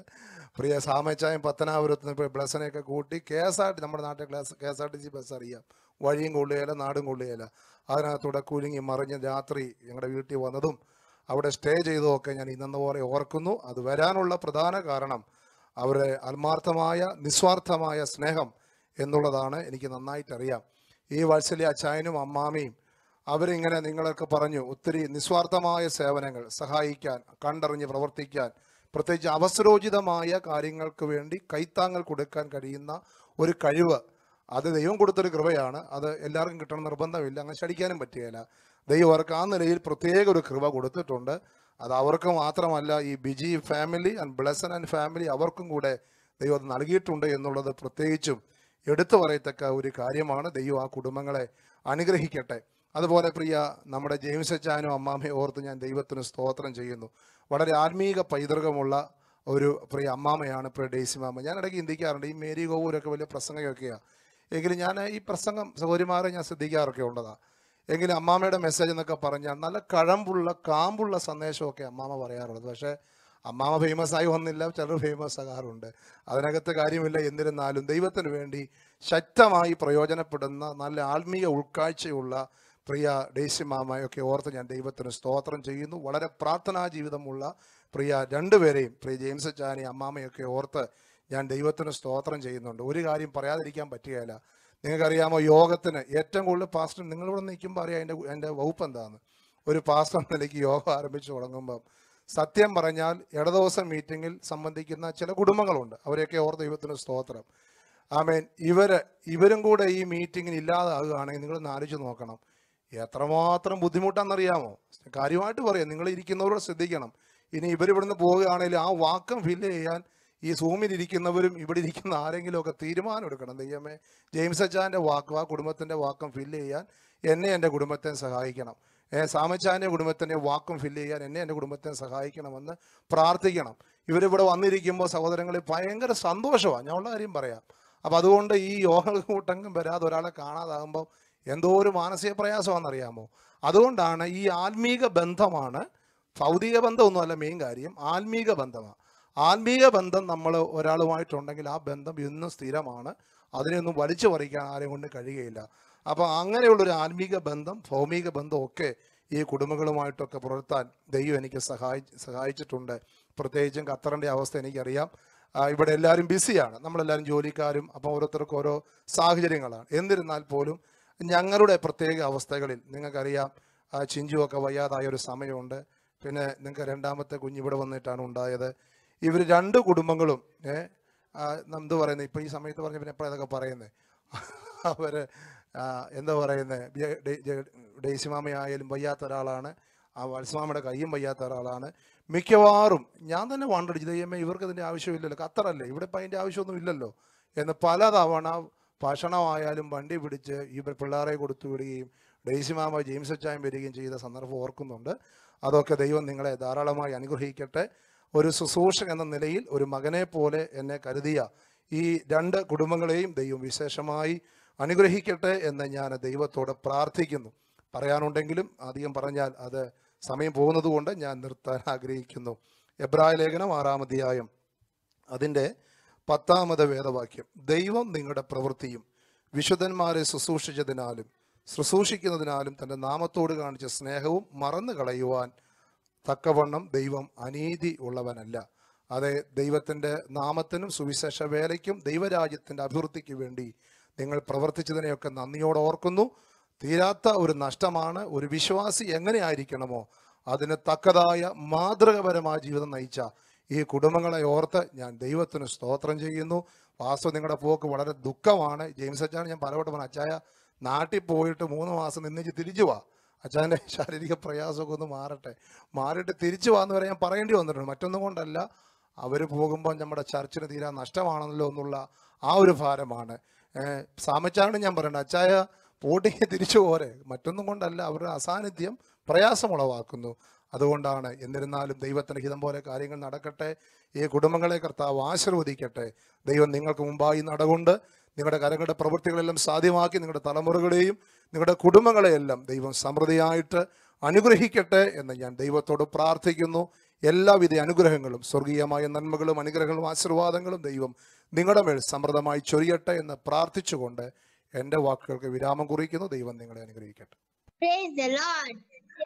S20: പ്രിയ സാമച്ചായും പത്തനാപുരത്ത് നിന്ന് ബ്ലസ്സിനെയൊക്കെ കൂട്ടി KSRTC, നമ്മുടെ നാട്ടിൽ KSRTC ബസ് അറിയാം, വഴിയും കൊള്ളുകയില്ല, നാടും കൊള്ളുകയില്ല. അതിനകത്തൂടെ കുലുങ്ങി മറിഞ്ഞ് രാത്രി ഞങ്ങളുടെ വീട്ടിൽ വന്നതും അവിടെ സ്റ്റേ ചെയ്തതൊക്കെ ഞാൻ ഇന്നെന്ന പോലെ ഓർക്കുന്നു. അത് വരാനുള്ള പ്രധാന കാരണം അവരുടെ ആത്മാർത്ഥമായ നിസ്വാർത്ഥമായ സ്നേഹം എന്നുള്ളതാണ് എനിക്ക് നന്നായിട്ടറിയാം. ഈ വാത്സല്യ അച്ചായനും അമ്മാമയും അവരിങ്ങനെ നിങ്ങളൊക്കെ പറഞ്ഞു, ഒത്തിരി നിസ്വാർത്ഥമായ സേവനങ്ങൾ, സഹായിക്കാൻ, കണ്ടറിഞ്ഞ് പ്രവർത്തിക്കാൻ, പ്രത്യേകിച്ച് അവസരോചിതമായ കാര്യങ്ങൾക്ക് വേണ്ടി കൈത്താങ്ങൾ കൊടുക്കാൻ കഴിയുന്ന ഒരു കഴിവ്, അത് ദൈവം കൊടുത്തൊരു കൃപയാണ്. അത് എല്ലാവർക്കും കിട്ടണം നിർബന്ധമില്ല, അങ്ങനെ ശടിക്കാനും പറ്റുകയില്ല. ദൈവം അവർക്ക് ആ നിലയിൽ പ്രത്യേക ഒരു കൃപ കൊടുത്തിട്ടുണ്ട്. അത് അവർക്ക് മാത്രമല്ല, ഈ BG family and Blessen and family അവർക്കും കൂടെ ദൈവം അത് നൽകിയിട്ടുണ്ട് എന്നുള്ളത് പ്രത്യേകിച്ചും എടുത്തു പറയത്തക്ക ഒരു കാര്യമാണ്. ദൈവം ആ കുടുംബങ്ങളെ അനുഗ്രഹിക്കട്ടെ. അതുപോലെ പ്രിയ നമ്മുടെ ജെയിംസ് അച്ചാനും അമ്മാമ്മയെ ഓർത്ത് ഞാൻ ദൈവത്തിന് സ്തോത്രം ചെയ്യുന്നു. വളരെ ആത്മീക പൈതൃകമുള്ള ഒരു പ്രിയ അമ്മാമ്മയാണ് പ്രിയ ഡേയ്സി മാമ. ഞാൻ ഇടയ്ക്ക് ചിന്തിക്കാറുണ്ട്, ഈ മേരി ഗോവൂരൊക്കെ വലിയ പ്രസംഗമൊക്കെയാണ്, എങ്കിലും ഞാൻ ഈ പ്രസംഗം സൗകര്യമാരെ ഞാൻ ശ്രദ്ധിക്കാറൊക്കെ ഉള്ളതാണ്. എങ്കിലും അമ്മാമ്മയുടെ മെസ്സേജ് എന്നൊക്കെ പറഞ്ഞാൽ നല്ല കഴമ്പുള്ള കാമ്പുള്ള സന്ദേശമൊക്കെ അമ്മാമ്മ പറയാറുള്ളത്. പക്ഷേ അമ്മാമ്മ ഫേമസ് ആയി വന്നില്ല, ചിലർ ഫേമസ് ആകാറുണ്ട്, അതിനകത്ത് കാര്യമില്ല. എന്നിരുന്നാലും ദൈവത്തിന് വേണ്ടി ശക്തമായി പ്രയോജനപ്പെടുന്ന നല്ല ആത്മീയ ഉൾക്കാഴ്ചയുള്ള പ്രിയ ഡേയ്സി മാമയൊക്കെ ഓർത്ത് ഞാൻ ദൈവത്തിന് സ്തോത്രം ചെയ്യുന്നു. വളരെ പ്രാർത്ഥനാ ജീവിതമുള്ള പ്രിയ രണ്ടുപേരെയും, പ്രിയ ജെയിംസ് അച്ചാനെ അമ്മാമ്മയൊക്കെ ഓർത്ത് ഞാൻ ദൈവത്തിന് സ്തോത്രം ചെയ്യുന്നുണ്ട്. ഒരു കാര്യം പറയാതിരിക്കാൻ പറ്റുകയില്ല. നിങ്ങൾക്കറിയാമോ, യോഗത്തിന് ഏറ്റവും കൂടുതൽ പാസ്റ്റർ, നിങ്ങളിവിടെ നിൽക്കുമ്പോൾ അറിയാം എൻ്റെ വകുപ്പ് എന്താണെന്ന്. ഒരു പാസ്റ്റർ നിലയ്ക്ക് യോഗം ആരംഭിച്ചു തുടങ്ങുമ്പം സത്യം പറഞ്ഞാൽ ഇടദിവസം മീറ്റിങ്ങിൽ സംബന്ധിക്കുന്ന ചില കുടുംബങ്ങളുണ്ട്, അവരെയൊക്കെ ഓർത്ത് ദൈവത്തിന് സ്തോത്രം. ആമേൻ. ഇവരും കൂടെ ഈ മീറ്റിങ്ങിന് ഇല്ലാതാകുകയാണെങ്കിൽ നിങ്ങളൊന്ന് ആലോചിച്ച് നോക്കണം, എത്രമാത്രം ബുദ്ധിമുട്ടാണെന്നറിയാമോ. കാര്യമായിട്ട് പറയാം, നിങ്ങൾ ഇരിക്കുന്നവരോട് ശ്രദ്ധിക്കണം. ഇനി ഇവരിവിടുന്ന് പോവുകയാണെങ്കിൽ ആ വാക്കം ഫില്ല് ചെയ്യാൻ ഈ സൂമിൽ ഇരിക്കുന്നവരും ഇവിടെ ഇരിക്കുന്ന ആരെങ്കിലുമൊക്കെ തീരുമാനം എടുക്കണം. ദൈവമേ, ജെയിംസ് അച്ചാൻ്റെ വാക്കും ആ കുടുംബത്തിൻ്റെ വാക്കം ഫില്ല് ചെയ്യാൻ എന്നെ എൻ്റെ കുടുംബത്തെ സഹായിക്കണം. സാമച്ചാൻ്റെ കുടുംബത്തിൻ്റെ വാക്കും ഫില്ല് ചെയ്യാൻ എന്നെ എൻ്റെ കുടുംബത്തെ സഹായിക്കണമെന്ന് പ്രാർത്ഥിക്കണം. ഇവരിവിടെ വന്നിരിക്കുമ്പോൾ സഹോദരങ്ങളിൽ ഭയങ്കര സന്തോഷമാണ്, ഞാൻ ഉള്ള കാര്യം പറയാം. അപ്പോൾ അതുകൊണ്ട് ഈ യോഗ കൂട്ടങ്കം വരാതെ ഒരാളെ കാണാതാകുമ്പോൾ എന്തോ ഒരു മാനസിക പ്രയാസമാണെന്നറിയാമോ. അതുകൊണ്ടാണ് ഈ ആത്മീക ബന്ധമാണ്, ഭൗതിക ബന്ധമൊന്നുമല്ല മെയിൻ കാര്യം, ആത്മീക ബന്ധമാണ്. ആത്മീക ബന്ധം നമ്മൾ ഒരാളുമായിട്ടുണ്ടെങ്കിൽ ആ ബന്ധം എന്നും സ്ഥിരമാണ്, അതിനെയൊന്നും വലിച്ചു പറിക്കാൻ ആരെയും കൊണ്ട് കഴിയുകയില്ല. അപ്പോൾ അങ്ങനെയുള്ളൊരു ആത്മീക ബന്ധം, ഭൗമിക ബന്ധമൊക്കെ ഈ കുടുംബങ്ങളുമായിട്ടൊക്കെ പുലർത്താൻ ദൈവം എനിക്ക് സഹായിച്ചിട്ടുണ്ട്. പ്രത്യേകിച്ചും ഖത്തറിൻ്റെ അവസ്ഥ എനിക്കറിയാം. ഇവിടെ എല്ലാവരും ബിസിയാണ്, നമ്മളെല്ലാവരും ജോലിക്കാരും, അപ്പോൾ ഓരോരുത്തർക്കും ഓരോ സാഹചര്യങ്ങളാണ്. എന്നിരുന്നാൽ പോലും ഞങ്ങളുടെ പ്രത്യേക അവസ്ഥകളിൽ നിങ്ങൾക്കറിയാം, ചിഞ്ചുവൊക്കെ വയ്യാതായ ഒരു സമയമുണ്ട്. പിന്നെ നിങ്ങൾക്ക് രണ്ടാമത്തെ കുഞ്ഞിവിടെ വന്നിട്ടാണ് ഉണ്ടായത്. ഇവർ 2 കുടുംബങ്ങളും എന്ത് പറയുന്നത്, ഇപ്പോൾ ഈ സമയത്ത് പറഞ്ഞ പിന്നെ എപ്പോഴും അതൊക്കെ പറയുന്നത്, അവർ എന്താ പറയുന്നത്, ഡെയ്സിമാമയായാലും വയ്യാത്ത ഒരാളാണ്, ആ വത്സമാമയുടെ കയ്യും വയ്യാത്ത ഒരാളാണ്. മിക്കവാറും ഞാൻ തന്നെ വണ്ടടിച്ചു, ദൈവമേ ഇവർക്ക് ഇതിൻ്റെ ആവശ്യമില്ലല്ലോ, ഖത്തറല്ലേ, ഇവിടെ ഇപ്പം അതിൻ്റെ ആവശ്യമൊന്നും ഇല്ലല്ലോ എന്ന് പലതവണ ഭക്ഷണമായാലും വണ്ടി പിടിച്ച് ഈ പിള്ളേരെ കൊടുത്തു വിടുകയും ഡെയ്സിമാമ ജെയിംസ് അച്ചായൻ വരികയും ചെയ്ത സന്ദർഭം ഓർക്കുന്നുണ്ട്. അതൊക്കെ ദൈവം നിങ്ങളെ ധാരാളമായി അനുഗ്രഹിക്കട്ടെ. ഒരു ശുശ്രൂഷകൻ എന്ന നിലയിൽ ഒരു മകനെ പോലെ എന്നെ കരുതിയ ഈ 2 കുടുംബങ്ങളെയും ദൈവം വിശേഷമായി അനുഗ്രഹിക്കട്ടെ എന്ന് ഞാൻ ദൈവത്തോട് പ്രാർത്ഥിക്കുന്നു. പറയാനുണ്ടെങ്കിലും അധികം പറഞ്ഞാൽ അത് സമയം പോകുന്നത് കൊണ്ട് ഞാൻ നിർത്താൻ ആഗ്രഹിക്കുന്നു. എബ്രായ ലേഖനം 6-ാം അധ്യായം അതിൻ്റെ 10-ാമത് വേദവാക്യം, ദൈവം നിങ്ങളുടെ പ്രവൃത്തിയും വിശുദ്ധന്മാരെ ശുശ്രൂഷിക്കുന്നതിനാലും തൻ്റെ നാമത്തോട് കാണിച്ച സ്നേഹവും മറന്നു കളയുവാൻ തക്കവണ്ണം ദൈവം അനീതി ഉള്ളവനല്ല. അതെ, ദൈവത്തിൻ്റെ നാമത്തിനും സുവിശേഷ വേലയ്ക്കും ദൈവരാജ്യത്തിൻ്റെ അഭിവൃദ്ധിക്ക് വേണ്ടി നിങ്ങൾ പ്രവർത്തിച്ചതിനെയൊക്കെ നന്ദിയോടെ ഓർക്കുന്നു. തീരാത്ത ഒരു നഷ്ടമാണ്. ഒരു വിശ്വാസി എങ്ങനെ ആയിരിക്കണമോ അതിന് തക്കതായ മാതൃകപരമായ ജീവിതം നയിച്ച ഈ കുടുംബങ്ങളെ ഓർത്ത് ഞാൻ ദൈവത്തിന് സ്തോത്രം ചെയ്യുന്നു. വാസ്തു നിങ്ങളുടെ പോക്ക് വളരെ ദുഃഖമാണ്. ജെയിംസ് അച്ചാൻ ഞാൻ പലവട്ടം പറഞ്ഞു, അച്ചായ നാട്ടിൽ പോയിട്ട് 3 മാസം നിന്നിച്ച് തിരിച്ചു വാ, അച്ചാൻ്റെ ശാരീരിക പ്രയാസമൊക്കെ ഒന്ന് മാറിയിട്ട് തിരിച്ചു വാന്ന് വരെ ഞാൻ പറയേണ്ടി വന്നിട്ടുണ്ട്. മറ്റൊന്നും കൊണ്ടല്ല, അവർ പോകുമ്പോൾ നമ്മുടെ ചർച്ചിന് തീരാ നഷ്ടമാണല്ലോ എന്നുള്ള ആ ഒരു ഭാരമാണ്. സാമച്ചാണ്ട് ഞാൻ പറയണ്ട, അച്ചായ പോട്ടിക്ക് തിരിച്ചു പോരെ, മറ്റൊന്നും കൊണ്ടല്ല, അവരുടെ അസാന്നിധ്യം പ്രയാസമുളവാക്കുന്നു. അതുകൊണ്ടാണ്. എന്നിരുന്നാലും ദൈവത്തിൻ്റെ ഹിതം പോലെ കാര്യങ്ങൾ നടക്കട്ടെ. ഈ കുടുംബങ്ങളെ കർത്താവ് ആശീർവദിക്കട്ടെ. ദൈവം നിങ്ങൾക്ക് മുമ്പായി നടകൊണ്ട് നിങ്ങളുടെ കരങ്ങളുടെ പ്രവൃത്തികളെല്ലാം സാധ്യമാക്കി നിങ്ങളുടെ തലമുറകളെയും നിങ്ങളുടെ കുടുംബങ്ങളെയെല്ലാം ദൈവം സമൃദ്ധിയായിട്ട് അനുഗ്രഹിക്കട്ടെ എന്ന് ഞാൻ ദൈവത്തോട് പ്രാർത്ഥിക്കുന്നു. എല്ലാവിധ അനുഗ്രഹങ്ങളും സ്വർഗീയമായ നന്മകളും അനുഗ്രഹങ്ങളും ആശീർവാദങ്ങളും ദൈവം നിങ്ങളുടെ മേൽ സമൃദ്ധമായി ചൊരിയട്ടെ എന്ന് പ്രാർത്ഥിച്ചുകൊണ്ട് എൻ്റെ വാക്കുകൾക്ക് വിരാമം കുറിക്കുന്നു. ദൈവം നിങ്ങളെ അനുഗ്രഹിക്കട്ടെ.
S21: Praise the Lord.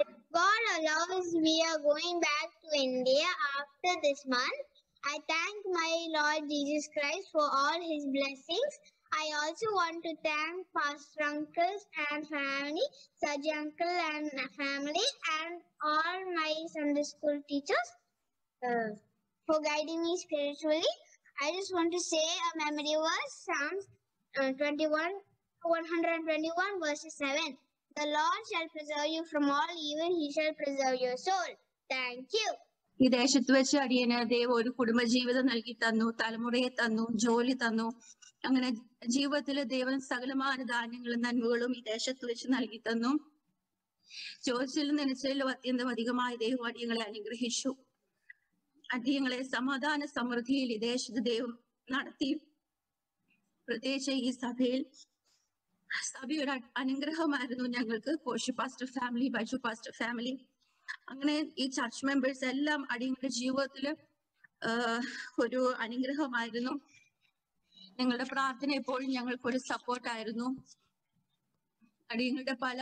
S21: If God allows, we are going back to India after this month. I thank my Lord Jesus Christ for all his blessings. I also want to thank Pastor Uncles and family, Saji Uncle and family, and all my Sunday school teachers for guiding me spiritually. I just want to say a memory verse, Psalms 121 verses 7. The Lord shall preserve you from all evil. He shall preserve your soul. Thank you.
S22: ഈ ദേശത്ത് വെച്ച് അടിയന് ദൈവം ഒരു കുടുംബജീവിതം നൽകി തന്നു, തലമുറയെ തന്നു, ജോലി തന്നു. അങ്ങനെ ജീവിതത്തിൽ ദൈവം സകലമായ ധാന്യങ്ങളും നന്മകളും ഈ ദേശത്ത് വെച്ച് നൽകി തന്നു. ചോദിച്ചതിലും നനച്ചതിലും അത്യന്തം അധികമായി ദൈവം അടിയങ്ങളെ അനുഗ്രഹിച്ചു. അടിയങ്ങളെ സമാധാന സമൃദ്ധിയിൽ ഈ ദേശത്ത് ദൈവം നടത്തി. പ്രത്യേകിച്ച് ഈ സഭയുടെ അനുഗ്രഹമായിരുന്നു ഞങ്ങൾക്ക്. Koshy pastor family, Baiju pastor family, അങ്ങനെ ഈ ചർച്ച് മെമ്പേഴ്സ് എല്ലാം അടിയങ്ങളുടെ ജീവിതത്തിൽ ഒരു അനുഗ്രഹമായിരുന്നു. ഞങ്ങളുടെ പ്രാർത്ഥന എപ്പോഴും ഞങ്ങൾക്കൊരു സപ്പോർട്ടായിരുന്നു. അടിയങ്ങളുടെ പല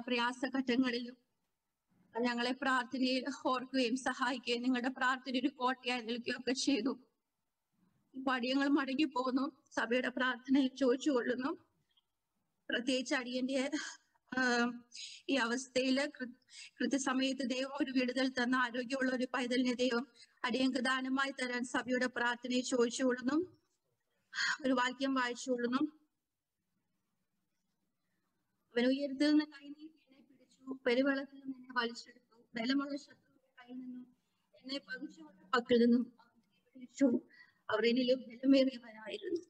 S22: പ്രയാസഘട്ടങ്ങളിലും ഞങ്ങളെ പ്രാർത്ഥനയിൽ ഓർക്കുകയും സഹായിക്കുകയും നിങ്ങളുടെ പ്രാർത്ഥന ഒരു കോട്ടയായി നിൽക്കുകയൊക്കെ ചെയ്തു. ഇപ്പൊ അടിയങ്ങൾ മടങ്ങി പോകുന്നു, സഭയുടെ പ്രാർത്ഥനയിൽ ചോദിച്ചുകൊള്ളുന്നു. പ്രത്യേകിച്ച് അടിയന്റെ ഈ അവസ്ഥയില് കൃത്യസമയത്ത് ദൈവം ഒരു വിടുതൽ തന്ന ആരോഗ്യമുള്ള ഒരു പൈതലിനെ ദൈവം അടിയങ്ങൾക്ക് ദാനമായി തരാൻ സഭയുടെ പ്രാർത്ഥനയെ ചോദിച്ചുകൊള്ളുന്നു. ഒരു വാക്യം വായിച്ചുകൊള്ളുന്നു. അവൻ ഉയരത്തിൽ നിന്ന് കൈനീട്ടി എന്നെ പിടിച്ചു, പെരുവെള്ളത്തിൽ നിന്ന് എന്നെ വലിച്ചെടുത്തു, ബലമുള്ള ശത്രുവിന്റെ കയ്യിൽ നിന്നും എന്നെ പകുച്ചവരുടെ പക്കൽ നിന്നും പിടിച്ചു. അവർ എന്നിലും ബലമേറിയവരായിരുന്നു.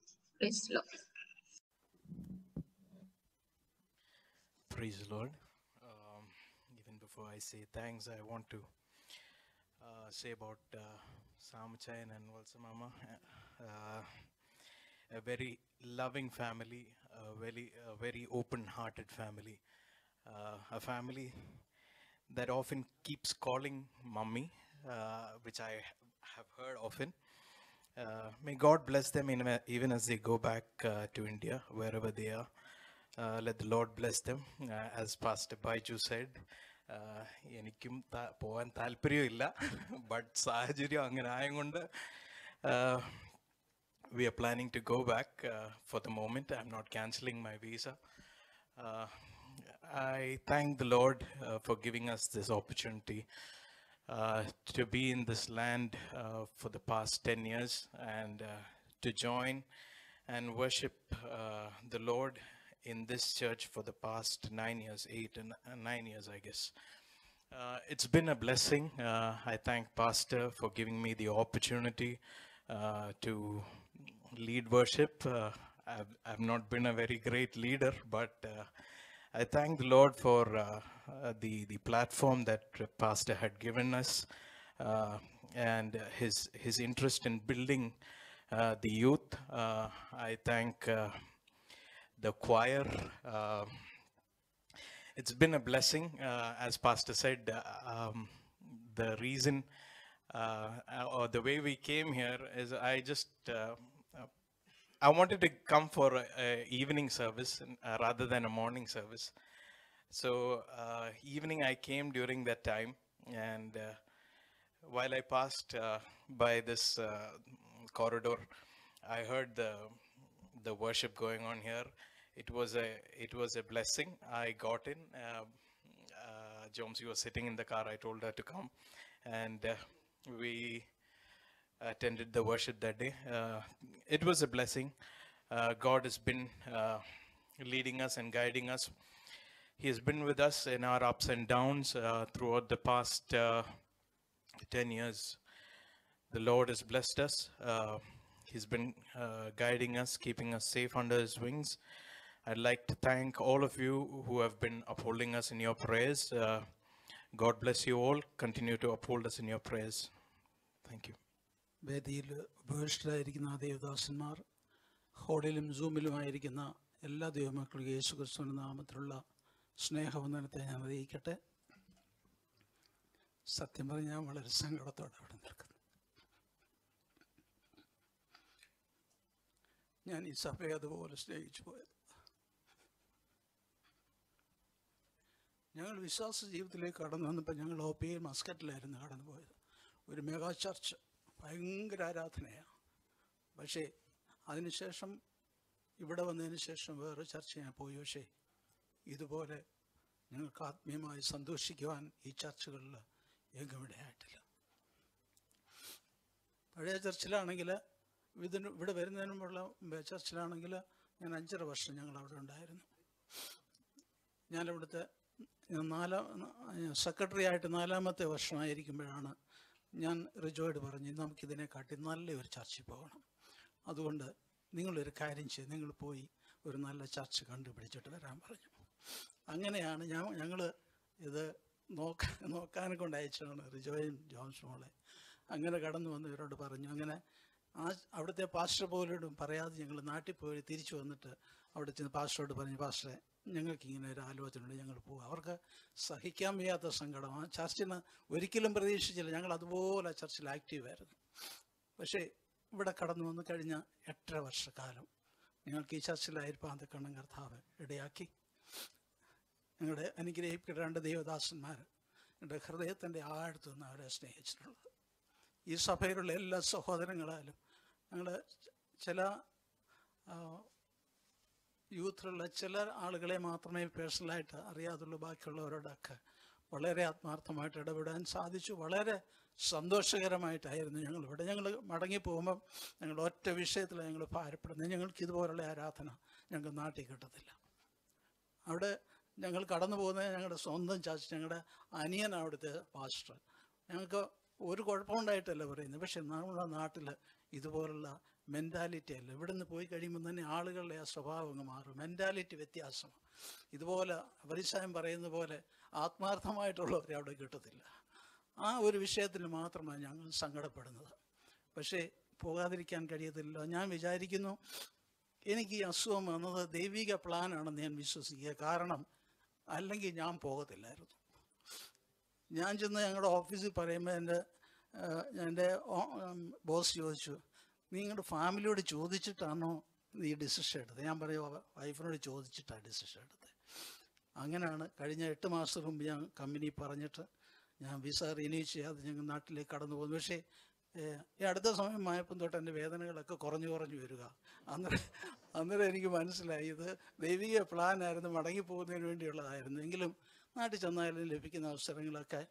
S23: Praise the Lord. Even before I say thanks, I want to say about Samchayan and Valsamama. A very loving family, a very open-hearted family, a family that often keeps calling mommy, which I have heard often. May God bless them even as they go back to India, wherever they are. Let the Lord bless them. As Pastor Baiju said, എനിക്കും പോകാൻ താല്പര്യമില്ല, but സാഹചര്യം അങ്ങനെ ആയതുകൊണ്ട് we are planning to go back for the moment. I'm not cancelling my visa. I thank the Lord for giving us this opportunity. to be in this land for the past 10 years and to join and worship the Lord in this church for the past 9 years, 8 and 9 years, I guess. It's been a blessing. I thank Pastor for giving me the opportunity to lead worship. I've not been a very great leader, but I thank the Lord for the platform that Pastor had given us and his interest in building the youth. I thank the choir. It's been a blessing. As Pastor said, the reason or the way we came here is I wanted to come for a evening service rather than a morning service. So evening I came during that time, and while I passed by this corridor, I heard the worship going on here. It was a blessing. I got in. Jomsi was sitting in the car. I told her to come, and we attended the worship that day. It was a blessing. God has been leading us and guiding us. He has been with us in our ups and downs throughout the past 10 years. The Lord has blessed us. He's been guiding us, keeping us safe under His wings. I'd like to thank all of you who have been upholding us in your prayers. God bless you all. Continue to uphold us in your prayers. Thank you.
S2: വേദിയിൽ ഉപവിഷ്ടരായിരിക്കുന്ന ദേവദാസന്മാർ, ഹോളിലും സൂമിലുമായിരിക്കുന്ന എല്ലാ ദൈവമക്കൾക്കും യേശു ക്രിസ്തുവിന്റെ നാമത്തിലുള്ള സ്നേഹവന്ദനത്തെ ഞാൻ അറിയിക്കട്ടെ. സത്യം പറഞ്ഞാൽ ഞാൻ വളരെ സങ്കടത്തോടെ അവിടെ നിൽക്കുന്നു. ഞാൻ ഈ സഭയെ അതുപോലെ സ്നേഹിച്ചു പോയത്. ഞങ്ങൾ വിശ്വാസ ജീവിതത്തിലേക്ക് കടന്നു വന്നപ്പോൾ ഞങ്ങൾ OPA മസ്കറ്റിലായിരുന്നു കടന്നു പോയത്. ഒരു മെഗാ ചർച്ച്, ഭയങ്കര ആരാധനയാണ്. പക്ഷേ അതിനുശേഷം ഇവിടെ വന്നതിന് ശേഷം വേറെ ചർച്ച ഞാൻ പോയി. പക്ഷേ ഇതുപോലെ ഞങ്ങൾക്ക് ആത്മീയമായി സന്തോഷിക്കുവാൻ ഈ ചർച്ചുകളിൽ എങ്ങും ഇടയായിട്ടില്ല. പഴയ ചർച്ചിലാണെങ്കിൽ ഇവിടെ വരുന്നതിന് മുമ്പുള്ള ചർച്ചിലാണെങ്കിൽ ഞാൻ 5.5 വർഷം ഞങ്ങൾ അവിടെ ഉണ്ടായിരുന്നു. ഞാനിവിടുത്തെ സെക്രട്ടറി ആയിട്ട് 4ാമത്തെ വർഷമായിരിക്കുമ്പോഴാണ് ഞാൻ റിജോയോട് പറഞ്ഞു, നമുക്കിതിനെക്കാട്ടി നല്ലൊരു ചർച്ചിൽ പോകണം. അതുകൊണ്ട് നിങ്ങളൊരു കാര്യം ചെയ്ത് നിങ്ങൾ പോയി ഒരു നല്ല ചർച്ച് കണ്ടുപിടിച്ചിട്ട് വരാൻ പറഞ്ഞു. അങ്ങനെയാണ് ഞങ്ങൾ ഇത് നോക്കാനെ കൊണ്ട് അയച്ചാണ് റിജോയും ജോൺസ് മോളെ. അങ്ങനെ കടന്നു വന്ന് ഇവരോട് പറഞ്ഞു. അങ്ങനെ അവിടുത്തെ പാസ്റ്റർ പോലോടും പറയാതെ ഞങ്ങൾ നാട്ടിൽ പോയി തിരിച്ചു വന്നിട്ട് അവിടെ ചെന്ന് പാസ്റ്ററോട് പറഞ്ഞു, പാസ്റ്ററെ ഞങ്ങൾക്കിങ്ങനെ ഒരു ആലോചനയുണ്ട്, ഞങ്ങൾ പോകും. അവർക്ക് സഹിക്കാൻ വയ്യാത്ത സങ്കടം. ആ ചർച്ചിന് ഒരിക്കലും പ്രതീക്ഷിച്ചില്ല. ഞങ്ങൾ അതുപോലെ ചർച്ചിൽ ആക്റ്റീവായിരുന്നു. പക്ഷേ ഇവിടെ കടന്നു വന്ന് കഴിഞ്ഞ 8.5 വർഷക്കാലം ഞങ്ങൾക്ക് ഈ ചർച്ചിലായിരിക്കാൻ തക്കണം കർത്താവ് ഇടയാക്കി. ഞങ്ങളുടെ അനുഗ്രഹിക്കപ്പെട്ട 2 ദേവദാസന്മാർ എൻ്റെ ഹൃദയത്തിൻ്റെ ആഴത്തു നിന്ന് അവരെ സ്നേഹിച്ചിട്ടുള്ളത്. ഈ സഭയിലുള്ള എല്ലാ സഹോദരങ്ങളാലും ഞങ്ങൾ ചില യൂത്തിലുള്ള ചില ആളുകളെ മാത്രമേ പേഴ്സണലായിട്ട് അറിയാതുള്ളൂ. ബാക്കിയുള്ളവരോടൊക്കെ വളരെ ആത്മാർത്ഥമായിട്ട് ഇടപെടാൻ സാധിച്ചു. വളരെ സന്തോഷകരമായിട്ടായിരുന്നു ഞങ്ങളിവിടെ. ഞങ്ങൾ മടങ്ങിപ്പോകുമ്പം ഞങ്ങൾ ഒറ്റ വിഷയത്തിലാണ് ഞങ്ങൾ ഭാരപ്പെടുന്നത്. ഞങ്ങൾക്ക് ഇതുപോലുള്ള ആരാധന ഞങ്ങൾക്ക് നാട്ടിൽ കിട്ടത്തില്ല. അവിടെ ഞങ്ങൾ കടന്നു പോകുന്നത് ഞങ്ങളുടെ സ്വന്തം ചർച്ച്, ഞങ്ങളുടെ അനിയൻ അവിടുത്തെ പാസ്റ്റർ. ഞങ്ങൾക്ക് ഒരു കുഴപ്പമുണ്ടായിട്ടല്ല പറയുന്നത്. പക്ഷെ നമ്മുടെ നാട്ടിൽ ഇതുപോലുള്ള മെൻറ്റാലിറ്റി അല്ല. ഇവിടെ നിന്ന് പോയി കഴിയുമ്പോൾ തന്നെ ആളുകളുടെ ആ സ്വഭാവം മാറും. മെൻറ്റാലിറ്റി വ്യത്യാസമാണ്. ഇതുപോലെ പരിസായം പറയുന്ന പോലെ ആത്മാർത്ഥമായിട്ടുള്ളവരെ അവിടെ കിട്ടത്തില്ല. ആ ഒരു വിഷയത്തിൽ മാത്രമാണ് ഞങ്ങൾ സങ്കടപ്പെടുന്നത്. പക്ഷേ പോകാതിരിക്കാൻ കഴിയത്തില്ല. ഞാൻ വിചാരിക്കുന്നു എനിക്ക് ഈ അസുഖം വന്നത് ദൈവിക പ്ലാനാണെന്ന് ഞാൻ വിശ്വസിക്കുക. കാരണം അല്ലെങ്കിൽ ഞാൻ പോകത്തില്ലായിരുന്നു. ഞാൻ ചെന്ന് ഞങ്ങളുടെ ഓഫീസിൽ പറയുമ്പോൾ എൻ്റെ ബോസ് ചോദിച്ചു, നിങ്ങളുടെ ഫാമിലിയോട് ചോദിച്ചിട്ടാണോ ഈ ഡിസിഷൻ എടുത്തത്? ഞാൻ പറയും, വൈഫിനോട് ചോദിച്ചിട്ടാണ് ഡിസിഷൻ എടുത്തത്. അങ്ങനെയാണ് കഴിഞ്ഞ 8 മാസം മുമ്പ് ഞാൻ കമ്പനി പറഞ്ഞിട്ട് ഞാൻ വിസ റിന്യൂ ചെയ്യാതെ ഞങ്ങൾ നാട്ടിലേക്ക് കടന്നു പോകുന്നു. പക്ഷേ ഈ അടുത്ത സമയമായപ്പം തൊട്ട് എൻ്റെ വേദനകളൊക്കെ കുറഞ്ഞു വരിക. അന്നേരം എനിക്ക് മനസ്സിലായി ഇത് ദൈവിക പ്ലാനായിരുന്നു, മടങ്ങിപ്പോകുന്നതിന് വേണ്ടിയുള്ളതായിരുന്നു. എങ്കിലും നാട്ടിൽ ചെന്നാലും ലഭിക്കുന്ന അവസരങ്ങളൊക്കെ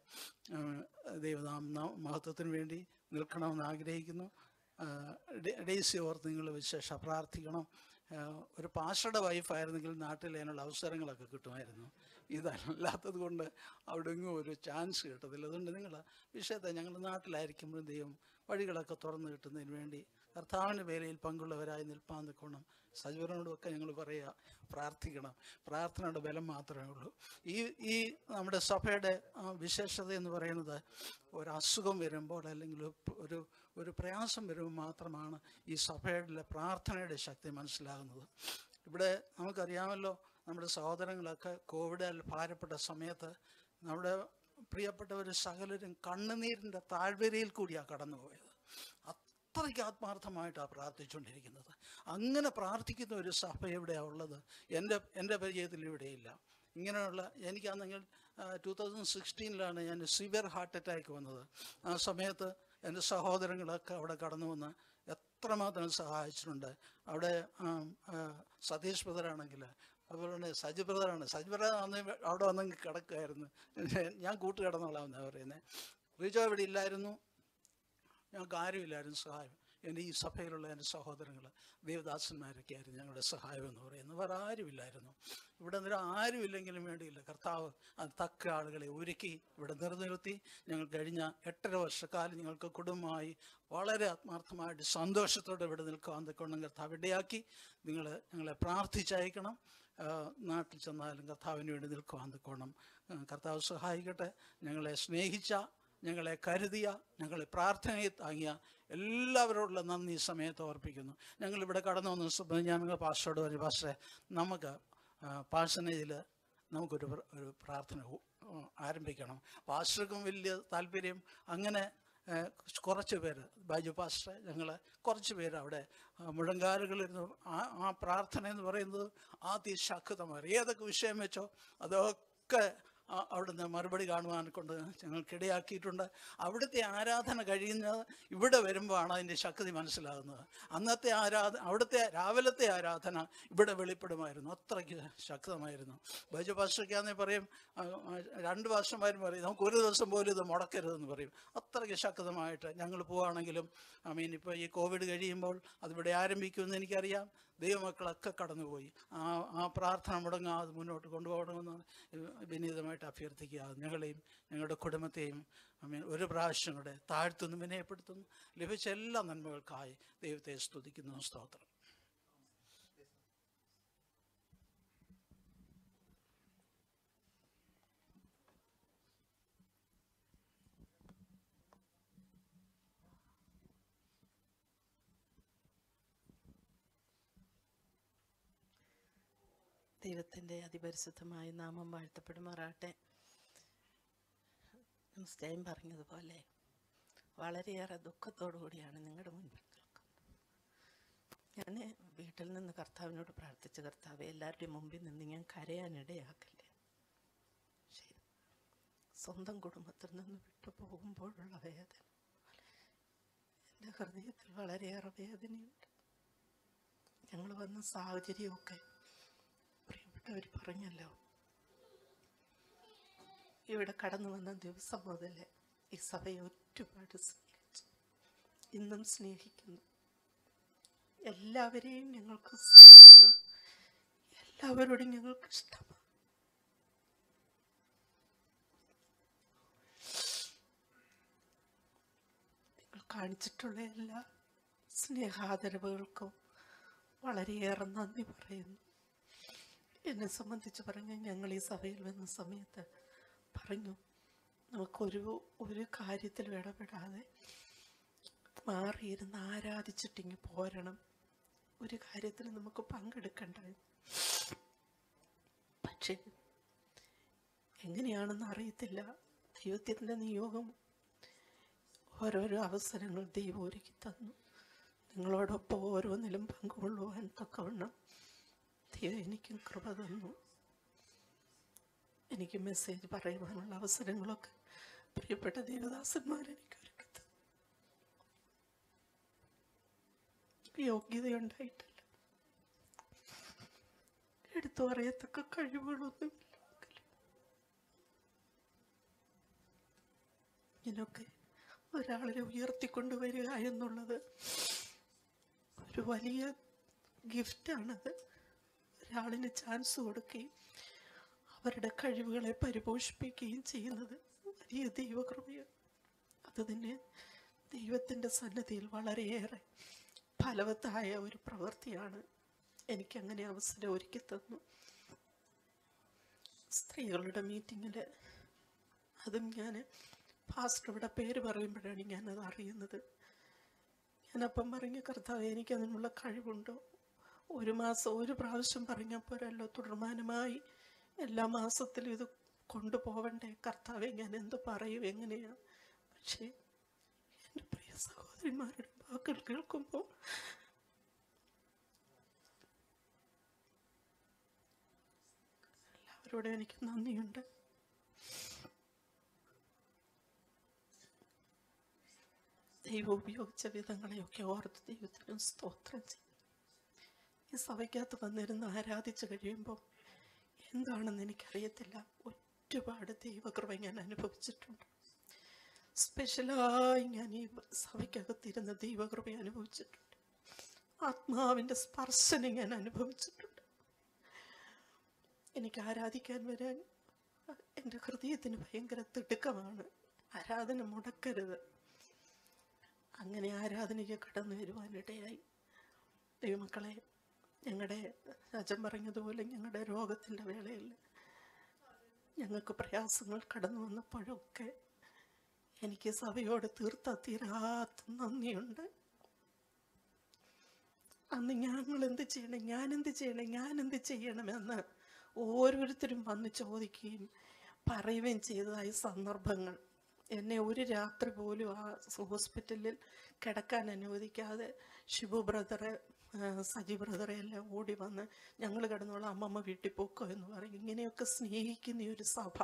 S2: മഹത്വത്തിന് വേണ്ടി നിൽക്കണമെന്ന് ആഗ്രഹിക്കുന്നു. ഡെയ്സി ഓർത്ത് നിങ്ങൾ വിശേഷ പ്രാർത്ഥിക്കണം. ഒരു പാസ്റ്ററുടെ വൈഫായിരുന്നെങ്കിൽ നാട്ടിൽ അതിനുള്ള അവസരങ്ങളൊക്കെ കിട്ടുമായിരുന്നു. ഇതല്ലാത്തത് കൊണ്ട് അവിടെ എങ്ങും ഒരു ചാൻസ് കിട്ടത്തില്ല. അതുകൊണ്ട് നിങ്ങൾ വിഷയത്തെ ഞങ്ങൾ നാട്ടിലായിരിക്കുമ്പോഴും ദൈവം വഴികളൊക്കെ തുറന്നു കിട്ടുന്നതിന് വേണ്ടി കർത്താവിൻ്റെ വേലയിൽ പങ്കുള്ളവരായി നിൽപ്പാൻ നിൽക്കണം. സജീവനോടുമൊക്കെ ഞങ്ങൾ പറയുക, പ്രാർത്ഥിക്കണം. പ്രാർത്ഥനയുടെ ബലം മാത്രമേ ഉള്ളൂ. ഈ നമ്മുടെ സഭയുടെ വിശേഷത എന്ന് പറയുന്നത് ഒരു അസുഖം വരുമ്പോൾ അല്ലെങ്കിൽ ഒരു പ്രയാസം വരുമ്പോൾ മാത്രമാണ് ഈ സഭയുടെ പ്രാർത്ഥനയുടെ ശക്തി മനസ്സിലാകുന്നത്. ഇവിടെ നമുക്കറിയാമല്ലോ, നമ്മുടെ സഹോദരങ്ങളൊക്കെ കോവിഡിൽ ഭാരപ്പെട്ട സമയത്ത് നമ്മുടെ പ്രിയപ്പെട്ടവർ സകലരും കണ്ണുനീരിൻ്റെ താഴ്വരയിൽ കൂടിയാണ് കടന്നുപോയത്. അത്രയ്ക്ക് ആത്മാർത്ഥമായിട്ടാണ് പ്രാർത്ഥിച്ചുകൊണ്ടിരിക്കുന്നത്. അങ്ങനെ പ്രാർത്ഥിക്കുന്ന ഒരു സഭ എവിടെയാണ് ഉള്ളത്? എൻ്റെ പരിചയത്തിൽ ഇവിടെയില്ല. ഇങ്ങനെയുള്ള എനിക്കാണെങ്കിൽ 2016 ഞാൻ സിവിയർ ഹാർട്ട് അറ്റാക്ക് വന്നത്. ആ സമയത്ത് എൻ്റെ സഹോദരങ്ങളൊക്കെ അവിടെ കടന്നു വന്ന് എത്രമാത്രം സഹായിച്ചിട്ടുണ്ട്. അവിടെ സതീഷ് ബ്രദറാണെങ്കിൽ, അതുപോലെ തന്നെ സജി ബ്രദറാണ്. സജി ബ്രദർ അന്ന് അവിടെ വന്നെങ്കിൽ കിടക്കുമായിരുന്നു. ഞാൻ കൂട്ടുകിടന്നോളാം എന്നാണ് പറയുന്നത്. റിജോ ഇവിടെ ഇല്ലായിരുന്നു, ഞങ്ങൾക്ക് ആരുമില്ലായിരുന്നു സഹായം. എൻ്റെ ഈ സഭയിലുള്ള എൻ്റെ സഹോദരങ്ങൾ ദേവദാസന്മാരൊക്കെ ആയിരുന്നു ഞങ്ങളുടെ സഹായം എന്ന് പറയുന്നത്. വേറെ ആരുമില്ലായിരുന്നു. ഇവിടെ നിന്നും ആരുമില്ലെങ്കിലും വേണ്ടിയില്ല, കർത്താവ് അത് തക്ക ആളുകളെ ഒരുക്കി ഇവിടെ നിർത്തി ഞങ്ങൾ കഴിഞ്ഞ 8.5 വർഷക്കാലം ഞങ്ങൾക്ക് കുടുംബമായി വളരെ ആത്മാർത്ഥമായിട്ട് സന്തോഷത്തോടെ ഇവിടെ നിൽക്കാൻ തക്കവണ്ണം കർത്താവ് ഇടയാക്കി. ഞങ്ങളെ പ്രാർത്ഥിച്ചയക്കണം. നാട്ടിൽ ചെന്നാലും കർത്താവിന് വേണ്ടി നിൽക്കുവാൻ തക്കവണ്ണം കർത്താവ് സഹായിക്കട്ടെ. ഞങ്ങളെ സ്നേഹിച്ച, ഞങ്ങളെ കരുതിയ, ഞങ്ങളെ പ്രാർത്ഥനയിൽ താങ്ങിയ എല്ലാവരോടുള്ള നന്ദി ഈ സമയത്ത് ഓർപ്പിക്കുന്നു. ഞങ്ങളിവിടെ കടന്നു വന്ന ഞാൻ പാസ്റ്ററോട് പറഞ്ഞു, പാസ്റ്ററെ നമുക്ക് പാഴ്സനേജിൽ നമുക്കൊരു പ്രാർത്ഥന ആരംഭിക്കണം. പാസ്റ്റർക്കും വലിയ താല്പര്യം. അങ്ങനെ കുറച്ച് പേര്, ബൈജു പാസ്റ്റർ, ഞങ്ങൾ കുറച്ച് പേര് അവിടെ മുഴങ്കാലുകളിരുന്ന് ആ പ്രാർത്ഥന എന്ന് പറയുന്നത് അതിശക്തമാണ്. ഏതൊക്കെ വിഷയം വെച്ചോ അതൊക്കെ അവിടുന്ന് മറുപടി കാണുവാൻ കൊണ്ട് ഞങ്ങൾക്കിടയാക്കിയിട്ടുണ്ട്. അവിടുത്തെ ആരാധന കഴിയുന്നത് ഇവിടെ വരുമ്പോഴാണ് അതിൻ്റെ ശക്തി മനസ്സിലാകുന്നത്. അന്നത്തെ അവിടുത്തെ രാവിലത്തെ ആരാധന ഇവിടെ വെളിപ്പെടുമായിരുന്നു. അത്രയ്ക്ക് ശക്തമായിരുന്നു. ബൈജു പാസ്റ്റർക്കാന്നേ പറയും, 2 പാസ്റ്റർമാരും പറയും നമുക്ക് ഒരു ദിവസം പോലും ഇത് മുടക്കരുതെന്ന് പറയും. അത്രയ്ക്ക് ശക്തമായിട്ട് ഞങ്ങൾ പോവുകയാണെങ്കിലും ഇപ്പോൾ ഈ കോവിഡ് കഴിയുമ്പോൾ അതിവിടെ ആരംഭിക്കുമെന്ന് എനിക്കറിയാം. ദൈവമക്കളൊക്കെ കടന്നുപോയി. ആ പ്രാർത്ഥന മുടങ്ങാതെ മുന്നോട്ട് കൊണ്ടുപോകണമെന്ന് വിനീതമായിട്ട് അഭ്യർത്ഥിക്കുക. ഞങ്ങളെയും ഞങ്ങളുടെ കുടുംബത്തെയും ഒരു പ്രാവശ്യം കൂടെ താഴ്ത്തുന്നു, വിനയപ്പെടുത്തുന്നു. ലഭിച്ച എല്ലാ നന്മകൾക്കായി ദൈവത്തെ സ്തുതിക്കുന്നു. സ്തോത്രം.
S3: ദൈവത്തിൻ്റെ അതിപരിശുദ്ധമായ നാമം വാഴ്ത്തപ്പെടുമാറാട്ടെ. സ്റ്റൈം പറഞ്ഞതുപോലെ വളരെയേറെ ദുഃഖത്തോടു കൂടിയാണ് നിങ്ങളുടെ മുൻപിൽ നിൽക്കുന്നത്. ഞാൻ വീട്ടിൽ നിന്ന് കർത്താവിനോട് പ്രാർത്ഥിച്ച, കർത്താവ് എല്ലാവരുടെയും മുമ്പിൽ നിന്ന് ഞാൻ കരയാനിടയാക്കല്ലേ. ശരി, സ്വന്തം കുടുംബത്തിൽ നിന്ന് വിട്ടു പോകുമ്പോഴുള്ള വേദന എൻ്റെ ഹൃദയത്തിൽ വളരെയേറെ വേദനയുണ്ട്. ഞങ്ങൾ വന്ന സാഹചര്യമൊക്കെ അവർ പറഞ്ഞല്ലോ. ഇവിടെ കടന്നു വന്ന ദിവസം മുതൽ ഈ സഭയെ ഒരുപാട് സ്നേഹിച്ചു, ഇന്നും സ്നേഹിക്കുന്നു. എല്ലാവരെയും ഞങ്ങൾക്ക് സ്നേഹിക്കുന്നു, എല്ലാവരോടും ഞങ്ങൾക്ക് ഇഷ്ടമാണ്. നിങ്ങൾ കാണിച്ചിട്ടുള്ള എല്ലാ സ്നേഹാദരവുകൾക്കും വളരെയേറെ നന്ദി പറയുന്നു. എന്നെ സംബന്ധിച്ച് പറഞ്ഞാൽ ഞങ്ങൾ ഈ സഭയിൽ വന്ന സമയത്ത് പറഞ്ഞു, നമുക്കൊരു കാര്യത്തിലും ഇടപെടാതെ മാറിയിരുന്ന് ആരാധിച്ചിട്ടിങ്ങ് പോരണം. ഒരു കാര്യത്തിൽ നമുക്ക് പങ്കെടുക്കണ്ടായിരുന്നു. പക്ഷേ എങ്ങനെയാണെന്ന് അറിയത്തില്ല. ദൈവത്തിൻ്റെ നിയോഗം ഓരോരോ അവസരങ്ങൾ ദൈവം ഒരുക്കി തന്നു. നിങ്ങളോടൊപ്പം ഓരോന്നിലും പങ്കുകൊള്ളുവാൻ തക്കവണ്ണം ദൈവം എനിക്കും കൃപ തന്നു. എനിക്ക് മെസ്സേജ് പറയുവാനുള്ള അവസരങ്ങളൊക്കെ പ്രിയപ്പെട്ട ദേവദാസന്മാരെനിക്ക് ഒരുക്കി തന്നു. യോഗ്യതയുണ്ടായിട്ടില്ല, എടുത്തു പറയത്തക്ക കഴിവുകളൊന്നുമില്ല. ഇങ്ങനൊക്കെ ഒരാളെ ഉയർത്തിക്കൊണ്ടുവരിക എന്നുള്ളത് ഒരു വലിയ ഗിഫ്റ്റാണത്. ഒരാളിന് ചാൻസ് കൊടുക്കുകയും അവരുടെ കഴിവുകളെ പരിപോഷിപ്പിക്കുകയും ചെയ്യുന്നത് വലിയ ദൈവകൃപയാണ്. അത് തന്നെ ദൈവത്തിൻ്റെ സന്നിധിയിൽ വളരെയേറെ ഫലവത്തായ ഒരു പ്രവൃത്തിയാണ്. എനിക്കങ്ങനെ അവസരം ഒരുക്കി തന്നു. സ്ത്രീകളുടെ മീറ്റിങ്ങിൽ അതും ഞാൻ പാസ്റ്ററുടെ പേര് പറയുമ്പോഴാണ് ഞാനത് അറിയുന്നത്. ഞാനപ്പം പറഞ്ഞു, കർത്താവേ, എനിക്കതിനുള്ള കഴിവുണ്ടോ? ഒരു മാസം ഒരു പ്രാവശ്യം പറഞ്ഞാൽ പോരല്ലോ, തുടർമാനമായി എല്ലാ മാസത്തിലും ഇത് കൊണ്ടുപോവണ്ടേ? കർത്താവെ, ഞാൻ എന്ത് പറയും, എങ്ങനെയാണ്? പക്ഷേ എൻ്റെ പ്രിയ സഹോദരിമാരുടെ വാക്കുകൾ കേൾക്കുമ്പോൾ എല്ലാവരോടും എനിക്ക് നന്ദിയുണ്ട്. ദൈവം ഉപയോഗിച്ച വിധങ്ങളെയൊക്കെ ഓർത്ത് ദൈവത്തിന് സ്തോത്രം ചെയ്യും. ഈ സഭയ്ക്കകത്ത് വന്നിരുന്ന് ആരാധിച്ചു കഴിയുമ്പോൾ എന്താണെന്ന് എനിക്കറിയത്തില്ല, ഒരുപാട് ദൈവകൃപ ഞാൻ അനുഭവിച്ചിട്ടുണ്ട്. സ്പെഷ്യലായി ഞാൻ ഈ സഭയ്ക്കകത്തിരുന്ന ദൈവകൃപ അനുഭവിച്ചിട്ടുണ്ട്. ആത്മാവിൻ്റെ സ്പർശനം ഞാൻ അനുഭവിച്ചിട്ടുണ്ട്. എനിക്ക് ആരാധിക്കാൻ വരാൻ എൻ്റെ ഹൃദയത്തിന് ഭയങ്കര തിടുക്കമാണ്. ആരാധന മുടക്കരുത്. അങ്ങനെ ആരാധനയ്ക്ക് കടന്നു വരുവാനിടയായി. ദൈവമക്കളെ, ഞങ്ങളുടെ രാജൻ പറഞ്ഞതുപോലെ ഞങ്ങളുടെ രോഗത്തിൻ്റെ വേളയിൽ ഞങ്ങൾക്ക് പ്രയാസങ്ങൾ കടന്നു വന്നപ്പോഴൊക്കെ എനിക്ക് സഭയോട് തീരാത്ത നന്ദിയുണ്ട്. അന്ന് ഞങ്ങൾ എന്ത് ചെയ്യണം, ഞാനെന്ത് ചെയ്യണമെന്ന് ഓരോരുത്തരും വന്ന് ചോദിക്കുകയും പറയുകയും ചെയ്തതായ സന്ദർഭങ്ങൾ. എന്നെ ഒരു രാത്രി പോലും ആ ഹോസ്പിറ്റലിൽ കിടക്കാൻ അനുവദിക്കാതെ ഷിബു ബ്രദറെ, സജി ബ്രദറെ എല്ലാം ഓടി വന്ന് ഞങ്ങൾ കിടന്നോളാം, അമ്മമ്മ വീട്ടിൽ പോക്കോ എന്ന് പറയും. ഇങ്ങനെയൊക്കെ സ്നേഹിക്കുന്ന ഒരു സഭ,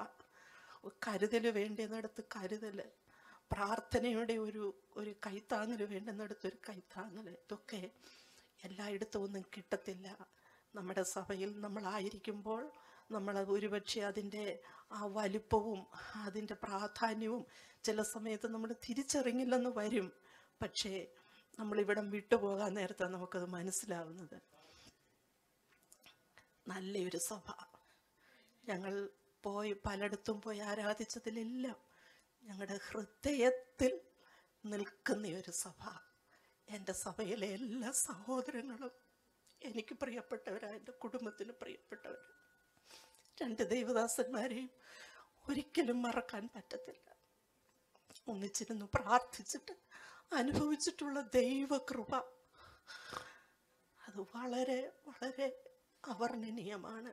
S3: കരുതൽ വേണ്ടുന്നിടത്ത് കരുതൽ, പ്രാർത്ഥനയുടെ ഒരു കൈത്താങ്ങൽ വേണ്ടുന്നിടത്തൊരു കൈത്താങ്ങൽ. ഇതൊക്കെ എല്ലായിടത്തും ഒന്നും കിട്ടത്തില്ല. നമ്മുടെ സഭയിൽ നമ്മളായിരിക്കുമ്പോൾ നമ്മൾ ഒരുപക്ഷെ അതിൻ്റെ ആ വലിപ്പവും അതിൻ്റെ പ്രാധാന്യവും ചില സമയത്ത് നമ്മൾ തിരിച്ചറിഞ്ഞില്ലെന്ന് വരും. പക്ഷേ നമ്മളിവിടം വിട്ടുപോകാൻ നേരത്താണ് നമുക്കത് മനസ്സിലാവുന്നത്. നല്ലൊരു സഭ. ഞങ്ങൾ പലയിടത്തും പോയി ആരാധിച്ചതിലെല്ലാം ഞങ്ങളുടെ ഹൃദയത്തിൽ നിൽക്കുന്ന ഒരു സഭ. എൻ്റെ സഭയിലെ എല്ലാ സഹോദരങ്ങളും എനിക്ക് പ്രിയപ്പെട്ടവരാണ്, എൻ്റെ കുടുംബത്തിന് പ്രിയപ്പെട്ടവർ. 2 ദൈവദാസന്മാരെയും ഒരിക്കലും മറക്കാൻ പറ്റത്തില്ല. ഒന്നിച്ചിരുന്ന് പ്രാർത്ഥിച്ചിട്ട് അനുഭവിച്ചിട്ടുള്ള ദൈവകൃപ അത് വളരെ വളരെ അവർണ്ണനീയമാണ്.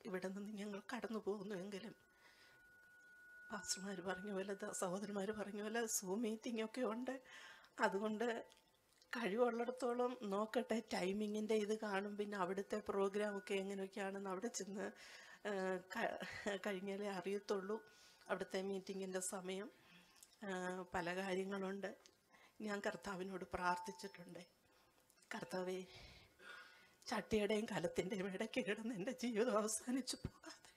S3: ഇവിടെ നിന്ന് ഞങ്ങൾ കടന്നു പോകുന്നുവെങ്കിലും പാസ്റ്റർമാർ പറഞ്ഞ പോലെ, സഹോദരന്മാർ പറഞ്ഞ പോലെ സൂം മീറ്റിംഗ് ഒക്കെ ഉണ്ട്. അതുകൊണ്ട് കഴിവുള്ളിടത്തോളം നോക്കട്ടെ. ടൈമിങ്ങിൻ്റെ ഇത് കാണും. പിന്നെ അവിടുത്തെ പ്രോഗ്രാമൊക്കെ എങ്ങനെയൊക്കെയാണെന്ന് അവിടെ ചെന്ന് കഴിഞ്ഞാലേ അറിയത്തുള്ളൂ. അവിടുത്തെ മീറ്റിങ്ങിൻ്റെ സമയം പല കാര്യങ്ങളുണ്ട്. ഞാൻ കർത്താവിനോട് പ്രാർത്ഥിച്ചിട്ടുണ്ട്, കർത്താവേ, ചട്ടിയുടെയും കലത്തിൻ്റെയും ഇടയ്ക്ക് കിടന്ന് എൻ്റെ ജീവിതം അവസാനിച്ചു പോകാതെ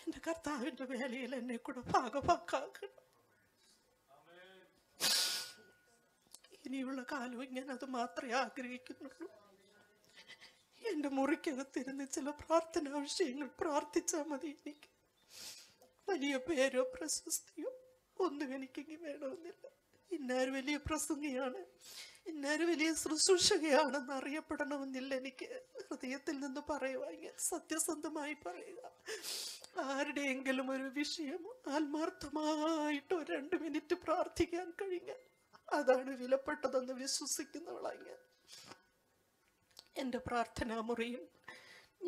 S3: എൻ്റെ കർത്താവിൻ്റെ വേലയിൽ എന്നെ കൂടെ ഭാഗഭാക്കാക്കണം. ഇനിയുള്ള കാലവും ഞാൻ അത് മാത്രമേ ആഗ്രഹിക്കുന്നുള്ളൂ. എൻ്റെ മുറിക്കകത്തിരുന്ന് ചില പ്രാർത്ഥനാ വിഷയങ്ങൾ പ്രാർത്ഥിച്ചാൽ മതി. എനിക്ക് വലിയ പേരോ പ്രശസ്തിയോ ഒന്നും എനിക്കെങ്കിൽ വേണമെന്നില്ല. ഇന്നാര് വലിയ പ്രസംഗിയാണ്, ഇന്നാര് വലിയ ശുശ്രൂഷകയാണെന്ന് അറിയപ്പെടണമെന്നില്ല. എനിക്ക് ഹൃദയത്തിൽ നിന്ന് പറയുക, ഇങ്ങനെ സത്യസന്ധമായി പറയുക. ആരുടെയെങ്കിലും ഒരു വിഷയം ആത്മാർത്ഥമായിട്ട് 2 മിനിറ്റ് പ്രാർത്ഥിക്കാൻ കഴിഞ്ഞാൽ അതാണ് വിലപ്പെട്ടതെന്ന് വിശ്വസിക്കുന്നവളായി ഞാൻ. എൻ്റെ പ്രാർത്ഥനാ മുറിയിൽ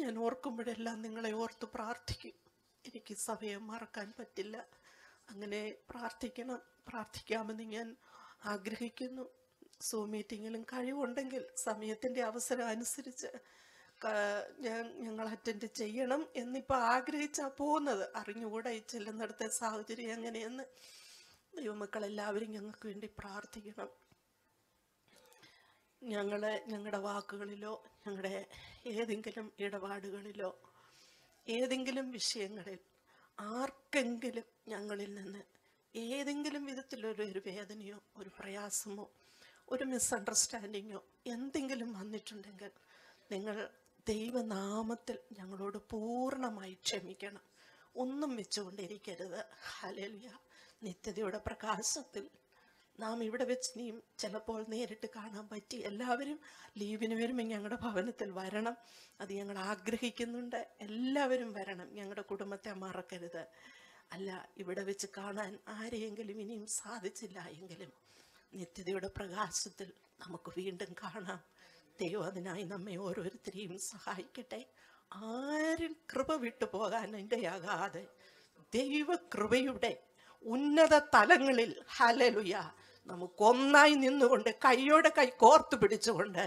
S3: ഞാൻ ഓർക്കുമ്പോഴെല്ലാം നിങ്ങളെ ഓർത്ത് പ്രാർത്ഥിക്കും. എനിക്ക് സഭയെ മറക്കാൻ പറ്റില്ല. അങ്ങനെ പ്രാർത്ഥിക്കാമെന്ന് ഞാൻ ആഗ്രഹിക്കുന്നു. സൂം മീറ്റിങ്ങിലും കഴിവുണ്ടെങ്കിൽ സമയത്തിൻ്റെ അവസരം അനുസരിച്ച് ഞങ്ങൾ അറ്റൻഡ് ചെയ്യണം എന്നിപ്പോൾ ആഗ്രഹിച്ചാൽ പോകുന്നത്. അറിഞ്ഞുകൂടെ ചെല്ലുന്നിടത്തെ സാഹചര്യം എങ്ങനെയെന്ന്. ദൈവമക്കളെല്ലാവരും ഞങ്ങൾക്ക് വേണ്ടി പ്രാർത്ഥിക്കണം. ഞങ്ങളുടെ വാക്കുകളിലോ ഞങ്ങളുടെ ഏതെങ്കിലും ഇടപാടുകളിലോ ഏതെങ്കിലും വിഷയങ്ങളിൽ ആർക്കെങ്കിലും ഞങ്ങളിൽ നിന്ന് ഏതെങ്കിലും വിധത്തിലൊരു വേദനയോ ഒരു പ്രയാസമോ ഒരു മിസ്അണ്ടർസ്റ്റാൻഡിങ്ങോ എന്തെങ്കിലും വന്നിട്ടുണ്ടെങ്കിൽ നിങ്ങൾ ദൈവനാമത്തിൽ ഞങ്ങളോട് പൂർണ്ണമായി ക്ഷമിക്കണം. ഒന്നും വെച്ചുകൊണ്ടിരിക്കരുത്. ഹല്ലേലൂയ. നിത്യതയുടെ പ്രകാശത്തിൽ നാം ഇവിടെ വെച്ച് നീയും ചിലപ്പോൾ നേരിട്ട് കാണാൻ പറ്റി. എല്ലാവരും ലീവിന് വരുമ്പോൾ ഞങ്ങളുടെ ഭവനത്തിൽ വരണം. അത് ഞങ്ങൾ ആഗ്രഹിക്കുന്നുണ്ട്. എല്ലാവരും വരണം. ഞങ്ങളുടെ കുടുംബത്തെ മറക്കരുത്. അല്ല, ഇവിടെ വെച്ച് കാണാൻ ആരെയെങ്കിലും ഇനിയും സാധിച്ചില്ല എങ്കിലും നിത്യതയുടെ പ്രകാശത്തിൽ നമുക്ക് വീണ്ടും കാണാം. ദൈവം അതിനായി നമ്മെ ഓരോരുത്തരെയും സഹായിക്കട്ടെ. ആരും കൃപ വിട്ടു പോകാൻ ഇടയാകാതെ ദൈവകൃപയുടെ ഉന്നത തലങ്ങളിൽ ഹല്ലേലൂയ നമുക്കൊന്നായി നിന്നുകൊണ്ട് കൈയോടെ കൈ കോർത്തു പിടിച്ചുകൊണ്ട്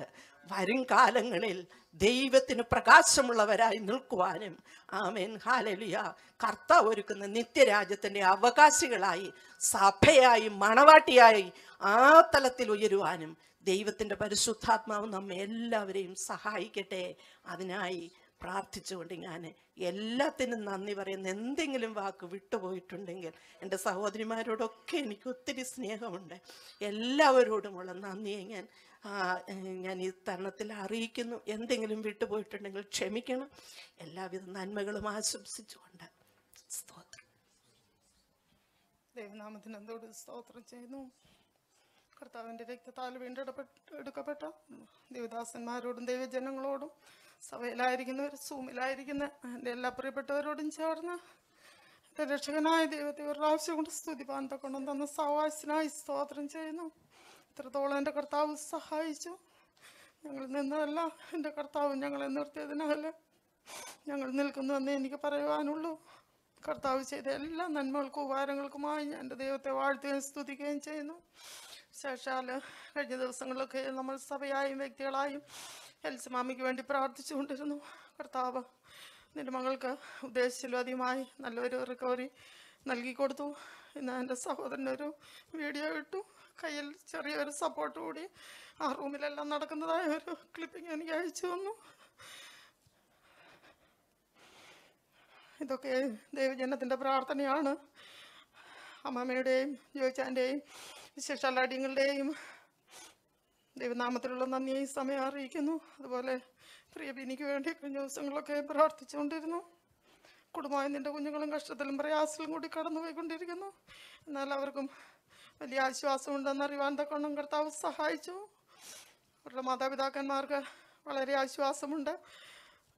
S3: വരും കാലങ്ങളിൽ ദൈവത്തിന് പ്രകാശമുള്ളവരായി നിൽക്കുവാനും ആമേൻ ഹല്ലേലൂയ കർത്താവ് ഒരുക്കുന്ന നിത്യരാജ്യത്തിൻ്റെ അവകാശികളായി സഭയായി മണവാട്ടിയായി ആ തലത്തിൽ ഉയരുവാനും ദൈവത്തിൻ്റെ പരിശുദ്ധാത്മാവ് നമ്മെ എല്ലാവരെയും സഹായിക്കട്ടെ. അതിനായി പ്രാർത്ഥിച്ചുകൊണ്ട് ഞാൻ എല്ലാത്തിനും നന്ദി പറയുന്ന. എന്തെങ്കിലും വാക്ക് വിട്ടുപോയിട്ടുണ്ടെങ്കിൽ എൻ്റെ സഹോദരിമാരോടൊക്കെ എനിക്ക് ഒത്തിരി സ്നേഹമുണ്ട്. എല്ലാവരോടുമുള്ള നന്ദിയെ ഞാൻ ഈ തരുണത്തിൽ അറിയിക്കുന്നു. എന്തെങ്കിലും വിട്ടുപോയിട്ടുണ്ടെങ്കിൽ ക്ഷമിക്കണം. എല്ലാവിധ നന്മകളും ആശംസിച്ചുകൊണ്ട് സ്തോത്രം.
S4: ദൈവനാമത്തിന് എന്തോട് സ്തോത്രം ചെയ്യുന്നു. കർത്താവിൻ്റെ രക്തത്താൽ വീണ്ടെടുക്കപ്പെട്ട ദേവദാസന്മാരോടും ദൈവജനങ്ങളോടും സഭയിലായിരിക്കുന്നവർ സൂമിലായിരിക്കുന്ന എൻ്റെ എല്ലാ പ്രിയപ്പെട്ടവരോടും ചേർന്ന് എൻ്റെ രക്ഷകനായ ദൈവത്തെ ഒരു പ്രാവശ്യം കൊണ്ട് സ്തുതിപാൻ തക്കണം തന്ന സഹായത്തിനായി സ്തോത്രം ചെയ്യുന്നു. ഇത്രത്തോളം എൻ്റെ കർത്താവ് സഹായിച്ചു. ഞങ്ങൾ നിന്നതല്ല, എൻ്റെ കർത്താവ് ഞങ്ങളെ നിർത്തിയതിനാൽ ഞങ്ങൾ നിൽക്കുന്നുവെന്നേ എനിക്ക് പറയുവാനുള്ളൂ. കർത്താവ് ചെയ്ത എല്ലാ നന്മകൾക്കും ഉപകാരങ്ങൾക്കുമായി ഞാൻ എൻ്റെ ദൈവത്തെ വാഴ്ത്തുകയും സ്തുതിക്കുകയും ചെയ്യുന്നു. ശേഷാൽ കഴിഞ്ഞ ദിവസങ്ങളിലൊക്കെ നമ്മൾ സഭയായും വ്യക്തികളായും എൽസമാമിക്ക് വേണ്ടി പ്രാർത്ഥിച്ചുകൊണ്ടിരുന്നു. കർത്താവ് നിന്റെ മകൾക്ക് ഉദ്ദേശിച്ചിലധികമായി നല്ലൊരു റിക്കവറി നൽകി കൊടുത്തു. ഇന്ന് എൻ്റെ സഹോദരനൊരു വീഡിയോ ഇട്ടു. കയ്യിൽ ചെറിയൊരു സപ്പോർട്ട് കൂടി ആ റൂമിലെല്ലാം നടക്കുന്നതായ ഒരു ക്ലിപ്പിംഗ് എനിക്ക് അയച്ചു തന്നു. ഇതൊക്കെ ദൈവജനത്തിൻ്റെ പ്രാർത്ഥനയാണ്. അമ്മമ്മയുടെയും ജോയിച്ചാൻ്റെയും വിശേഷാലാടിങ്ങളുടെയും ദൈവനാമത്തിലുള്ള നന്ദിയെ ഈ സമയം അറിയിക്കുന്നു. അതുപോലെ പ്രിയ ബിനിക്ക് വേണ്ടി കഴിഞ്ഞ ദിവസങ്ങളൊക്കെ പ്രാർത്ഥിച്ചുകൊണ്ടിരുന്നു. കുടുംബമായ നിൻ്റെ കുഞ്ഞുങ്ങളും കഷ്ടത്തിലും പ്രയാസത്തിലും കൂടി കടന്നുപോയിക്കൊണ്ടിരിക്കുന്നു. എന്നാൽ അവർക്കും വലിയ ആശ്വാസമുണ്ടെന്ന് അറിവാൻ തക്കവണ്ണം കർത്താവ് സഹായിച്ചു. അവരുടെ മാതാപിതാക്കന്മാർക്ക് വളരെ ആശ്വാസമുണ്ട്.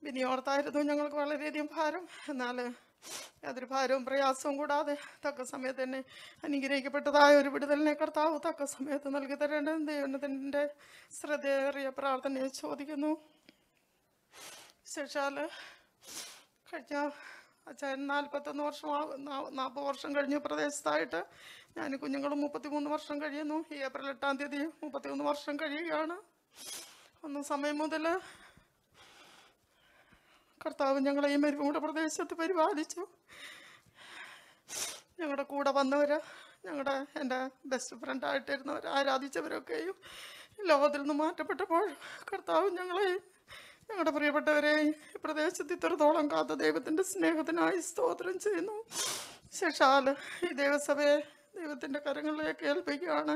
S4: ബിനിയോർത്തായിരുന്നു ഞങ്ങൾക്ക് വളരെയധികം ഭാരം. എന്നാൽ യാതൊരു ഭാരവും പ്രയാസവും കൂടാതെ തക്ക സമയത്ത് തന്നെ അനുഗ്രഹിക്കപ്പെട്ടതായ ഒരു വിടുതലിനെ കർത്താവ് തക്ക സമയത്ത് നൽകി തരേണ്ടത് ദൈവത്തിൻ്റെ ശ്രദ്ധയേറിയ പ്രാർത്ഥനയെ ചോദിക്കുന്നു. ശേഷാൽ കഴിഞ്ഞ അച്ഛൻ 40 വർഷം കഴിഞ്ഞു പ്രദേശത്തായിട്ട്. ഞാൻ കുഞ്ഞുങ്ങളും 33 വർഷം കഴിയുന്നു. ഈ ഏപ്രിൽ 8-ാം തീയതി 31 വർഷം കഴിയുകയാണ്. അന്ന് സമയം മുതൽ കർത്താവ് ഞങ്ങളെ ഈ മരുഭൂമിയുടെ പ്രദേശത്ത് പരിപാലിച്ചു. ഞങ്ങളുടെ കൂടെ വന്നവർ, എൻ്റെ ബെസ്റ്റ് ഫ്രണ്ടായിട്ടിരുന്നവർ, ആരാധിച്ചവരൊക്കെയും ലോകത്തിൽ നിന്ന് മാറ്റപ്പെട്ടപ്പോൾ കർത്താവ് ഞങ്ങളെയും ഞങ്ങളുടെ പ്രിയപ്പെട്ടവരെയും ഈ പ്രദേശത്ത് ഇത്രത്തോളം കാത്ത ദൈവത്തിൻ്റെ സ്നേഹത്തിനായി സ്തോത്രം ചെയ്യുന്നു. ശേഷാൽ ഈ ദേവസഭയെ ദൈവത്തിൻ്റെ കരങ്ങളിലേക്ക് ഏൽപ്പിക്കുകയാണ്.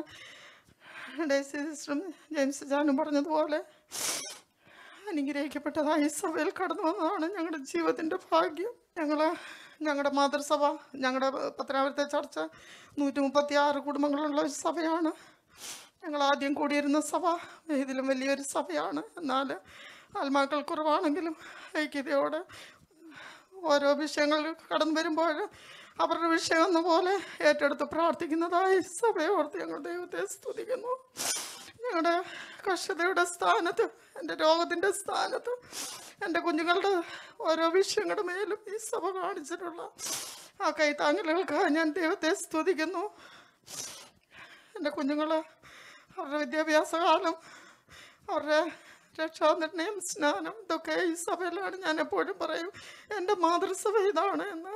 S4: ഡേസി സിസ്റ്ററും ജെയിംസ് ജാനും പറഞ്ഞതുപോലെ അനുഗ്രഹിക്കപ്പെട്ടതായി സഭയിൽ കടന്നു വന്നതാണ് ഞങ്ങളുടെ ജീവിതത്തിൻ്റെ ഭാഗ്യം. ഞങ്ങളുടെ മാതൃസഭ, ഞങ്ങളുടെ പത്തനാപുരത്തെ ചർച്ച 136 കുടുംബങ്ങളുള്ള ഒരു സഭയാണ്. ഞങ്ങൾ ആദ്യം കൂടിയിരുന്ന സഭ ഇതിലും വലിയൊരു സഭയാണ്. എന്നാൽ ആത്മാക്കൾ കുറവാണെങ്കിലും ഐക്യതയോടെ ഓരോ വിഷയങ്ങൾ കടന്നു വരുമ്പോൾ അവരുടെ വിഷയം എന്ന പോലെ ഏറ്റെടുത്ത് പ്രാർത്ഥിക്കുന്നതായി സഭയോർത്ത് ഞങ്ങൾ ദൈവത്തെ സ്തുതിക്കുന്നു. ഞങ്ങളുടെ കഷ്ടതയുടെ സ്ഥാനത്ത്, എൻ്റെ രോഗത്തിൻ്റെ സ്ഥാനത്ത്, എൻ്റെ കുഞ്ഞുങ്ങളുടെ ഓരോ വിഷയങ്ങളുടെ മേലും ഈ സഭ കാണിച്ചിട്ടുള്ള ആ കൈത്താങ്ങലുകൾക്കായി ഞാൻ ദൈവത്തെ സ്തുതിക്കുന്നു. എൻ്റെ കുഞ്ഞുങ്ങൾ അവരുടെ വിദ്യാഭ്യാസകാലം, അവരുടെ രക്ഷാനിർണയം, സ്നാനം, ഇതൊക്കെ ഈ സഭയിലാണ്. ഞാൻ എപ്പോഴും പറയും എൻ്റെ മാതൃസഭ ഇതാണ് എന്ന്.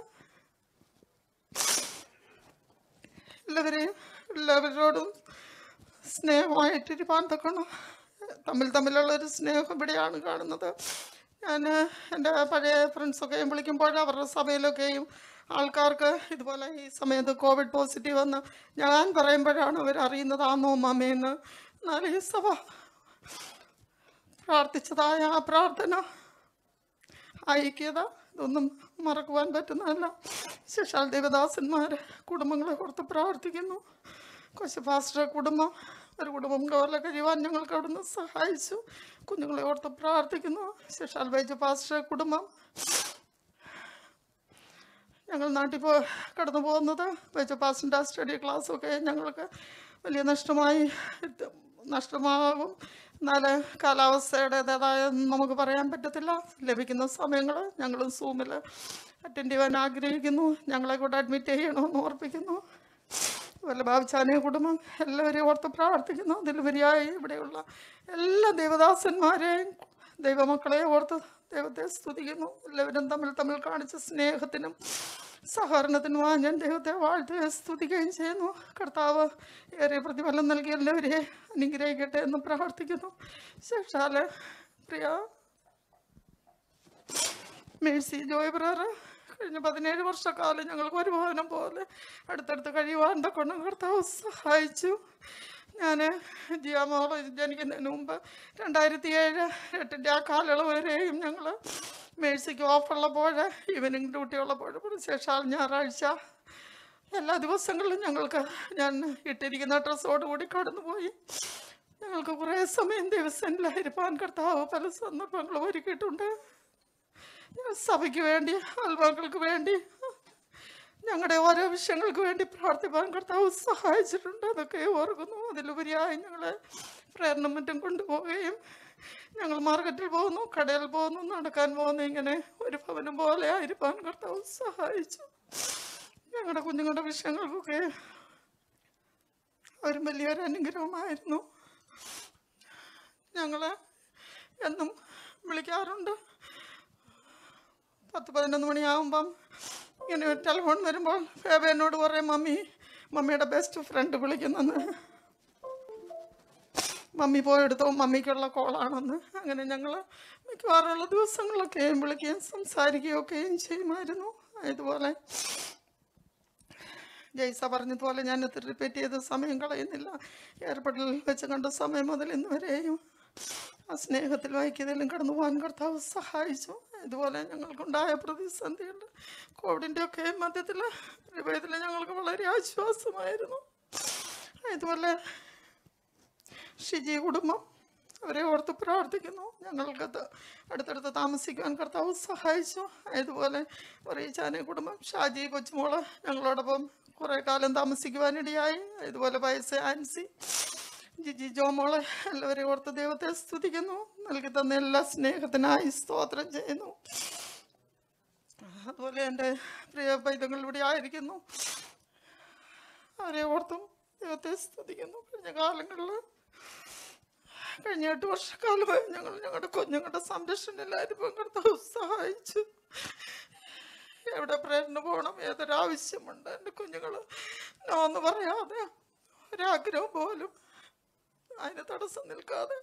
S4: എല്ലാവരോടും സ്നേഹമായിട്ടിരിക്കാൻ തക്കണം. തമ്മിലുള്ളൊരു സ്നേഹം ഇവിടെയാണ് കാണുന്നത്. ഞാൻ എൻ്റെ പഴയ ഫ്രണ്ട്സൊക്കെയും വിളിക്കുമ്പോൾ അവരുടെ സഭയിലൊക്കെയും ആൾക്കാർക്ക് ഇതുപോലെ ഈ സമയത്ത് കോവിഡ് പോസിറ്റീവ് എന്ന് ഞാൻ പറയുമ്പോഴാണ് അവർ അറിയുന്നതാണോ മമ്മയെന്ന്. എന്നാൽ ഈ സഭ പ്രാർത്ഥിച്ചതായ ആ പ്രാർത്ഥന, ഐക്യത, ഇതൊന്നും മറക്കുവാൻ പറ്റുന്നതല്ല. ശേഷാൽ ദേവദാസന്മാർ കുടുംബങ്ങളെ ഓർത്ത് പ്രാർത്ഥിക്കുന്നു. കൊച്ചു പാസ്റ്റർ കുടുംബം, ഒരു കുടുംബം പോലെ കഴിയുവാൻ ഞങ്ങൾക്ക് അവിടുന്ന് സഹായിച്ചു. കുഞ്ഞുങ്ങളെ ഓർത്ത് പ്രാർത്ഥിക്കുന്നു. ശേഷാൽ ബൈജു പാസ്റ്റർ കുടുംബം, ഞങ്ങൾ നാട്ടിൽ കടന്നു പോകുന്നത് ബൈജു പാസ്റ്ററിൻ്റെ സ്റ്റഡി ക്ലാസ്സൊക്കെ ഞങ്ങൾക്ക് വലിയ നഷ്ടമാകും. എന്നാൽ കാലാവസ്ഥയുടേതായ നമുക്ക് പറയാൻ പറ്റത്തില്ല. ലഭിക്കുന്ന സമയങ്ങൾ ഞങ്ങൾ സൂമിൽ അറ്റൻഡ് ചെയ്യാൻ ആഗ്രഹിക്കുന്നു. ഞങ്ങളെ കൂടെ അഡ്മിറ്റ് ചെയ്യണമെന്ന് ഓർപ്പിക്കുന്നു. അതുപോലെ ബാബുച്ചാനെ കുടുംബം എല്ലാവരെയും ഓർത്ത് പ്രാർത്ഥിക്കുന്നു. അതിലുപരിയായി ഇവിടെയുള്ള എല്ലാ ദേവദാസന്മാരെയും ദൈവമക്കളെ ഓർത്ത് ദൈവത്തെ സ്തുതിക്കുന്നു. എല്ലാവരും തമ്മിൽ കാണിച്ച സ്നേഹത്തിനും സഹകരണത്തിനുമായി ഞാൻ ദൈവത്തെ വാഴ്ത്തുകയും സ്തുതിക്കുകയും ചെയ്യുന്നു. കർത്താവ് ഏറെ പ്രതിഫലം നൽകി എല്ലാവരെയും അനുഗ്രഹിക്കട്ടെ എന്ന് പ്രാർത്ഥിക്കുന്നു. ശേഷാൽ പ്രിയ മേഴ്സി ജോയ് ബ്രദർ, കഴിഞ്ഞ 17 വർഷക്കാലം ഞങ്ങൾക്ക് ഒരു ഭവനം പോലെ അടുത്തടുത്ത് കഴിയുവാൻ കൊണ്ട് കർത്താവ് സഹായിച്ചു. ഞാൻ ജിയാമോള് ജനിക്കുന്നതിന് മുമ്പ് 2007-8 ആ കാലയളവ് വരെയും ഞങ്ങൾ മേഴ്സിക്ക് ഓഫുള്ളപ്പോൾ, ഈവനിങ് ഡ്യൂട്ടി ഉള്ളപ്പോൾ, ശേഷം ഞായറാഴ്ച എല്ലാ ദിവസങ്ങളിലും ഞാൻ ഇട്ടിരിക്കുന്ന ഡ്രസ്സോടുകൂടി കടന്നുപോയി. ഞങ്ങൾക്ക് കുറേ സമയം ദിവസങ്ങളിലായിരിക്കാൻ കർത്താവ് പല സന്ദർഭങ്ങളും ഒരുക്കിയിട്ടുണ്ട്. സഭയ്ക്ക് വേണ്ടി, ആത്മാക്കൾക്ക് വേണ്ടി, ഞങ്ങളുടെ ഓരോ വിഷയങ്ങൾക്ക് വേണ്ടി പ്രാർത്ഥിപ്പാൻ കർത്താവ് സഹായിച്ചിട്ടുണ്ട്. അതൊക്കെ ഓർക്കുന്നു. അതിലുപരിയായി ഞങ്ങളെ പ്രേരണ മറ്റും കൊണ്ടുപോവുകയും, ഞങ്ങൾ മാർക്കറ്റിൽ പോകുന്നു, കടയിൽ പോകുന്നു, നടക്കാൻ പോകുന്നു, ഇങ്ങനെ ഒരു ഭവനം പോലെ ആയിരിക്കാൻ കർത്താവ് സഹായിച്ചു. ഞങ്ങളുടെ കുഞ്ഞുങ്ങളുടെ വിഷയങ്ങൾക്കൊക്കെ ഒരു വലിയൊരു അനുഗ്രഹമായിരുന്നു. ഞങ്ങൾ എന്നും വിളിക്കാറുണ്ട്. 10-11 മണിയാകുമ്പം ഇങ്ങനെ ഒരു ടെലിഫോൺ വരുമ്പോൾ ഫേബ എന്നോട് പറയും, മമ്മിയുടെ ബെസ്റ്റ് ഫ്രണ്ട് വിളിക്കുന്നെന്ന്, മമ്മി പോയെടുത്തോ, മമ്മിക്കുള്ള കോളാണെന്ന്. അങ്ങനെ ഞങ്ങൾ മിക്കവാറുള്ള ദിവസങ്ങളൊക്കെയും വിളിക്കുകയും സംസാരിക്കുകയൊക്കെയും ചെയ്യുമായിരുന്നു. ഇതുപോലെ ജയ്സ പറഞ്ഞതുപോലെ ഞാൻ റിപ്പീറ്റ് ചെയ്ത് സമയം കളയുന്നില്ല. എയർപോർട്ടിൽ വെച്ച് കണ്ട സമയം മുതൽ ഇന്ന് വരെയും ആ സ്നേഹത്തിലും ഐക്യതയിലും കടന്നു പോകാൻ കർത്താവ് സഹായിച്ചു. ഇതുപോലെ ഞങ്ങൾക്കുണ്ടായ പ്രതിസന്ധിയുണ്ട്. കോവിഡിൻ്റെ ഒക്കെ മധ്യത്തിൽ ഹൃദയത്തിൽ ഞങ്ങൾക്ക് വളരെ ആശ്വാസമായിരുന്നു. ഇതുപോലെ ഷിജി കുടുംബം, അവരെ ഓർത്ത് പ്രാർത്ഥിക്കുന്നു. ഞങ്ങൾക്ക് അടുത്തടുത്ത് താമസിക്കുവാൻ കർത്താവ് സഹായിച്ചു. ഇതുപോലെ പറയിച്ചാനെ കുടുംബം, ഷാജി കൊച്ചുമോള് ഞങ്ങളോടൊപ്പം കുറേ കാലം താമസിക്കുവാനിടയായി. ഇതുപോലെ വയസ്സ് ആൻസി, ജിജി ജോമോളെ, എല്ലാവരെയും ഓർത്ത് ദൈവത്തെ സ്തുതിക്കുന്നു. നൽകി തന്ന എല്ലാ സ്നേഹത്തിനായി സ്തോത്രം ചെയ്യുന്നു. അതുപോലെ എൻ്റെ പ്രിയ പൈതങ്ങൾ ഇവിടെ ആയിരിക്കുന്നു. അവരെ ഓർത്തും ദൈവത്തെ സ്തുതിക്കുന്നു. കഴിഞ്ഞ 8 വർഷക്കാലമായി ഞങ്ങളുടെ കുഞ്ഞുങ്ങളുടെ സംരക്ഷണയിലായിരിക്കും കർത്താവ് സഹായിച്ചു. എവിടെ പ്രേരണ പോകണം, ഏതൊരാവശ്യമുണ്ട്, എൻ്റെ കുഞ്ഞുങ്ങൾ നോന്ന് പറയാതെ, ഒരാഗ്രഹം പോലും അതിന് തടസ്സം നിൽക്കാതെ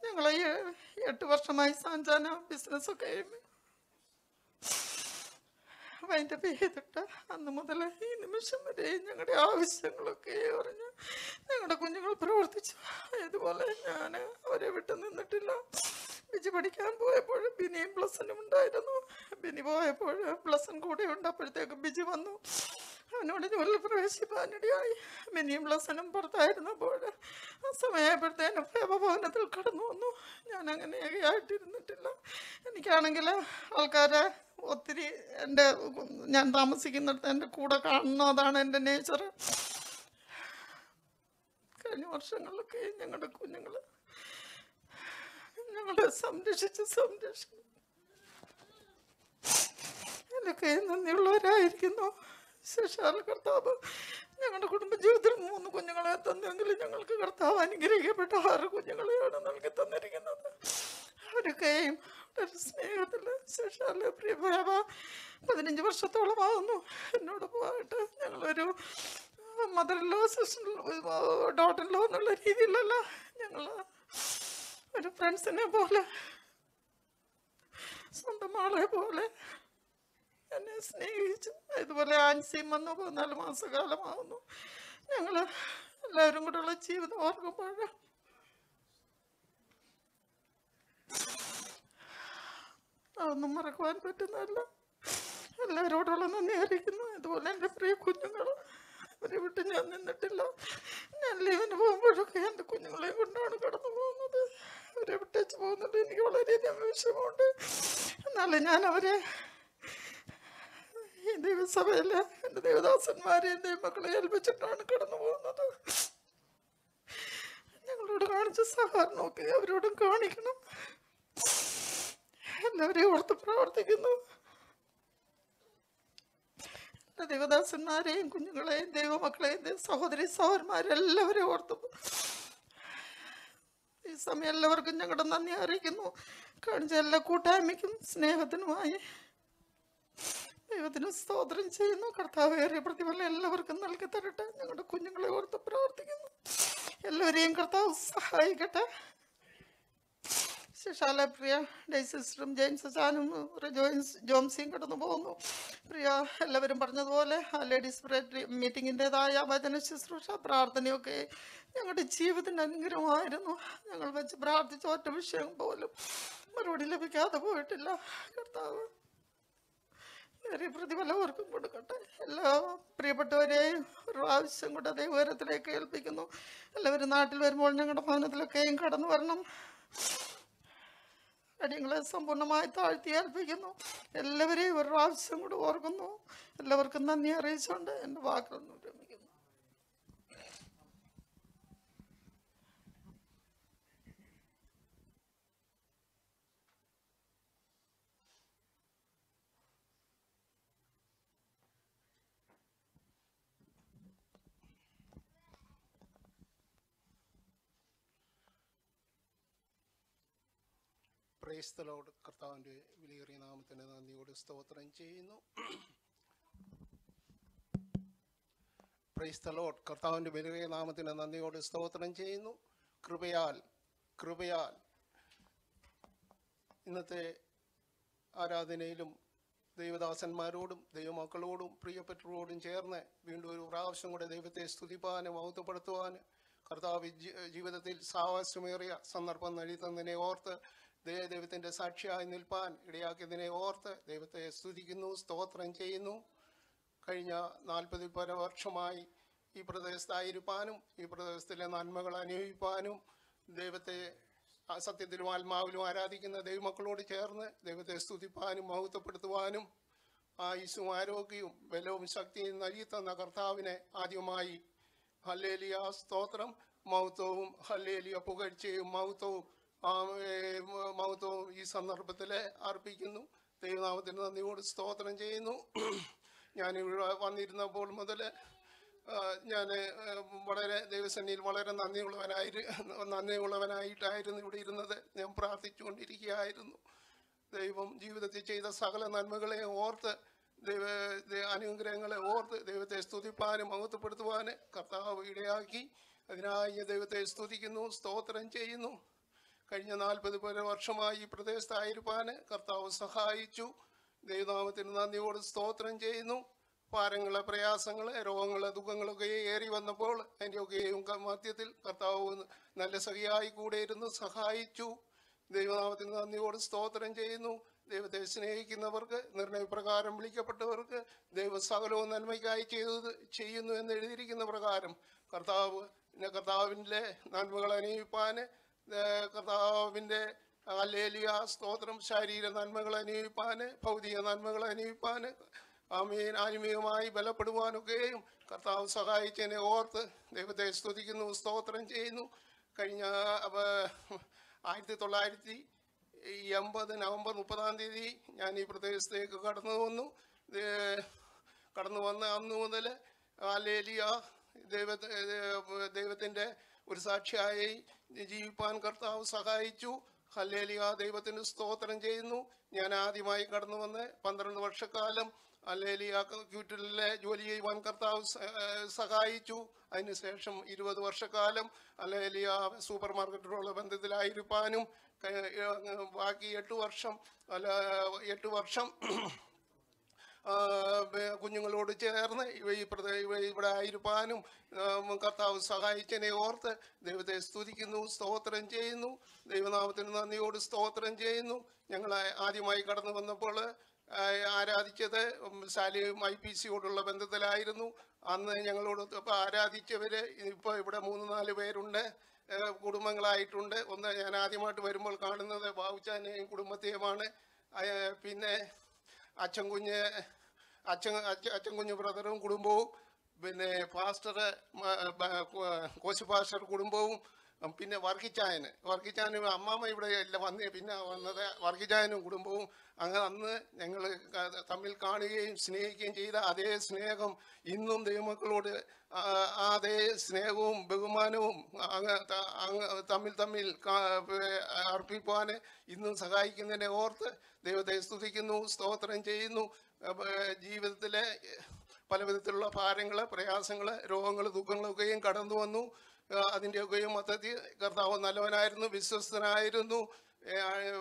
S4: ഞങ്ങൾ 8 വർഷമായി സാഞ്ചാന ബിസിനസ്സൊക്കെ വൈൻഡപ്പ് ചെയ്തിട്ട് അന്ന് മുതൽ ഈ നിമിഷം വരെ ഞങ്ങളുടെ ആവശ്യങ്ങളൊക്കെ പറഞ്ഞ് ഞങ്ങളുടെ കുഞ്ഞുങ്ങൾ പ്രവർത്തിച്ചു. ഇതുപോലെ ഞാൻ അവരെ വിട്ടു നിന്നിട്ടില്ല. ബിജി പഠിക്കാൻ പോയപ്പോൾ ബിനിയും ബ്ലസനും ഉണ്ടായിരുന്നു. ബിനി പോയപ്പോൾ ബ്ലസൻ കൂടെ ഉണ്ട്. അപ്പോഴത്തേക്ക് ബിജി വന്നു. അവനോട് ജോലിയിൽ പ്രവേശിപ്പാനിടയായി. ബിനിയും ബ്ലസനും പുറത്തായിരുന്നപ്പോൾ ആ സമയമായപ്പോഴത്തേനും ഭവനത്തിൽ കടന്നു വന്നു. ഞാൻ അങ്ങനെ ഏകയായിട്ടിരുന്നിട്ടില്ല. എനിക്കാണെങ്കിൽ ആൾക്കാരെ ഒത്തിരി ഞാൻ താമസിക്കുന്നിടത്ത് എൻ്റെ കൂടെ കാണുന്നതാണ് എൻ്റെ നേച്ചർ. കഴിഞ്ഞ വർഷങ്ങളിലൊക്കെ ഞങ്ങളുടെ കുഞ്ഞുങ്ങൾ ഞങ്ങളെ സംരക്ഷിച്ച് എന്നൊക്കെ നന്ദിയുള്ളവരായിരിക്കുന്നു. ശേഷാൽ കർത്താവ് ഞങ്ങളുടെ കുടുംബജീവിതത്തിൽ 3 കുഞ്ഞുങ്ങളെ തന്നെങ്കിലും ഞങ്ങൾക്ക് കർത്താവ് അനുഗ്രഹിക്കപ്പെട്ട 6 കുഞ്ഞുങ്ങളെയാണ് നൽകി തന്നിരിക്കുന്നത്. അവരൊക്കെയും വളരെ സ്നേഹത്തിൽ ശേഷാല് പ്രിയ 15 വർഷത്തോളമാകുന്നു എന്നോട് പോയിട്ട്. ഞങ്ങളൊരു മദറിലോ ഡോട്ടറിലോ എന്നുള്ള രീതിയിലല്ല, ഞങ്ങൾ ഒരു ഫ്രണ്ട്സിനെ പോലെ, സ്വന്തം ആളെ പോലെ എന്നെ സ്നേഹിച്ചു. ഇതുപോലെ ആൻസിയും വന്നു 14 മാസക്കാലമാകുന്നു. ഞങ്ങൾ എല്ലാവരും കൂടെയുള്ള ജീവിതം ഓർക്കുമ്പോൾ അതൊന്നും മറക്കുവാൻ പറ്റുന്നതല്ല. എല്ലാവരോടുള്ള നന്ദി അറിയിക്കുന്നു. ഇതുപോലെ എൻ്റെ പ്രിയ കുഞ്ഞുങ്ങൾ, അവരെ വിട്ട് ഞാൻ നിന്നിട്ടില്ല. ഞാൻ ലീവിന് പോകുമ്പോഴൊക്കെ എൻ്റെ കുഞ്ഞുങ്ങളെ കൊണ്ടാണ് കടന്നു പോകുന്നത്. അവരെ വിട്ടേച്ച് പോകുന്നുണ്ട്. എനിക്ക് വളരെയധികം വിഷമമുണ്ട്. എന്നാലും ഞാൻ അവരെ ഈ ദൈവസഭയിൽ എൻ്റെ ദേവദാസന്മാരെ ദൈവമക്കളെ ഏൽപ്പിച്ചിട്ടാണ് കടന്നു പോകുന്നത്. ഞങ്ങളോട് കാണിച്ച സഹകരണമൊക്കെ അവരോടും കാണിക്കണം. എല്ലാവരെയും ഓർത്ത് പ്രവർത്തിക്കുന്നു. എൻ്റെ ദേവദാസന്മാരെയും കുഞ്ഞുങ്ങളെയും ദൈവമക്കളെയും സഹോദരി സഹോദരന്മാരെല്ലാവരെയും ഓർത്ത് ഈ സമയം എല്ലാവർക്കും ഞങ്ങളുടെ നന്ദി അറിയിക്കുന്നു. കാണിച്ച എല്ലാ കൂട്ടായ്മയ്ക്കും സ്നേഹത്തിനുമായി ദൈവത്തിന് സ്തോത്രം ചെയ്യുന്നു. കർത്താവ് ഏറിയ പ്രതിഫലം എല്ലാവർക്കും നൽകി തരട്ടെ. ഞങ്ങളുടെ കുഞ്ഞുങ്ങളെ ഓർത്ത് പ്രവർത്തിക്കുന്നു. എല്ലാവരെയും കർത്താവ് സഹായിക്കട്ടെ. ശാല പ്രിയ ഡേസിസ്റ്ററും ജെയിംസ് ചാനും ജോംസിയും കടന്നു പോകുന്നു. പ്രിയ എല്ലാവരും പറഞ്ഞതുപോലെ ആ ലേഡീസ് പ്രയർ മീറ്റിങ്ങിൻ്റെതായ വചന ശുശ്രൂഷ പ്രാർത്ഥനയൊക്കെ ഞങ്ങളുടെ ജീവിതത്തിന് അനുഗ്രഹമായിരുന്നു. ഞങ്ങൾ വെച്ച് പ്രാർത്ഥിച്ച ഒറ്റ വിഷയം പോലും മറുപടി ലഭിക്കാതെ പോയിട്ടില്ല. കർത്താവ് ഏറെ പ്രതിഫലം അവർക്കും കൊടുക്കട്ടെ. എല്ലാ പ്രിയപ്പെട്ടവരെയും ഒരു ആവശ്യം കൂടെ ദൈവകരത്തിലേക്ക് ഏൽപ്പിക്കുന്നു. എല്ലാവരും നാട്ടിൽ വരുമ്പോൾ ഞങ്ങളുടെ ഭവനത്തിലൊക്കെയും കടന്നു വരണം. അടിയങ്ങളെ സമ്പൂർണ്ണമായി താഴ്ത്തി ഏൽപ്പിക്കുന്നു. എല്ലാവരെയും ഒരു പ്രാവശ്യം കൂടെ ഓർക്കുന്നു. എല്ലാവർക്കും നന്ദി അറിയിച്ചുകൊണ്ട് എൻ്റെ വാക്കുകളൊന്നും വിരമിക്കുന്നു.
S5: Praise the Lord. കർത്താവിൻ്റെ വിലയേറിയ നാമത്തിന് നന്ദിയോട് സ്തോത്രം ചെയ്യുന്നു. Praise the Lord. കർത്താവിൻ്റെ വിലയേറിയ നാമത്തിന് നന്ദിയോട് സ്തോത്രം ചെയ്യുന്നു. കൃപയാൽ ഇന്നത്തെ ആരാധനയിലും ദൈവദാസന്മാരോടും ദൈവമക്കളോടും പ്രിയപ്പെട്ടവരോടും ചേർന്ന് വീണ്ടും ഒരു പ്രാവശ്യം കൂടെ ദൈവത്തെ സ്തുതിപ്പാനും മഹത്വപ്പെടുത്തുവാനും കർത്താവ് ജീവിതത്തിൽ സാഹസ്യമേറിയ സന്ദർഭം നൽകുന്നതിനെ ഓർത്ത് ദൈവത്തിൻ്റെ സാക്ഷിയായി നിൽപ്പാൻ ഇടയാക്കിയതിനെ ഓർത്ത് ദൈവത്തെ സ്തുതിക്കുന്നു, സ്തോത്രം ചെയ്യുന്നു. കഴിഞ്ഞ 40 വർഷമായി ഈ പ്രദേശത്തായിരിക്കാനും ഈ പ്രദേശത്തിലെ നന്മകൾ അനുഭവിപ്പാനും ദൈവത്തെ സത്യത്തിലും ആത്മാവിലും ആരാധിക്കുന്ന ദൈവമക്കളോട് ചേർന്ന് ദൈവത്തെ സ്തുതിപ്പാനും മഹത്വപ്പെടുത്തുവാനും ആയുസ്സും ആരോഗ്യവും ബലവും ശക്തിയും നൽകി തന്ന കർത്താവിനെ ആദ്യമായി ഹല്ലേലൂയ സ്തോത്രം, മഹത്വവും ഹല്ലേലൂയ പുകഴ്ചയും മഹത്വവും ഈ സന്ദർഭത്തിൽ അർപ്പിക്കുന്നു. ദൈവനാമത്തിന് നന്ദിയോട് സ്തോത്രം ചെയ്യുന്നു. ഞാനിവിടെ വന്നിരുന്നപ്പോൾ മുതൽ ഞാൻ വളരെ ദൈവസന്നിധിയിൽ വളരെ നന്ദിയുള്ളവനായിട്ടായിരുന്നു ഇവിടെ ഇരുന്നത്. ഞാൻ പ്രാർത്ഥിച്ചുകൊണ്ടിരിക്കുകയായിരുന്നു. ദൈവം ജീവിതത്തിൽ ചെയ്ത സകല നന്മകളെ ഓർത്ത് അനുഗ്രഹങ്ങളെ ഓർത്ത് ദൈവത്തെ സ്തുതിപ്പാനും മഹത്വപ്പെടുത്തുവാനും കർത്താവ് ഇടയാക്കി. അതിനായി ദൈവത്തെ സ്തുതിക്കുന്നു, സ്തോത്രം ചെയ്യുന്നു. കഴിഞ്ഞ 40 വർഷമായി ഈ പ്രദേശത്തായിരിക്കാൻ കർത്താവ് സഹായിച്ചു. ദൈവനാമത്തിന് നന്ദിയോട് സ്തോത്രം ചെയ്യുന്നു. ഭാരങ്ങളെ പ്രയാസങ്ങളെ രോഗങ്ങളെ ദുഃഖങ്ങളൊക്കെ ഏറി വന്നപ്പോൾ അതിൻ്റെയൊക്കെയും മധ്യത്തിൽ കർത്താവ് നല്ല സഖിയായി കൂടെ ഇരുന്ന് സഹായിച്ചു. ദൈവനാമത്തിന് നന്ദിയോട് സ്തോത്രം ചെയ്യുന്നു. ദൈവത്തെ സ്നേഹിക്കുന്നവർക്ക് നിർണയപ്രകാരം വിളിക്കപ്പെട്ടവർക്ക് ദൈവ സകലവും നന്മയ്ക്കായി ചെയ്യുന്നു എന്ന് എഴുതിയിരിക്കുന്ന പ്രകാരം കർത്താവിൻ്റെ നന്മകൾ അനുഭവിപ്പാൻ കർത്താവിൻ്റെ ഹല്ലേലൂയ സ്തോത്രം ശാരീര നന്മകൾ അനുഭവിപ്പാൻ ഭൗതിക നന്മകൾ അനുഭവിപ്പാൻ ആമേൻ ആത്മീയമായി ബലപ്പെടുവാനൊക്കെയും കർത്താവ് സഹായിച്ചതിനെ ഓർത്ത് ദൈവത്തെ സ്തുതിക്കുന്നു, സ്തോത്രം ചെയ്യുന്നു. കഴിഞ്ഞ 1980 നവംബർ 30 ഞാൻ ഈ പ്രദേശത്തേക്ക് കടന്നു വന്ന അന്ന് മുതൽ ഹല്ലേലൂയ ദൈവത്തിൻ്റെ ഒരു സാക്ഷിയായി ജീവിപ്പാൻ കർത്താവ് സഹായിച്ചു. ഹല്ലേലൂയ ദൈവത്തിന് സ്തോത്രം ചെയ്യുന്നു. ഞാൻ ആദ്യമായി കടന്നു വന്ന് 12 വർഷക്കാലം ഹല്ലേലൂയ ക്യൂറ്റിലെ ജോലി ചെയ്യുവാൻ കർത്താവ് സഹായിച്ചു. അതിനുശേഷം 20 വർഷക്കാലം ഹല്ലേലൂയ സൂപ്പർ മാർക്കറ്റിലുള്ള ബന്ധത്തിലായിരിക്കാനും ബാക്കി 8 വർഷം കുഞ്ഞുങ്ങളോട് ചേർന്ന് ഇവിടെ ആയിരിക്കാനും കർത്താവ് സഹായിച്ചതിനെ ഓർത്ത് ദൈവത്തെ സ്തുതിക്കുന്നു, സ്തോത്രം ചെയ്യുന്നു. ദൈവനാമത്തിന് നന്ദിയോട് സ്തോത്രം ചെയ്യുന്നു. ഞങ്ങൾ ആദ്യമായി കടന്നു വന്നപ്പോൾ ആരാധിച്ചത് സാലിയും IPCയോടുള്ള ബന്ധത്തിലായിരുന്നു. അന്ന് ഞങ്ങളോട് ആരാധിച്ചവര് ഇപ്പോൾ ഇവിടെ 3-4 പേരുണ്ട്, കുടുംബങ്ങളായിട്ടുണ്ട്. ഒന്ന് ഞാൻ ആദ്യമായിട്ട് വരുമ്പോൾ കാണുന്നത് ബാബുച്ചാനെയും കുടുംബത്തെയുമാണ്. പിന്നെ അച്ഛൻകുഞ്ഞ് ബ്രദറും കുടുംബവും, പിന്നെ പാസ്റ്റർ കോശി പാസ്റ്റർ കുടുംബവും, പിന്നെ വർക്കിച്ചാനും അമ്മാമ്മ ഇവിടെ എല്ലാം പിന്നെ വന്നത് വർക്കിച്ചാനും കുടുംബവും. അങ്ങനെ അന്ന് ഞങ്ങൾ തമ്മിൽ കാണുകയും സ്നേഹിക്കുകയും ചെയ്ത അതേ സ്നേഹം ഇന്നും ദൈവമക്കളോട് അതേ സ്നേഹവും ബഹുമാനവും തമ്മിൽ അർപ്പിക്കുവാൻ ഇന്നും സഹായിക്കുന്നതിനെ ഓർത്ത് ദൈവത്തെ സ്തുതിക്കുന്നു, സ്തോത്രം ചെയ്യുന്നു. ജീവിതത്തിലെ പല വിധത്തിലുള്ള ഭാരങ്ങൾ, പ്രയാസങ്ങൾ, രോഗങ്ങൾ, ദുഃഖങ്ങളൊക്കെയും കടന്നു വന്നു. അതിൻ്റെയൊക്കെയും മൊത്തത്തിൽ കർത്താവ് നല്ലവനായിരുന്നു, വിശ്വസ്തനായിരുന്നു.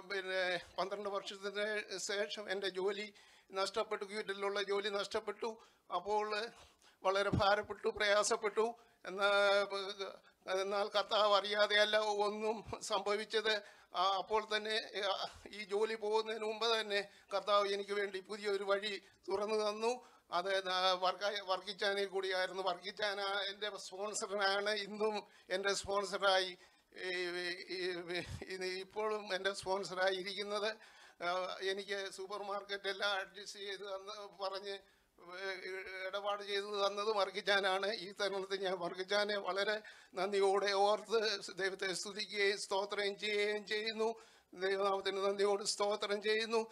S5: പിന്നെ 12 വർഷത്തിന് ശേഷം എൻ്റെ ജോലി നഷ്ടപ്പെട്ടു, ക്യൂറ്റിലുള്ള ജോലി നഷ്ടപ്പെട്ടു. അപ്പോൾ വളരെ ഭാരപ്പെട്ടു, പ്രയാസപ്പെട്ടു. എന്നാൽ കർത്താവ് അറിയാതെയല്ല ഒന്നും സംഭവിച്ചത്. അപ്പോൾ തന്നെ ഈ ജോലി പോകുന്നതിന് മുമ്പ് തന്നെ കർത്താവ് എനിക്ക് വേണ്ടി പുതിയൊരു വഴി തുറന്നു തന്നു. അത് വർക്കിച്ചാനിൽ കൂടിയായിരുന്നു. വർക്കിച്ചാന എൻ്റെ സ്പോൺസറാണ്, ഇന്നും എൻ്റെ സ്പോൺസറായി, ഇപ്പോഴും എൻ്റെ സ്പോൺസറായി ഇരിക്കുന്നത്. എനിക്ക് സൂപ്പർ മാർക്കറ്റ് എല്ലാം അഡ്ജസ്റ്റ് ചെയ്ത് പറഞ്ഞ് ഇടപാട് ചെയ്തു തന്നത് വർക്കിച്ചാനാണ്. ഈ തരുണത്തിൽ ഞാൻ വർക്കിച്ചാനെ വളരെ നന്ദിയോടെ ഓർത്ത് ദൈവത്തെ സ്തുതിക്കുകയും സ്തോത്രം ചെയ്യുകയും ചെയ്യുന്നു. ദൈവനാമത്തിന് നന്ദിയോട് സ്തോത്രം ചെയ്യുന്നു.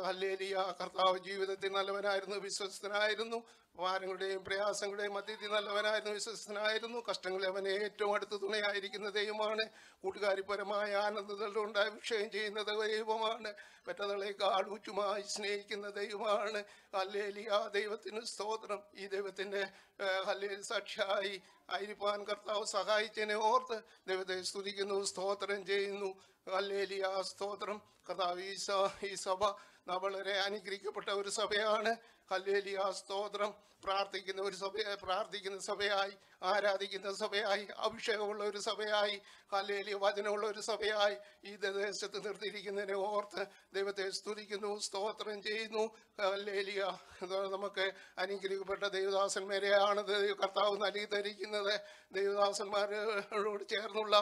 S5: ഹല്ലേലൂയ. കർത്താവ് ജീവിതത്തിൽ നല്ലവനായിരുന്നു, വിശ്വസ്തനായിരുന്നു. ഭാരങ്ങളുടെയും പ്രയാസങ്ങളുടെയും മധ്യത്തിൽ നല്ലവനായിരുന്നു, വിശ്വസ്തനായിരുന്നു. കഷ്ടങ്ങളിൽ അവനെ ഏറ്റവും അടുത്ത് തുണയായിരിക്കുന്ന ദൈവമാണ്. കൂട്ടുകാരിപരമായ ആനന്ദങ്ങളുടെ അഭിഷേകം ചെയ്യുന്ന ദൈവമാണ്. പെറ്റതളേക്കാൾ ഉറ്റുമായി സ്നേഹിക്കുന്ന ദൈവമാണ്. ഹല്ലേലൂയ. ദൈവത്തിന് സ്തോത്രം. ഈ ദൈവത്തിൻ്റെ സാക്ഷിയായി ആയിരിക്കാൻ കർത്താവ് സഹായിച്ചതിനെ ഓർത്ത് ദൈവത്തെ സ്തുതിക്കുന്നു, സ്തോത്രം ചെയ്യുന്നു. ഹല്ലേലൂയ. സ്തോത്രം. കർത്താവ് ഈ സഭ വളരെ അനുഗ്രഹിക്കപ്പെട്ട ഒരു സഭയാണ്. ഹല്ലേലൂയ. സ്തോത്രം. പ്രാർത്ഥിക്കുന്ന സഭയായി, ആരാധിക്കുന്ന സഭയായി, അഭിഷേകമുള്ള ഒരു സഭയായി, ഹല്ലേലൂയ, വചനമുള്ള ഒരു സഭയായി ഈ ദേശത്ത് നിർത്തിയിരിക്കുന്നതിനെ ഓർത്ത് ദൈവത്തെ സ്തുതിക്കുന്നു, സ്തോത്രം ചെയ്യുന്നു. ഹല്ലേലൂയ. നമുക്ക് അനുഗ്രഹിക്കപ്പെട്ട ദൈവദാസന്മാരെയാണ് കർത്താവ് നൽകി ധരിക്കുന്നത്. ദൈവദാസന്മാരോട് ചേർന്നുള്ള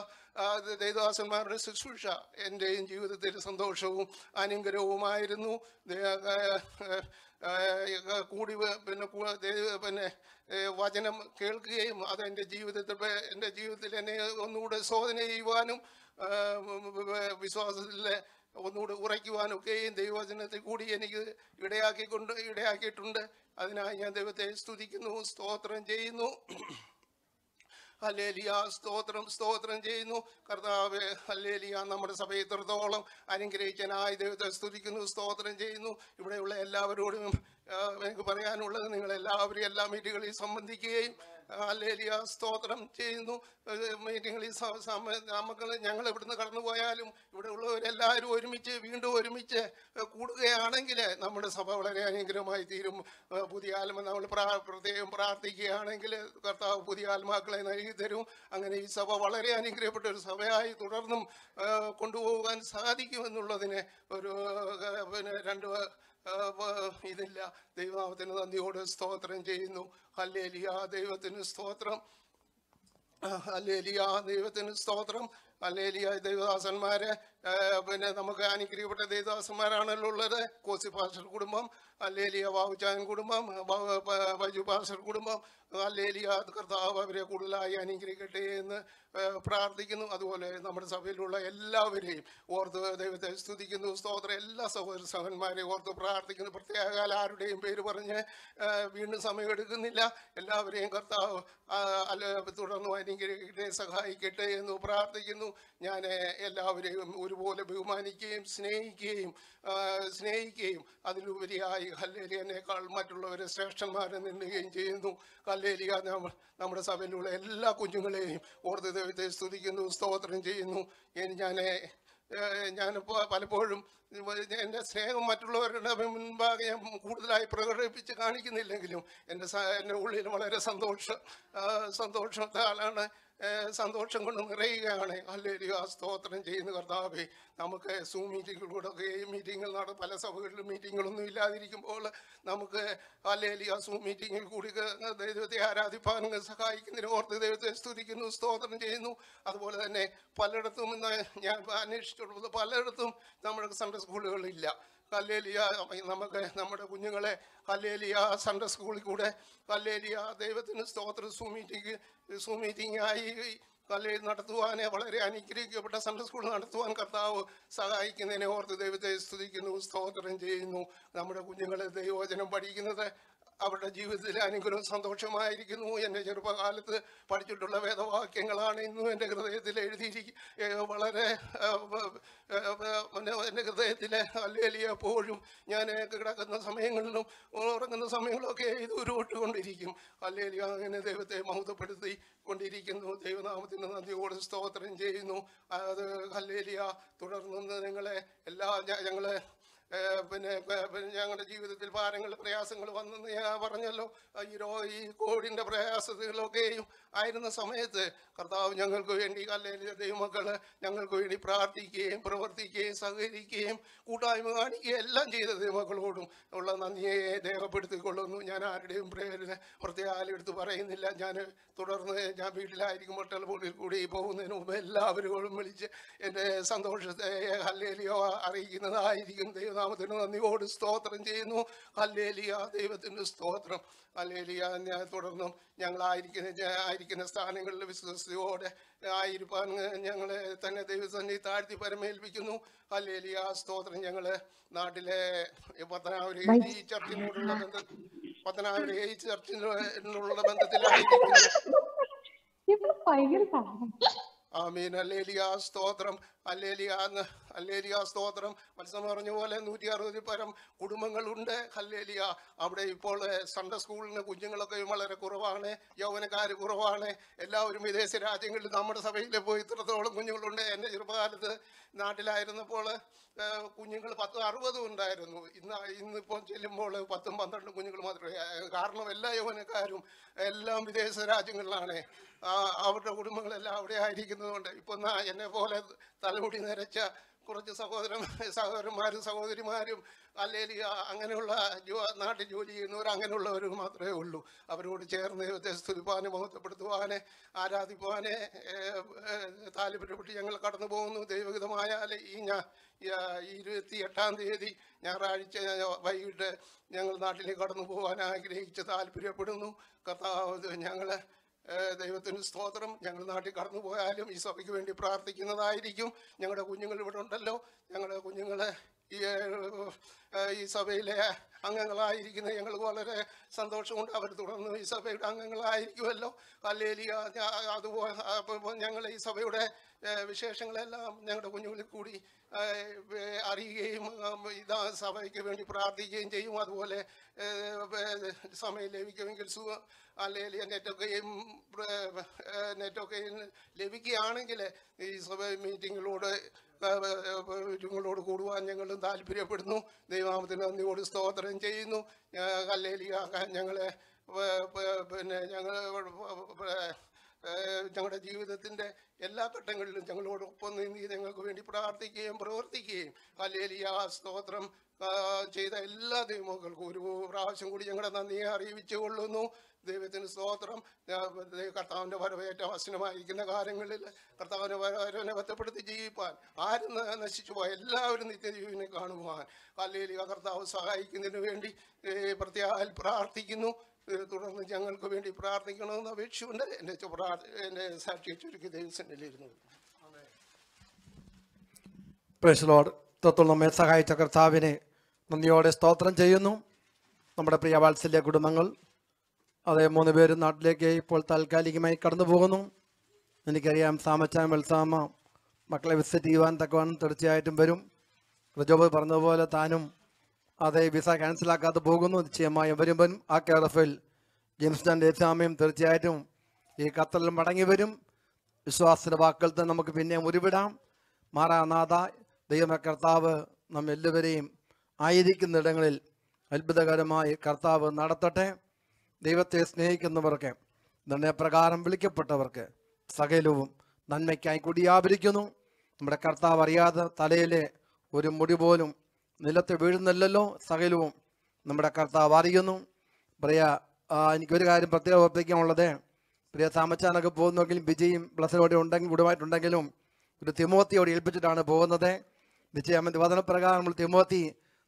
S5: ദൈവദാസന്മാരുടെ ശുശ്രൂഷ എൻ്റെയും ജീവിതത്തിൽ സന്തോഷവും അനുഗ്രഹവുമായിരുന്നു. കൂടി പിന്നെ വചനം കേൾക്കുകയും അത് എൻ്റെ ജീവിതത്തിൽ എന്നെ ഒന്നുകൂടെ ശോധന ചെയ്യുവാനും വിശ്വാസത്തിൽ ഒന്നുകൂടെ ഉറയ്ക്കുവാനും ഒക്കെയും ദൈവവചനത്തിൽ കൂടി എനിക്ക് ഇടയാക്കിയിട്ടുണ്ട്. അതിനായി ഞാൻ ദൈവത്തെ സ്തുതിക്കുന്നു, സ്തോത്രം ചെയ്യുന്നു. ഹല്ലേലൂയ. സ്തോത്രം ചെയ്യുന്നു. കർത്താവേ, ഹല്ലേലൂയ. നമ്മുടെ സഭയെ ഇത്രത്തോളം അനുഗ്രഹിക്കാനായി ദൈവത്തെ സ്തുതിക്കുന്നു, സ്തോത്രം ചെയ്യുന്നു. ഇവിടെയുള്ള എല്ലാവരോടും എനിക്ക് പറയാനുള്ളത്, നിങ്ങളെല്ലാവരും എല്ലാ മീറ്റിങ്ങുകളിൽ സംബന്ധിക്കുകയും ഹല്ലേലൂയ, സ്തോത്രം ചെയ്യുന്നു. മീറ്റിങ്ങുകളിൽ ഞങ്ങൾ ഇവിടുന്ന് കടന്നു പോയാലും ഇവിടെ ഉള്ളവരെല്ലാവരും വീണ്ടും ഒരുമിച്ച് കൂടുകയാണെങ്കിൽ നമ്മുടെ സഭ വളരെ അനുഗ്രഹമായി തീരും. പുതിയ നമ്മൾ പ്രത്യേകം പ്രാർത്ഥിക്കുകയാണെങ്കിൽ കർത്താവ് പുതിയ ആത്മാക്കളെ നൽകി തരും. അങ്ങനെ ഈ സഭ വളരെ അനുഗ്രഹപ്പെട്ട ഒരു സഭയായി തുടർന്നും കൊണ്ടുപോകാൻ സാധിക്കുമെന്നുള്ളതിന് പിന്നെ ഇതില്ല. ദൈവനാമത്തിന് നന്ദിയോട് സ്തോത്രം ചെയ്യുന്നു. ഹല്ലേലൂയ. ദൈവത്തിന് സ്തോത്രം. ഹല്ലേലൂയ. ദൈവത്തിന് സ്തോത്രം. ഹല്ലേലൂയ. ദൈവദാസന്മാരെ പിന്നെ നമുക്ക് അനുഗ്രഹിക്കപ്പെട്ട ദൈവദാസന്മാരാണല്ലോ ഉള്ളത്. കോസി പാസ്റ്റർ കുടുംബം, ഹല്ലേലൂയ, ബാബുച്ചാൻ കുടുംബം, ബൈജു പാസ്റ്റർ കുടുംബം, ഹല്ലേലൂയ. കർത്താവ് അവരെ കൂടുതലായി അനുഗ്രഹിക്കട്ടെ എന്ന് പ്രാർത്ഥിക്കുന്നു. അതുപോലെ നമ്മുടെ സഭയിലുള്ള എല്ലാവരെയും ഓർത്ത് ദൈവത്തെ സ്തുതിക്കുന്നു, സ്തോത്രം. എല്ലാ സഹോദരന്മാരെയും ഓർത്ത് പ്രാർത്ഥിക്കുന്നു. പ്രത്യേക ആരുടെയും പേര് പറഞ്ഞ് വീണ്ടും സമയമെടുക്കുന്നില്ല. എല്ലാവരെയും കർത്താവ് തുടർന്ന് അനുഗ്രഹിക്കട്ടെ, സഹായിക്കട്ടെ എന്ന് പ്രാർത്ഥിക്കുന്നു. ഞാൻ എല്ലാവരെയും ഒരുപോലെ ബഹുമാനിക്കുകയും സ്നേഹിക്കുകയും അതിലുപരിയായി ഹല്ലേലൂയ എന്നേക്കാൾ മറ്റുള്ളവരെ ശ്രേഷ്ഠന്മാരെ നിന്നുകയും ചെയ്യുന്നു. ഹല്ലേലൂയ. നമ്മുടെ സഭയിലുള്ള എല്ലാ കുഞ്ഞുങ്ങളെയും ഓർത്ത് ദൈവത്തെ സ്തുതിക്കുന്നു, സ്തോത്രം ചെയ്യുന്നു. ഞാൻ ഞാൻ പലപ്പോഴും എൻ്റെ സ്നേഹം മറ്റുള്ളവരുടെ മുൻപാകെ ഞാൻ കൂടുതലായി പ്രകടിപ്പിച്ച് കാണിക്കുന്നില്ലെങ്കിലും എൻ്റെ ഉള്ളിൽ വളരെ സന്തോഷത്താലാണ്, സന്തോഷം കൊണ്ട് നിറയുകയാണ്. ഹല്ലേലൂയ, സ്തോത്രം ചെയ്യുന്ന കർത്താവേ. നമുക്ക് സൂം മീറ്റിങ്ങിലൂടെയൊക്കെ മീറ്റിങ്ങുകൾ പല സഭകളിലും മീറ്റിങ്ങുകളൊന്നും ഇല്ലാതിരിക്കുമ്പോൾ നമുക്ക് ഹല്ലേലൂയ സൂം മീറ്റിങ്ങിൽ കൂടി ദൈവത്തെ ആരാധിപ്പാൻ സഹായിക്കുന്നതിന് ഓർത്ത് ദൈവത്തെ സ്തുതിക്കുന്നു, സ്തോത്രം ചെയ്യുന്നു. അതുപോലെ തന്നെ പലയിടത്തും ഇന്ന് ഞാൻ അന്വേഷിച്ചിട്ടുള്ളത് പലയിടത്തും നമ്മുടെ സൺഡേ സ്കൂളുകളില്ല. ഹല്ലേലൂയ, നമുക്ക് നമ്മുടെ കുഞ്ഞുങ്ങളെ ഹല്ലേലൂയ സൺഡേ സ്കൂളിൽ കൂടെ ഹല്ലേലൂയ ദൈവത്തിന് സ്തോത്രം സൂം മീറ്റിംഗ് ആയി നടത്തുവാനെ വളരെ അനുഗ്രഹിക്കപ്പെട്ട സൺഡേ സ്കൂൾ നടത്തുവാൻ കർത്താവ് സഹായിക്കുന്നതിനെ ഓർത്ത് ദൈവത്തെ സ്തുതിക്കുന്നു, സ്തോത്രം ചെയ്യുന്നു. നമ്മുടെ കുഞ്ഞുങ്ങളെ ദൈവവചനം പഠിക്കുന്നത് അവരുടെ ജീവിതത്തിലെ അനുഗ്രഹവും സന്തോഷമായിരിക്കുന്നു. എൻ്റെ ചെറുപ്പകാലത്ത് പഠിച്ചിട്ടുള്ള വേദവാക്യങ്ങളാണ് ഇന്നും എൻ്റെ ഹൃദയത്തിൽ വളരെ എൻ്റെ ഹൃദയത്തിലെ ഹല്ലേലൂയ എപ്പോഴും ഞാൻ കിടക്കുന്ന സമയങ്ങളിലും ഉറങ്ങുന്ന സമയങ്ങളിലൊക്കെ ഇത് ഉരുവിട്ടുകൊണ്ടിരിക്കും. ഹല്ലേലൂയ, അങ്ങനെ ദൈവത്തെ മഹത്വപ്പെടുത്തി കൊണ്ടിരിക്കുന്നു. ദൈവനാമത്തിന് നന്ദിയോട് സ്തോത്രം ചെയ്യുന്നു. അത് ഹല്ലേലൂയ. തുടർന്ന് നിങ്ങളെ ഞങ്ങളെ ഞങ്ങളുടെ ജീവിതത്തിൽ ഭാരങ്ങൾ പ്രയാസങ്ങൾ വന്നെന്ന് ഞാൻ പറഞ്ഞല്ലോ. ഈ കോവിഡിൻ്റെ പ്രയാസങ്ങളൊക്കെയും ആയിരുന്ന സമയത്ത് കർത്താവ് ഞങ്ങൾക്ക് വേണ്ടി ഹല്ലേലൂയ ദൈവമക്കള് ഞങ്ങൾക്ക് വേണ്ടി പ്രാർത്ഥിക്കുകയും പ്രവർത്തിക്കുകയും സഹകരിക്കുകയും കൂട്ടായ്മ കാണിക്കുകയും എല്ലാം ചെയ്ത ദൈവമക്കളോടും ഉള്ള നന്ദിയെ രേഖപ്പെടുത്തിക്കൊള്ളുന്നു. ഞാൻ ആരുടെയും പ്രേരണ പ്രത്യേകം എടുത്ത് പറയുന്നില്ല. തുടർന്ന് ഞാൻ വീട്ടിലായിരിക്കുമ്പോൾ ടെലിഫോണിൽ കൂടി പോകുന്നതിന് മുമ്പ് എല്ലാവരോടും വിളിച്ച് എൻ്റെ സന്തോഷത്തെ ഹല്ലേലൂയ അറിയിക്കുന്നതായിരിക്കും. ദൈവനാമത്തിന് നന്ദിയോട് സ്തോത്രം ചെയ്യുന്നു. ഹല്ലേലൂയ, ദൈവത്തിൻ്റെ സ്തോത്രം. ഹല്ലേലൂയ. തുടർന്നും ഞങ്ങളായിരിക്കുന്ന സ്ഥാനങ്ങളിൽ വിശ്വസ്തയോടെ ആയിരിക്കാൻ ഞങ്ങളെ തന്നെ ദൈവസന്നിധി താഴ്ത്തി പരമേൽപ്പിക്കുന്നു. ഹല്ലേലൂയ, സ്തോത്രം. ഞങ്ങള് നാട്ടിലെ പത്തനാപുരം ഈ ചർച്ചിനോടുള്ള ബന്ധത്തിലായിരിക്കുന്നു. ആമീൻ. ഹല്ലേലൂയ, സ്തോത്രം. ഹല്ലേലൂയ, സ്തോത്രം. മത്സരം പറഞ്ഞ പോലെ 160 പരം കുടുംബങ്ങളുണ്ട്. ഹല്ലേലൂയ. അവിടെ ഇപ്പോൾ സൺഡേ സ്കൂളിന് കുഞ്ഞുങ്ങളൊക്കെ വളരെ കുറവാണ്, യൗവനക്കാർ കുറവാണ്. എല്ലാവരും വിദേശ രാജ്യങ്ങളിൽ നമ്മുടെ സഭയിൽ പോയി ഇത്രത്തോളം കുഞ്ഞുങ്ങളുണ്ട്. എൻ്റെ ചെറുപ്പകാലത്ത് നാട്ടിലായിരുന്നപ്പോൾ കുഞ്ഞുങ്ങൾ 10-60 ഉണ്ടായിരുന്നു. ഇന്നിപ്പോൾ ചെല്ലുമ്പോൾ 10-12 കുഞ്ഞുങ്ങൾ മാത്രമേ. കാരണം എല്ലാ യൗവനക്കാരും എല്ലാം വിദേശ രാജ്യങ്ങളിലാണ്. അവരുടെ കുടുംബങ്ങളെല്ലാം അവിടെ ആയിരിക്കുന്നതുകൊണ്ട് ഇപ്പം എന്നെ പോലെ തലമുടി നരച്ച കുറച്ച് സഹോദരന്മാരും സഹോദരിമാരും ഹല്ലേലൂയ അങ്ങനെയുള്ള നാട്ടിൽ ജോലി ചെയ്യുന്നവർ അങ്ങനെയുള്ളവർ മാത്രമേ ഉള്ളൂ. അവരോട് ചേർന്ന് ദൈവത്തെ സ്തുതിപ്പാനും മഹത്വപ്പെടുത്തുവാനെ ആരാധിക്കുവാനെ താല്പര്യപ്പെട്ട് ഞങ്ങൾ കടന്നു പോകുന്നു. ദൈവഹിതമായാൽ ഈ 28-ാം തീയതി ഞായറാഴ്ച വൈകിട്ട് ഞങ്ങൾ നാട്ടിലേക്ക് കടന്നു പോകാൻ ആഗ്രഹിച്ച് താല്പര്യപ്പെടുന്നു. കർത്താവ് ഞങ്ങളെ ദൈവത്തിന് സ്തോത്രം. ഞങ്ങൾ നാട്ടിൽ കടന്നു പോയാലും ഈ സഭയ്ക്ക് വേണ്ടി പ്രാർത്ഥിക്കുന്നതായിരിക്കും. ഞങ്ങളുടെ കുഞ്ഞുങ്ങൾ ഇവിടെ ഉണ്ടല്ലോ. ഞങ്ങളുടെ കുഞ്ഞുങ്ങളെ ഈ സഭയിലെ അംഗങ്ങളായിരിക്കുന്ന ഞങ്ങൾക്ക് വളരെ സന്തോഷമുണ്ട്. അവർ തുടർന്ന് ഈ സഭയുടെ അംഗങ്ങളായിരിക്കുമല്ലോ. ഹല്ലേലൂയ. അതുപോലെ ഞങ്ങൾ ഈ സഭയുടെ വിശേഷങ്ങളെല്ലാം ഞങ്ങളുടെ കുഞ്ഞുങ്ങളിൽ കൂടി അറിയുകയും സഭയ്ക്ക് വേണ്ടി പ്രാർത്ഥിക്കുകയും ചെയ്യും. അതുപോലെ സമയം ലഭിക്കുമെങ്കിൽ അല്ലെങ്കിൽ നെറ്റൊക്കെ ലഭിക്കുകയാണെങ്കിൽ ഈ സഭ മീറ്റിങ്ങിലൂടെ കൂടുവാൻ ഞങ്ങളും താല്പര്യപ്പെടുന്നു. ദൈവനാമത്തിന് നന്ദിയോട് സ്തോത്രം ചെയ്യുന്നു. ഹല്ലേലൂയ. ഞങ്ങളെ ഞങ്ങളുടെ ജീവിതത്തിൻ്റെ എല്ലാ ഘട്ടങ്ങളിലും ഞങ്ങളോടൊപ്പം നിന്ന് ഞങ്ങൾക്ക് വേണ്ടി പ്രാർത്ഥിക്കുകയും പ്രവർത്തിക്കുകയും ഹല്ലേലൂയ സ്തോത്രം ചെയ്ത എല്ലാ ദൈവമക്കൾക്കും ഒരു പ്രാവശ്യം കൂടി ഞങ്ങളുടെ നന്ദിയെ അറിയിച്ചു കൊള്ളുന്നു. ദൈവത്തിന് സ്തോത്രം. കർത്താവിൻ്റെ വരവേറ്റ വചനമായിരിക്കുന്ന കാര്യങ്ങളിൽ കർത്താവിൻ്റെ വരവിനെ ബന്ധപ്പെടുത്തി ജീവിപ്പാൻ ആരും നശിച്ചു പോയ എല്ലാവരും നിത്യജീവനെ കാണുവാൻ ഹല്ലേലൂയ കർത്താവ് സഹായിക്കുന്നതിന് വേണ്ടി പ്രത്യേകം പ്രാർത്ഥിക്കുന്നു. തുടർന്ന് ഞങ്ങൾക്ക് വേണ്ടി പ്രാർത്ഥിക്കണമെന്ന് അപേക്ഷയുണ്ട്. എൻ്റെ സാക്ഷിയെ ചുരുക്കി ദൈവസന്നിധിയിലിരുന്നു.
S1: Praise Lord. ഇത്രത്തോളം നമ്മെ സഹായിച്ച കർത്താവിനെ നന്ദിയോടെ സ്തോത്രം ചെയ്യുന്നു. നമ്മുടെ പ്രിയ വാത്സല്യ കുടുംബങ്ങൾ അതേ 3 പേരും നാട്ടിലേക്ക് ഇപ്പോൾ താൽക്കാലികമായി കടന്നു പോകുന്നു. എനിക്കറിയാം സാമച്ചാൻ വെൽസാമ മക്കളെ വിസിറ്റ് ചെയ്യുവാൻ തക്കവണ്ണം തീർച്ചയായിട്ടും വരും. റജോബ് പറഞ്ഞതുപോലെ താനും അതേ വിസ ക്യാൻസലാക്കാതെ പോകുന്നു. നിശ്ചയമായും വരുമ്പം ആ കെയർ ഓഫിൽ ജെയിംസ് ജാൻ ദേശാമയും തീർച്ചയായിട്ടും ഈ ഖത്തറിൽ മടങ്ങി വരും. വിശ്വാസത്തിൻ്റെ വാക്കുകൾ തന്നെ നമുക്ക് പിന്നെയും ഉരുവിടാം. മാറാനാഥ ദൈവമേ കർത്താവ് നമ്മെല്ലാവരെയും ആയിരിക്കുന്നിടങ്ങളിൽ അത്ഭുതകരമായി കർത്താവ് നടത്തട്ടെ. ദൈവത്തെ സ്നേഹിക്കുന്നവർക്ക്, നിർണയപ്രകാരം വിളിക്കപ്പെട്ടവർക്ക് സകലവും നന്മയ്ക്കായി കൂടിയാവരിക്കുന്നു. നമ്മുടെ കർത്താവ് അറിയാതെ തലയിലെ ഒരു മുടി പോലും നിലത്ത് വീഴുന്നില്ലല്ലോ. സകലവും നമ്മുടെ കർത്താവ് അറിയുന്നു. എനിക്കൊരു കാര്യം പ്രത്യേകം ഓർപ്പിക്കാനുള്ളത്, പ്രിയ സാമച്ചാനൊക്കെ പോകുന്നെങ്കിലും വിജയും ബ്ലസ്സിനോടെ കൂടുമായിട്ടുണ്ടെങ്കിലും ഒരു തിമോത്തിയോട് ഏൽപ്പിച്ചിട്ടാണ് പോകുന്നത്. നിശ്ചയം വചനപ്രകാരം നമ്മൾ തിമോത്തി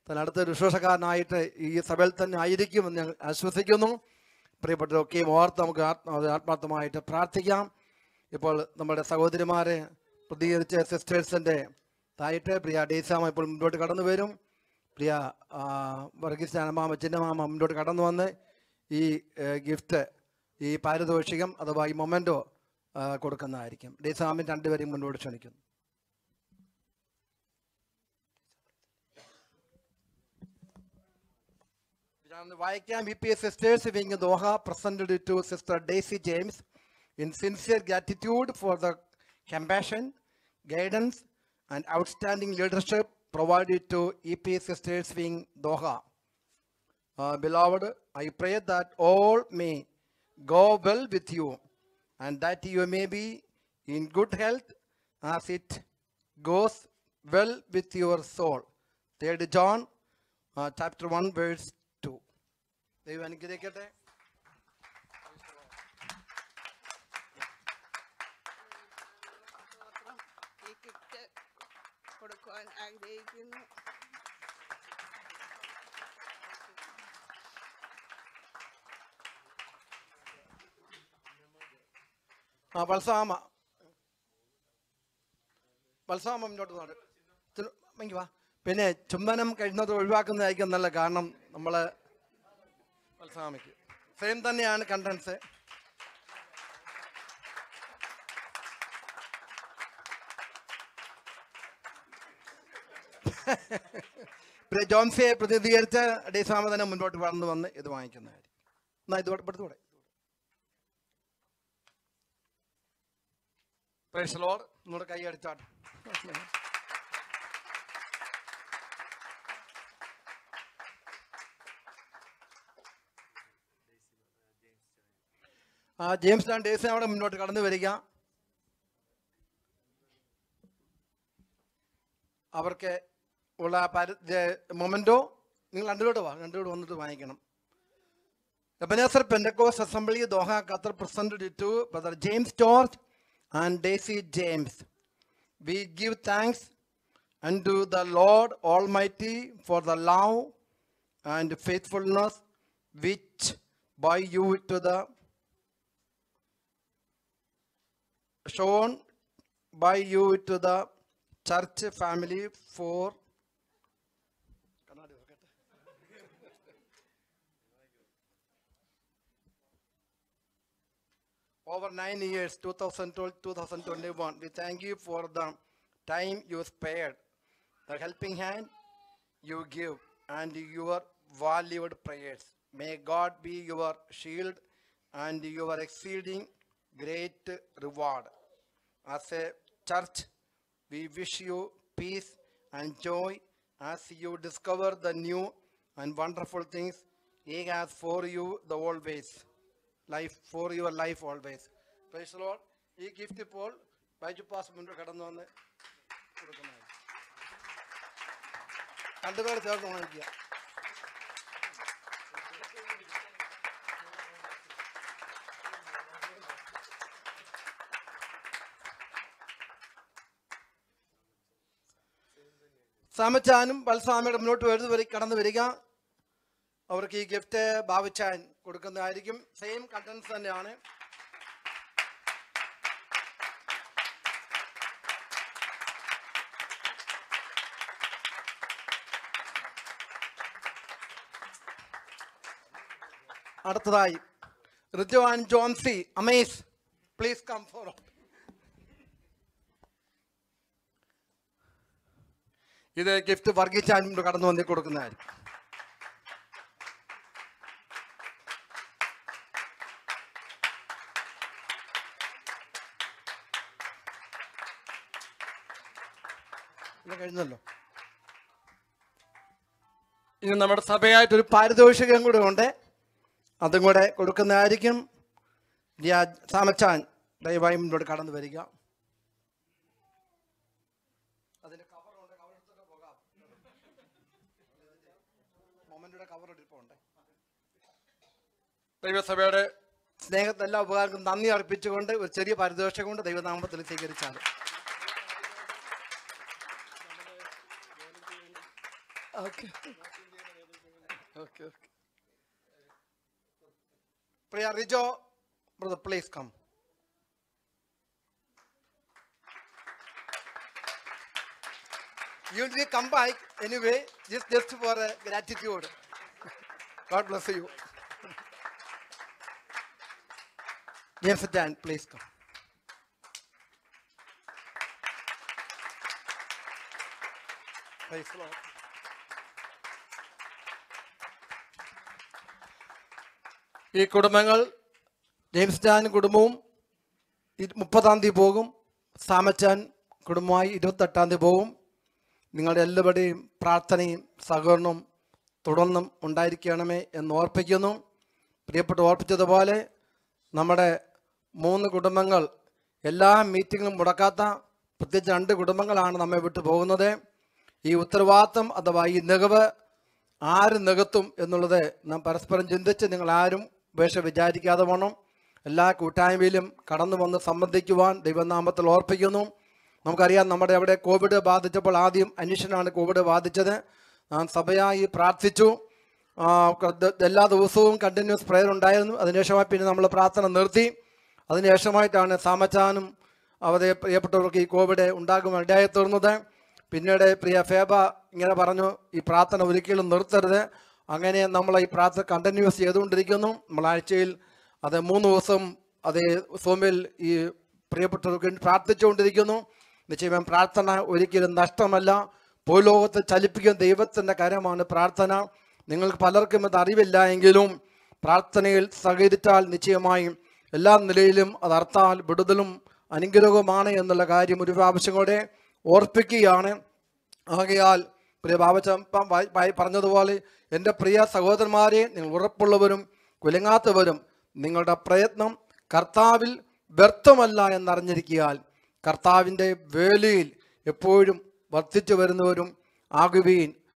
S1: തന്നെ അടുത്തൊരു ശുശ്രൂഷക്കാരനായിട്ട് ഈ സഭയിൽ തന്നെ ആയിരിക്കുമെന്ന് ഞാൻ ആശ്വസിക്കുന്നു. പ്രിയപ്പെട്ടവരൊക്കെയും ഓർത്ത് നമുക്ക് ആത്മാർത്ഥമായിട്ട് പ്രാർത്ഥിക്കാം. ഇപ്പോൾ നമ്മുടെ സഹോദരിമാരെ പ്രതികരിച്ച സിസ്റ്റേഴ്സിൻ്റെ തായിട്ട് പ്രിയ ഡേസാമ ഇപ്പോൾ മുന്നോട്ട് കടന്നു വരും. പ്രിയ വർഗീസ് അനമാമ ചിന്നമാമ മുന്നോട്ട് കടന്നു വന്ന് ഈ ഗിഫ്റ്റ്, ഈ പാരിതോഷികം അഥവാ ഈ മൊമെൻറ്റോ കൊടുക്കുന്നതായിരിക്കും. ഡേസാമിൻ രണ്ടുപേരെയും മുന്നോട്ട് ക്ഷണിക്കുന്നു. വായിക്കാം. VPS Sisters Wing Doha presented it to Sister Daisy James in sincere gratitude for the compassion, guidance, and outstanding leadership provided to EPS Sisters Wing Doha. Beloved, I pray that all may go well with you and that you may be in good health as it goes well with your soul. 3 John chapter 1 verse 2. ദൈവം അനുഗ്രഹിക്കട്ടെ.
S6: ഈ kit കൊടുക്കുവാൻ ആഗ്രഹിക്കുന്നു.
S1: ബൽസാമ മുന്നോട്ട് വാ. പിന്നെ ചുംബനം കഴിയുന്നത് ഒഴിവാക്കുന്നതായിരിക്കും നല്ല. കാരണം നമ്മൾ ബൽസാമയ്ക്ക് സെയിം തന്നെയാണ് കണ്ടൻസ്. ജോൺസിയെ പ്രതിനിധീകരിച്ച് ഡേസാമ തന്നെ മുന്നോട്ട് വളർന്നു വന്ന് ഇത് വാങ്ങിക്കുന്നതായിരിക്കും. എന്നാൽ ഇത് പെടുത്തൂടെ. Price the Lord. നമ്മുടെ കൈ അടിച്ചാട്ടെ. ജെയിംസ് ആൻഡ് ഡേസി അവിടെ മുന്നോട്ട് കടന്നു വരിക. അവർക്ക് ഉള്ള മൊമെൻറ്റോ നിങ്ങൾ രണ്ടിലോട്ട് വന്നിട്ട് വാങ്ങിക്കണം. Ebenezer Pentecost Assembly Doha Qatar presented it to Brother James George and Daisy James. We give thanks unto the Lord Almighty for the love and faithfulness which by you to the shown by you to the church family for over 9 years, 2012-2021. We thank you for the time you spared, the helping hand you give, and your valued prayers. May God be your shield and your exceeding great reward. As a church, we wish you peace and joy as you discover the new and wonderful things He has for you the always. Life for your life always. Praise the Lord. ഈ gift ഇപ്പോൾ Baiju pass മുന്നോട്ട് കടന്നു വന്ന് കൊടുക്കുന്നതാണ്. രണ്ടുപേർ ചേർന്ന് വാങ്ങിക്കുക. സാമച്ചാനും ബൽസാമയുടെ മുന്നോട്ട് കടന്നു വരിക. അവർക്ക് ഈ ഗിഫ്റ്റ് ഭാവിച്ചാൻ കൊടുക്കുന്നതായിരിക്കും. സെയിം കണ്ടൻസ് തന്നെയാണ്. അടുത്തതായി റിജോ ആൻഡ് ജോൺസി അമേസ്, പ്ലീസ് കം ഫോർവേഡ്. ഇത് ഗിഫ്റ്റ് വർഗീച്ചാൻ കടന്നു വന്ന് കൊടുക്കുന്നതായിരിക്കും. ഇത് കഴിഞ്ഞല്ലോ. ഇനി നമ്മുടെ സഭയായിട്ടൊരു പാരിതോഷികം കൂടെ ഉണ്ട്, അതും കൂടെ കൊടുക്കുന്നതായിരിക്കും. സാമച്ചാൻ ദയവായി മുന്നോട്ട് കടന്നു വരിക. അതിന്റെ കവറുണ്ട്, കവറെടുത്തിട്ട് പോകാം. മൊമെന്റിന്റെ കവർ എടുപ്പുണ്ട്. ദൈവസഭയുടെ സ്നേഹത്തെ എല്ലാ ഉപകാരങ്ങൾക്കും നന്ദി അർപ്പിച്ചുകൊണ്ട് ഒരു ചെറിയ പാരിതോഷികം കൊണ്ട് ദൈവനാമത്തിൽ സ്വീകരിച്ചാൽ. Okay okay okay. Priya Rijo brother, please come. You will come back anyway, just for gratitude. God bless you. James Dan, please come. Praise the Lord. ഈ കുടുംബങ്ങൾ ജെയിംസ് ജാൻ കുടുംബവും 30-ാം തീയതി പോകും. സാമച്ചാൻ കുടുംബമായി 28-ാം തീയതി പോകും. നിങ്ങളുടെ എല്ലാവരുടെയും പ്രാർത്ഥനയും സഹകരണവും തുടർന്നും ഉണ്ടായിരിക്കണമേ എന്ന് ഓർപ്പിക്കുന്നു. പ്രിയപ്പെട്ട് ഓർപ്പിച്ചതുപോലെ നമ്മുടെ 3 കുടുംബങ്ങൾ എല്ലാ മീറ്റിങ്ങും മുടക്കാത്ത പ്രത്യേകിച്ച് 2 കുടുംബങ്ങളാണ് നമ്മെ വിട്ടു പോകുന്നത്. ഈ ഉത്തരവാദിത്തം അഥവാ ഈ നികവ് ആര് നികത്തും എന്നുള്ളത് നാം പരസ്പരം ചിന്തിച്ച് നിങ്ങളാരും ഉപേക്ഷ വിചാരിക്കാതെ വേണം എല്ലാ കൂട്ടായ്മയിലും കടന്നു വന്ന് സംബന്ധിക്കുവാൻ ദൈവനാമത്തിൽ ഓർപ്പിക്കുന്നു. നമുക്കറിയാം, നമ്മുടെ അവിടെ കോവിഡ് ബാധിച്ചപ്പോൾ ആദ്യം അനീഷനാണ് കോവിഡ് ബാധിച്ചത്. ഞാൻ സഭയായി പ്രാർത്ഥിച്ചു. എല്ലാ ദിവസവും കണ്ടിന്യൂസ് പ്രെയർ ഉണ്ടായിരുന്നു. അതിനുശേഷമായി പിന്നെ നമ്മൾ പ്രാർത്ഥന നിർത്തി. അതിനുശേഷമായിട്ടാണ് സാമച്ചാനും അവരെ പ്രിയപ്പെട്ടവർക്ക് ഈ കോവിഡ് ഉണ്ടാകും ഇടയായി തീർന്നത്. പിന്നീട് പ്രിയ ഫേബ ഇങ്ങനെ പറഞ്ഞു, ഈ പ്രാർത്ഥന ഒരിക്കലും നിർത്തരുത്. അങ്ങനെ നമ്മൾ ഈ പ്രാർത്ഥന കണ്ടിന്യൂസ് ചെയ്തുകൊണ്ടിരിക്കുന്നു. നമ്മൾ ആഴ്ചയിൽ അത് 3 ദിവസം അതേ സോമിൽ ഈ പ്രിയപ്പെട്ടവർക്ക് പ്രാർത്ഥിച്ചുകൊണ്ടിരിക്കുന്നു. നിശ്ചയം പ്രാർത്ഥന ഒരിക്കലും നഷ്ടമല്ല. ഭൂലോകത്തെ ചലിപ്പിക്കുന്ന ദൈവത്തിൻ്റെ കരമാണ് പ്രാർത്ഥന. നിങ്ങൾക്ക് പലർക്കും ഇത് അറിവില്ല എങ്കിലും പ്രാർത്ഥനയിൽ സഹകരിച്ചാൽ നിശ്ചയമായും എല്ലാ നിലയിലും അത് അർത്ഥാൽ വിടുതലും അനുഗ്രഹവുമാണ് എന്നുള്ള കാര്യം ഒരു പ്രാവശ്യം കൂടെ ഓർപ്പിക്കുകയാണ്. ആകയാൽ പ്രിയ ബാബച്ച പറഞ്ഞതുപോലെ എൻ്റെ പ്രിയ സഹോദരന്മാരെ, നിങ്ങൾ ഉറപ്പുള്ളവരും കുലങ്ങാത്തവരും നിങ്ങളുടെ പ്രയത്നം കർത്താവിൽ വ്യർത്ഥമല്ല എന്നറിഞ്ഞിരിക്കാൻ കർത്താവിൻ്റെ വേലയിൽ എപ്പോഴും വർദ്ധിച്ചു വരുന്നവരും ആകുവീൻ.